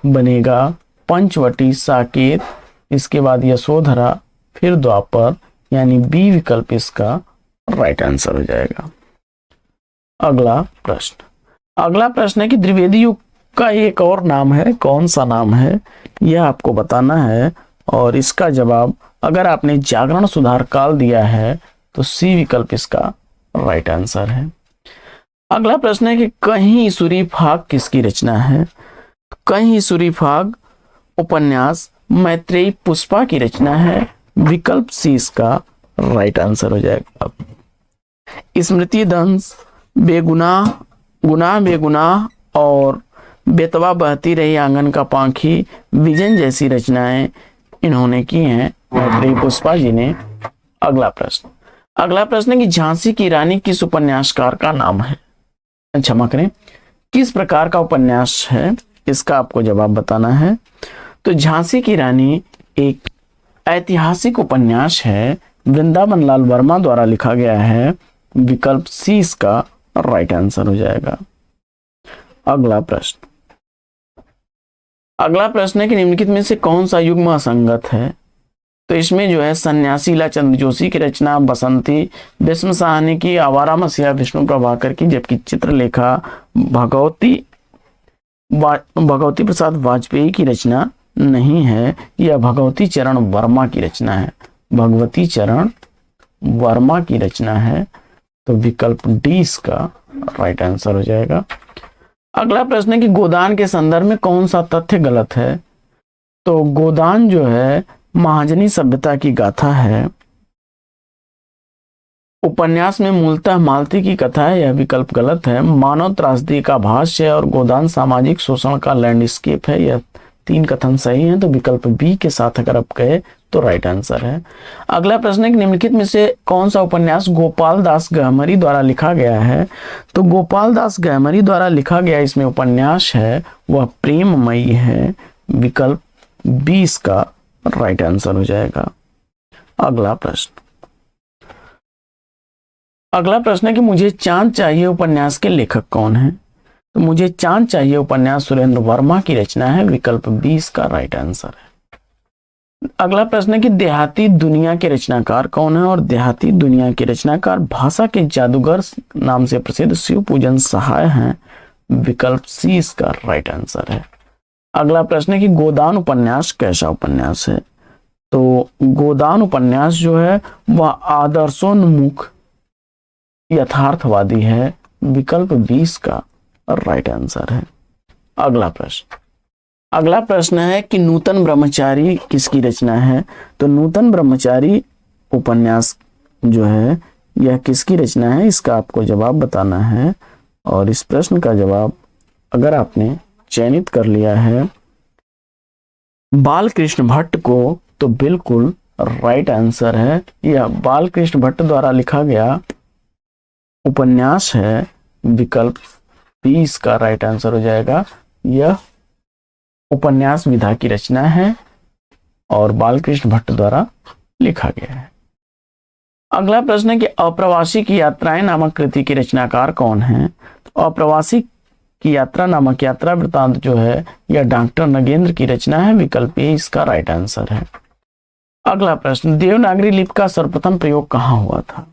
बनेगा पंचवटी, साकेत, इसके बाद यशोधरा, फिर द्वापर, यानी बी विकल्प इसका राइट आंसर हो जाएगा। अगला प्रश्न है कि द्विवेदी युग का एक और नाम है, कौन सा नाम है यह आपको बताना है। और इसका जवाब अगर आपने जागरण सुधार काल दिया है तो सी विकल्प इसका राइट आंसर है। अगला प्रश्न है कि कहीं ईश्वरी फाग किसकी रचना है? कहीं ईश्वरी फाग उपन्यास मैत्रेयी पुष्पा की रचना है। विकल्प सी इसका राइट आंसर हो जाएगा। स्मृति दंश, बेगुनाह, गुनाह बेगुनाह और बेतवा बहती रही आंगन का पांखी, विजन जैसी रचनाएं इन्होंने की हैं मैत्रेयी पुष्पा जी ने। अगला प्रश्न है कि झांसी की रानी किस उपन्यासकार का नाम है? क्षमा करें, किस प्रकार का उपन्यास है? इसका आपको जवाब बताना है। तो झांसी की रानी एक ऐतिहासिक उपन्यास है, वृंदावन लाल वर्मा द्वारा लिखा गया है। विकल्प सी इसका राइट आंसर हो जाएगा। अगला प्रश्न है कि निम्नलिखित में से कौन सा युग्म असंगत है? तो इसमें जो है सन्यासी लीलाचंद जोशी की रचना, बसंती भीष्म साहनी की, आवारा मसीहा विष्णु प्रभाकर की, जबकि चित्रलेखा भगवती प्रसाद वाजपेयी की रचना नहीं है, यह भगवती चरण वर्मा की रचना है। भगवती चरण वर्मा की रचना है। तो विकल्प डी इसका राइट आंसर हो जाएगा। अगला प्रश्न है कि गोदान के संदर्भ में कौन सा तथ्य गलत है? तो गोदान जो है महाजनी सभ्यता की गाथा है। उपन्यास में मूलतः मालती की कथा है, यह विकल्प गलत है। मानव त्रासदी का भाष्य है और गोदान सामाजिक शोषण का लैंडस्केप है, यह तीन कथन सही हैं। तो विकल्प बी के साथ अगर आप कहे तो राइट आंसर है। अगला प्रश्न है कि निम्नलिखित में से कौन सा उपन्यास गोपाल दास गहमरी द्वारा लिखा गया है? तो गोपाल दास गहमरी द्वारा लिखा गया इसमें उपन्यास है वह प्रेममयी है। विकल्प बी इसका राइट आंसर हो जाएगा। अगला प्रश्न है कि मुझे चांद चाहिए उपन्यास के लेखक कौन है? तो मुझे चांद चाहिए उपन्यास सुरेंद्र वर्मा की रचना है। विकल्प बी इसका राइट आंसर है। अगला प्रश्न है कि देहाती दुनिया के रचनाकार कौन है? और देहाती दुनिया के रचनाकार भाषा के जादूगर नाम से प्रसिद्ध शिव पूजन सहाय हैं। विकल्प सी इसका राइट आंसर है। अगला प्रश्न है कि गोदान उपन्यास कैसा उपन्यास है? तो गोदान उपन्यास जो है वह आदर्शोन्मुख यथार्थवादी है। विकल्प 20 का राइट आंसर है। अगला प्रश्न है कि नूतन ब्रह्मचारी किसकी रचना है? तो नूतन ब्रह्मचारी उपन्यास जो है यह किसकी रचना है, इसका आपको जवाब बताना है। और इस प्रश्न का जवाब अगर आपने चयनित कर लिया है बालकृष्ण भट्ट को तो बिल्कुल राइट आंसर है। यह बालकृष्ण भट्ट द्वारा लिखा गया उपन्यास है, विकल्प बी इसका राइट आंसर हो जाएगा। यह उपन्यास विधा की रचना है और बालकृष्ण भट्ट द्वारा लिखा गया है। अगला प्रश्न है कि अप्रवासी की यात्राएं नामक कृति के रचनाकार कौन हैं? तो अप्रवासी की यात्रा नामक यात्रा वृतांत जो है यह डॉक्टर नगेंद्र की रचना है, विकल्प ए इसका राइट आंसर है। अगला प्रश्न, देवनागरी लिपि का सर्वप्रथम प्रयोग कहाँ हुआ था?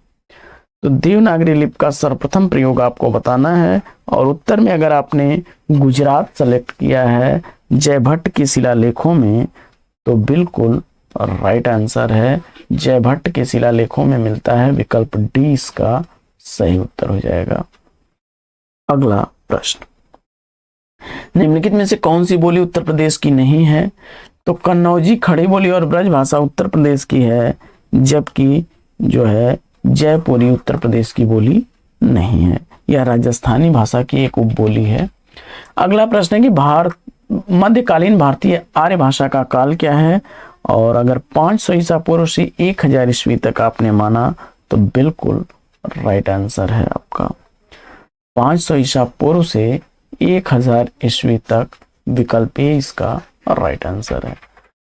तो देवनागरी लिपि का सर्वप्रथम प्रयोग आपको बताना है और उत्तर में अगर आपने गुजरात सेलेक्ट किया है जयभट्ट के शिलालेखों में तो बिल्कुल राइट आंसर है। जयभट्ट के शिलालेखों में मिलता है, विकल्प डी इसका सही उत्तर हो जाएगा। अगला प्रश्न, निम्नलिखित में से कौन सी बोली उत्तर प्रदेश की नहीं है? तो कन्नौजी खड़ी बोली और ब्रज भाषा उत्तर प्रदेश की है, जबकि जो है जयपुरी उत्तर प्रदेश की बोली नहीं है, यह राजस्थानी भाषा की एक उपबोली है। अगला प्रश्न है कि मध्यकालीन भारतीय आर्य भाषा का काल क्या है? और अगर 500 ईसा पूर्व से 1000 ईस्वी तक आपने माना तो बिल्कुल राइट आंसर है आपका 500 ईसा पूर्व से 1000 ईस्वी तक, विकल्प ए इसका राइट आंसर है।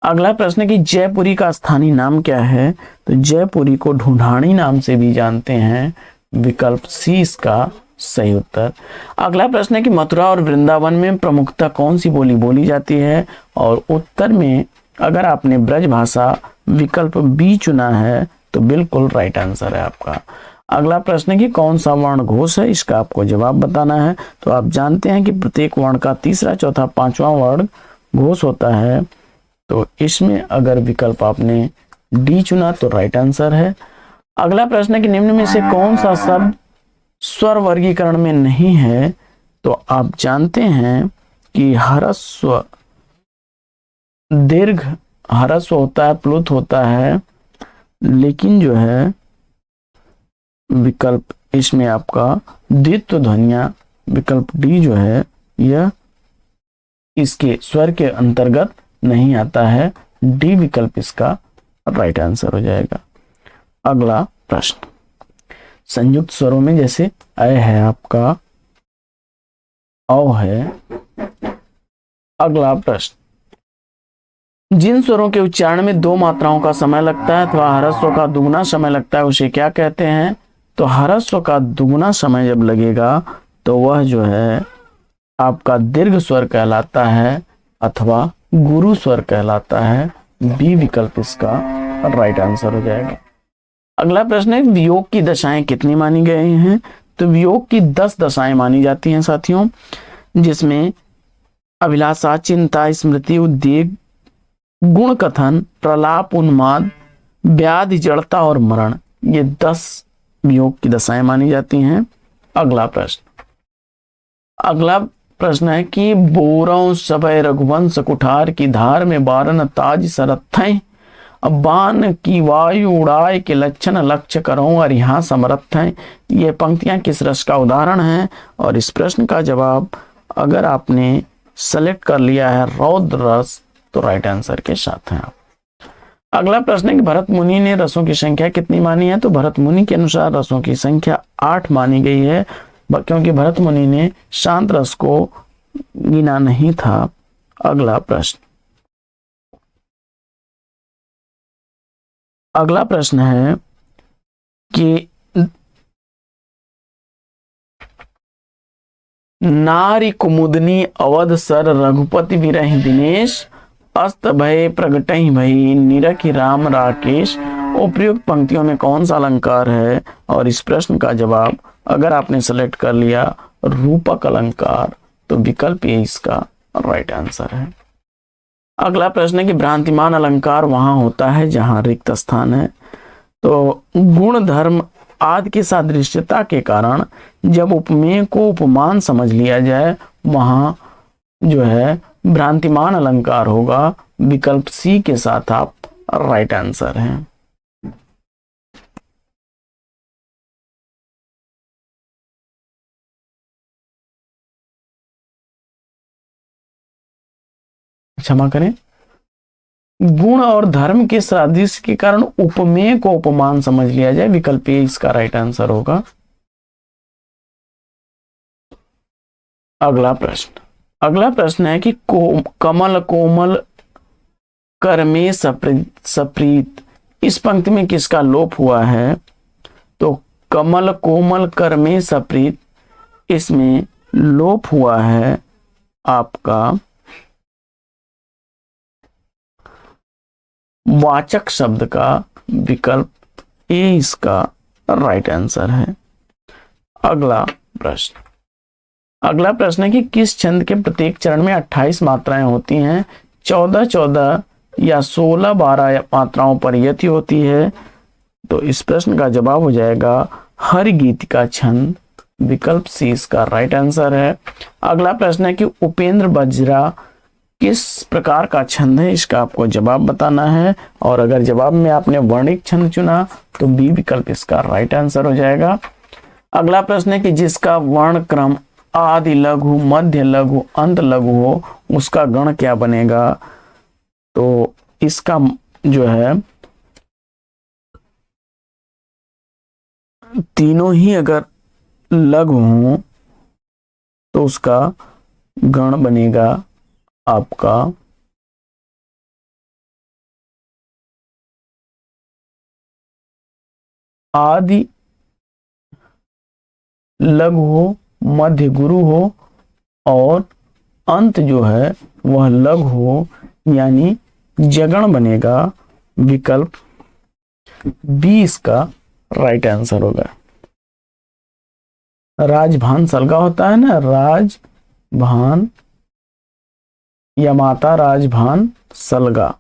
अगला प्रश्न है कि जयपुरी का स्थानीय नाम क्या है? तो जयपुरी को ढूंढानी नाम से भी जानते हैं, विकल्प सी इसका सही उत्तर। अगला प्रश्न है कि मथुरा और वृंदावन में प्रमुखता कौन सी बोली बोली जाती है? और उत्तर में अगर आपने ब्रज भाषा विकल्प बी चुना है तो बिल्कुल राइट आंसर है आपका। अगला प्रश्न है कि कौन सा वर्ण घोष है? इसका आपको जवाब बताना है। तो आप जानते हैं कि प्रत्येक वर्ण का तीसरा, चौथा, पांचवा वर्ण घोष होता है, तो इसमें अगर विकल्प आपने डी चुना तो राइट आंसर है। अगला प्रश्न है कि निम्न में से कौन सा शब्द स्वर वर्गीकरण में नहीं है? तो आप जानते हैं कि ह्रस्व दीर्घ ह्रस्व होता है, प्लुत होता है, लेकिन जो है विकल्प इसमें आपका द्वित्व ध्वनियां, विकल्प डी जो है यह इसके स्वर के अंतर्गत नहीं आता है, डी विकल्प इसका राइट आंसर हो जाएगा। अगला प्रश्न, संयुक्त स्वरों में जैसे अ है आपका, औ है। अगला प्रश्न, जिन स्वरों के उच्चारण में 2 मात्राओं का समय लगता है अथवा ह्रस्व का दुगुना समय लगता है उसे क्या कहते हैं? तो ह्रस्व का दुगुना समय जब लगेगा तो वह जो है आपका दीर्घ स्वर कहलाता है अथवा गुरु स्वर कहलाता है, बी विकल्प इसका राइट आंसर हो जाएगा। अगला प्रश्न है, वियोग की दशाएं कितनी मानी गई हैं? तो वियोग की 10 दशाएं मानी जाती हैं साथियों, जिसमें अभिलाषा, चिंता, स्मृति, उद्वेग, गुण कथन, प्रलाप, उन्माद, व्याधि, जड़ता और मरण, ये 10 वियोग की दशाएं मानी जाती हैं। अगला प्रश्न है कि बोरों सबय रघुवंश कुठार की धार में बारन ताज सरत्थें, बान की वायु उड़ाए के लक्षण लक्ष्य करो और यहाँ समर्थ हैं। ये पंक्तियां किस रस का उदाहरण है? और इस प्रश्न का जवाब अगर आपने सेलेक्ट कर लिया है रौद्र रस तो राइट आंसर के साथ हैं आप। अगला प्रश्न है कि भरत मुनि ने रसों की संख्या कितनी मानी है? तो भरत मुनि के अनुसार रसों की संख्या 8 मानी गई है, क्योंकि भरत मुनि ने शांत रस को गिना नहीं था। अगला प्रश्न है कि नारी कुमुदनी अवध सर रघुपति विरहि दिनेश, अस्त भय प्रगटहि भई निरखि राम राकेश। उपयुक्त पंक्तियों में कौन सा अलंकार है? और इस प्रश्न का जवाब अगर आपने सेलेक्ट कर लिया रूपक अलंकार तो विकल्प ए इसका राइट आंसर है। अगला प्रश्न है कि भ्रांतिमान अलंकार वहां होता है जहां रिक्त स्थान है। तो गुण धर्म आदि की सादृश्यता के कारण जब उपमेय को उपमान समझ लिया जाए वहां जो है भ्रांतिमान अलंकार होगा, विकल्प सी के साथ आप राइट आंसर हैं। क्षमा करें, गुण और धर्म के सादृश्य के कारण उपमेय को उपमान समझ लिया जाए, विकल्प ए इसका राइट आंसर होगा। अगला प्रश्न है कि कमल कोमल कर में सप्रीत, इस पंक्ति में किसका लोप हुआ है? तो कमल कोमल कर में सप्रीत, इसमें लोप हुआ है आपका वाचक शब्द का विकल्प ए इसका राइट आंसर है। अगला प्रश्न है कि किस छंद के प्रत्येक चरण में 28 मात्राएं होती हैं? 14 या 16-12 मात्राओं पर यति होती है। तो इस प्रश्न का जवाब हो जाएगा हर गीत का छंद, विकल्प सी इसका राइट आंसर है। अगला प्रश्न है कि उपेंद्र बजरा किस प्रकार का छंद है? इसका आपको जवाब बताना है, और अगर जवाब में आपने वर्णिक छंद चुना तो बी विकल्प इसका राइट आंसर हो जाएगा। अगला प्रश्न है कि जिसका वर्ण क्रम आदि लघु, मध्य लघु, अंत लघु हो, उसका गण क्या बनेगा? तो इसका जो है तीनों ही अगर लघु हो तो उसका गण बनेगा आपका आदि लघु हो, मध्य गुरु हो और अंत जो है वह लघु हो, यानी जगण बनेगा। विकल्प बी इसका राइट आंसर होगा। राजभान सलगा होता है ना, राजभान या माता राजभान सलगा,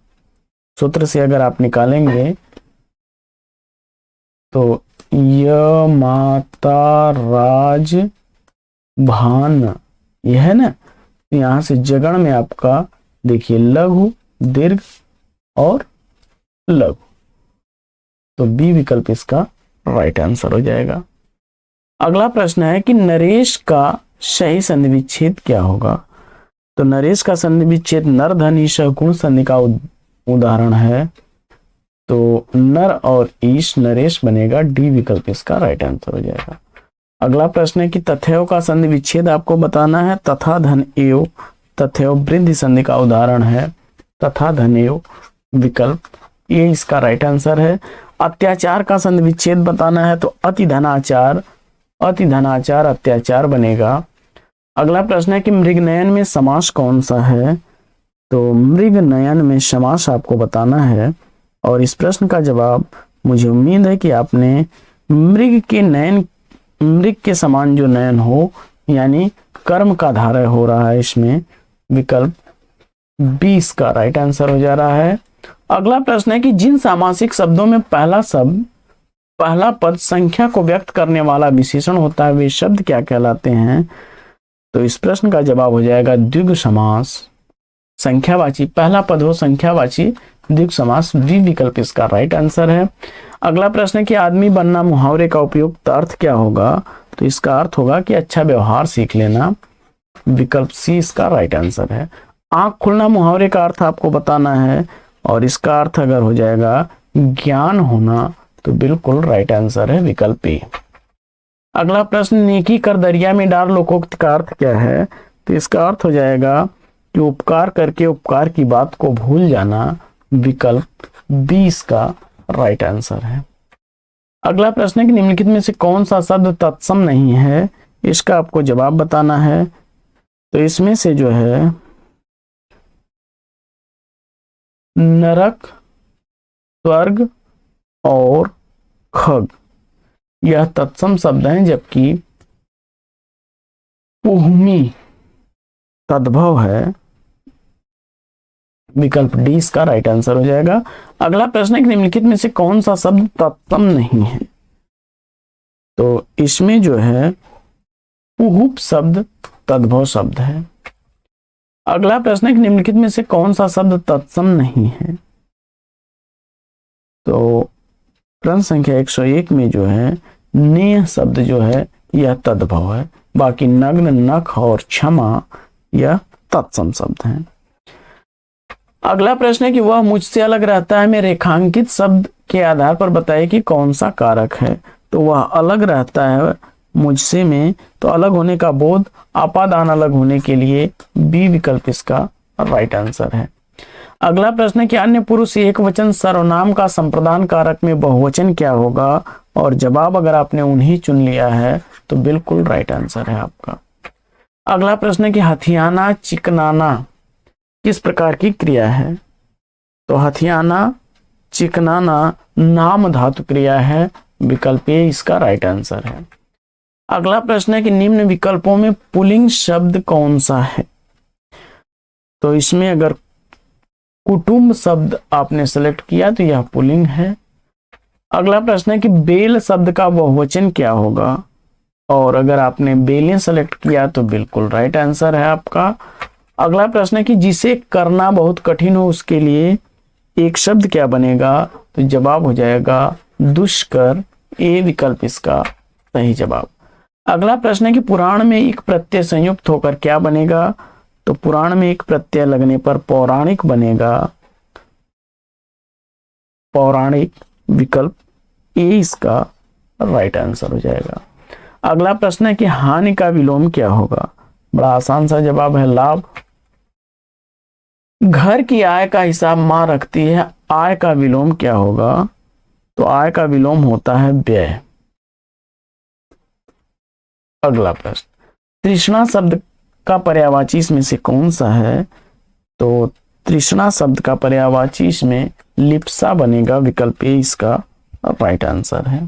सूत्र से अगर आप निकालेंगे तो य माता राज भान, यह है ना, यहां से जगण में आपका देखिए लघु, दीर्घ और लघु, तो बी विकल्प इसका राइट आंसर हो जाएगा। अगला प्रश्न है कि नरेश का सही संधि विच्छेद क्या होगा? तो नरेश का संधि विच्छेद नर धन ईश गुण संधि का उदाहरण है, तो नर और ईश नरेश बनेगा। डी विकल्प इसका राइट आंसर हो जाएगा। अगला प्रश्न है कि तथैव का संधि विच्छेद आपको बताना है। तथा धन एव, तथैव वृद्धि संधि का उदाहरण है, तथा धन एव, विकल्प ये इसका राइट आंसर है। अत्याचार का संधि विच्छेद बताना है, तो अति धनाचार, अति धनाचार अत्याचार बनेगा। अगला प्रश्न है कि मृगनयन में समास कौन सा है? तो मृगनयन में समास आपको बताना है, और इस प्रश्न का जवाब मुझे उम्मीद है कि आपने मृग के नयन, मृग के समान जो नयन हो, यानी कर्म का धारय हो रहा है इसमें, विकल्प 20 का राइट आंसर हो जा रहा है। अगला प्रश्न है कि जिन सामासिक शब्दों में पहला पद संख्या को व्यक्त करने वाला विशेषण होता है, वे शब्द क्या कहलाते हैं? तो इस प्रश्न का जवाब हो जाएगा द्विगु समास। संख्यावाची पहला पद हो संख्यावाची द्विगु समास, बी विकल्प इसका राइट आंसर है। अगला प्रश्न है कि आदमी बनना मुहावरे का उपयुक्त अर्थ क्या होगा? तो इसका अर्थ होगा कि अच्छा व्यवहार सीख लेना, विकल्प सी इसका राइट आंसर है। आंख खुलना मुहावरे का अर्थ आपको बताना है, और इसका अर्थ अगर हो जाएगा ज्ञान होना, तो बिल्कुल राइट आंसर है विकल्प ए। अगला प्रश्न, नेकी कर दरिया में डाल लोकोक्त का अर्थ क्या है? तो इसका अर्थ हो जाएगा कि उपकार करके उपकार की बात को भूल जाना, विकल्प बी इसका राइट आंसर है। अगला प्रश्न है कि निम्नलिखित में से कौन सा शब्द तत्सम नहीं है? इसका आपको जवाब बताना है। तो इसमें से जो है नरक, स्वर्ग और खग यह तत्सम शब्द हैं, जबकि पुहमी तद्भव है, विकल्प डी इसका राइट आंसर हो जाएगा। अगला प्रश्न है कि निम्नलिखित में से कौन सा शब्द तत्सम नहीं है? तो इसमें जो है पुहुप शब्द तद्भव शब्द है। अगला प्रश्न है कि निम्नलिखित में से कौन सा शब्द तत्सम नहीं है? तो प्रश्न संख्या 101 में जो है नेह शब्द जो है यह तद्भव है, बाकी नग्न, नख और क्षमा यह तत्सम शब्द हैं। अगला प्रश्न है कि वह मुझसे अलग रहता है में रेखांकित शब्द के आधार पर बताइए कि कौन सा कारक है? तो वह अलग रहता है मुझसे में, तो अलग होने का बोध, अपादान अलग होने के लिए, बी विकल्प इसका राइट आंसर है। अगला प्रश्न है कि अन्य पुरुष एक वचन सर्वनाम का संप्रदान कारक में बहुवचन क्या होगा, और जवाब अगर आपने उन्हीं चुन लिया है तो बिल्कुल राइट आंसर है आपका। अगला प्रश्न है कि हथियाना चिकनाना किस प्रकार की क्रिया है, तो हथियाना चिकनाना नाम धातु क्रिया है, विकल्प ए इसका राइट आंसर है। अगला प्रश्न है कि निम्न विकल्पों में पुल्लिंग शब्द कौन सा है, तो इसमें अगर कुटुंब शब्द आपने सेलेक्ट किया तो यह पुल्लिंग है। अगला प्रश्न है कि बेल शब्द का बहुवचन क्या होगा, और अगर आपने बेलें सेलेक्ट किया तो बिल्कुल राइट आंसर है आपका। अगला प्रश्न है कि जिसे करना बहुत कठिन हो उसके लिए एक शब्द क्या बनेगा, तो जवाब हो जाएगा दुष्कर, ए विकल्प इसका सही जवाब। अगला प्रश्न है कि पुराण में एक प्रत्यय संयुक्त होकर क्या बनेगा, तो पुराण में एक प्रत्यय लगने पर पौराणिक बनेगा, पौराणिक, विकल्प ए इसका राइट आंसर हो जाएगा। अगला प्रश्न है कि हानि का विलोम क्या होगा, बड़ा आसान सा जवाब है लाभ। घर की आय का हिसाब मां रखती है, आय का विलोम क्या होगा, तो आय का विलोम होता है व्यय। अगला प्रश्न, तृष्णा शब्द का पर्यायवाची इसमें से कौन सा है, तो तृष्णा शब्द का पर्यायवाची इसमें लिप्सा बनेगा, विकल्प ए इसका राइट आंसर है।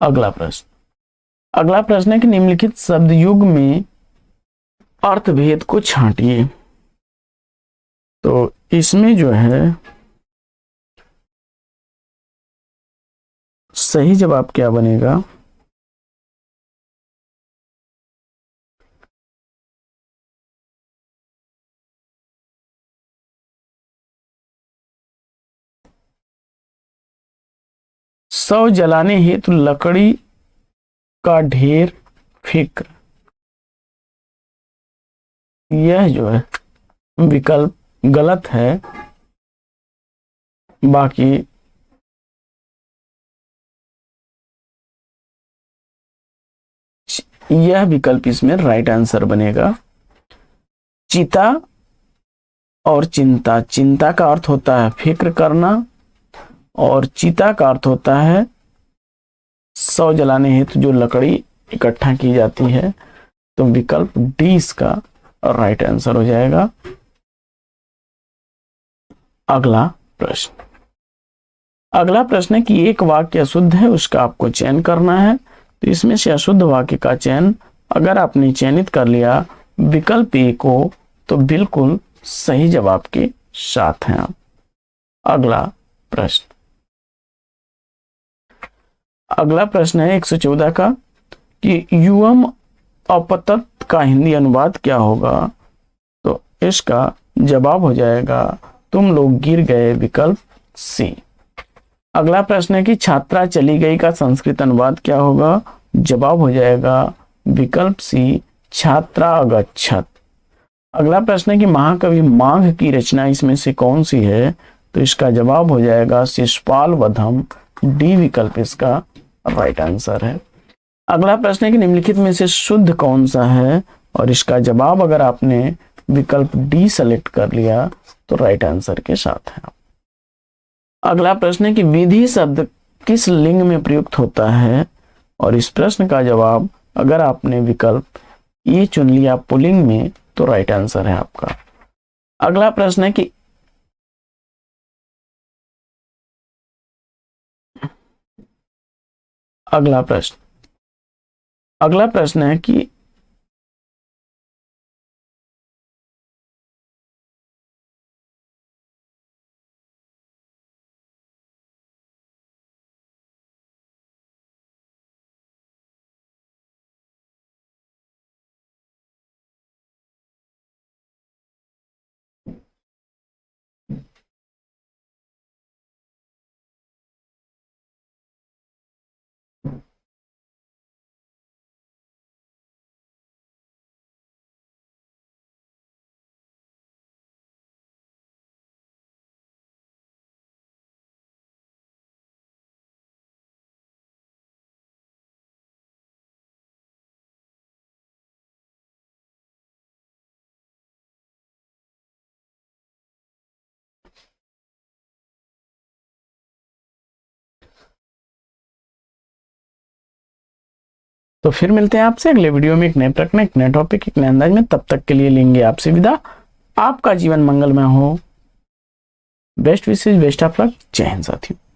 अगला प्रश्न, अगला प्रश्न है कि निम्नलिखित शब्द युग में अर्थभेद को छांटिए, तो इसमें जो है सही जवाब क्या बनेगा, शव जलाने हेतु लकड़ी का ढेर फिक्र, यह जो है विकल्प गलत है, बाकी यह विकल्प इसमें राइट आंसर बनेगा। चिता और चिंता, चिंता का अर्थ होता है फिक्र करना और चिता का अर्थ होता है शव जलाने हेतु जो लकड़ी इकट्ठा की जाती है, तो विकल्प डी इसका राइट आंसर हो जाएगा। अगला प्रश्न, अगला प्रश्न है कि एक वाक्य अशुद्ध है, उसका आपको चयन करना है, तो इसमें से अशुद्ध वाक्य का चयन अगर आपने चयनित कर लिया विकल्प ए को, तो बिल्कुल सही जवाब के साथ हैं आप। अगला प्रश्न, अगला प्रश्न है 114 का कि युवम अपतत का हिंदी अनुवाद क्या होगा, तो इसका जवाब हो जाएगा तुम लोग गिर गए, विकल्प सी। अगला प्रश्न है कि छात्रा चली गई का संस्कृत अनुवाद क्या होगा, जवाब हो जाएगा विकल्प सी छात्रा अगच्छत। अगला प्रश्न है कि महाकवि माघ की रचना इसमें से कौन सी है, तो इसका जवाब हो जाएगा शिशुपाल वधम, डी विकल्प इसका राइट आंसर है। अगला प्रश्न है कि निम्नलिखित में से शुद्ध कौन सा है, और इसका जवाब अगर आपने विकल्प डी सेलेक्ट कर लिया तो राइट आंसर के साथ है। अगला प्रश्न है कि विधि शब्द किस लिंग में प्रयुक्त होता है, और इस प्रश्न का जवाब अगर आपने विकल्प ये चुन लिया पुल्लिंग में तो राइट आंसर है आपका। अगला प्रश्न है कि अगला प्रश्न है कि तो फिर मिलते हैं आपसे अगले वीडियो में एक नए प्रश्न, एक नए टॉपिक, एक नए अंदाज में। तब तक के लिए लेंगे आपसे विदा। आपका जीवन मंगलमय हो। बेस्ट विशेष, बेस्ट ऑफ लक। जय हिंद साथियों।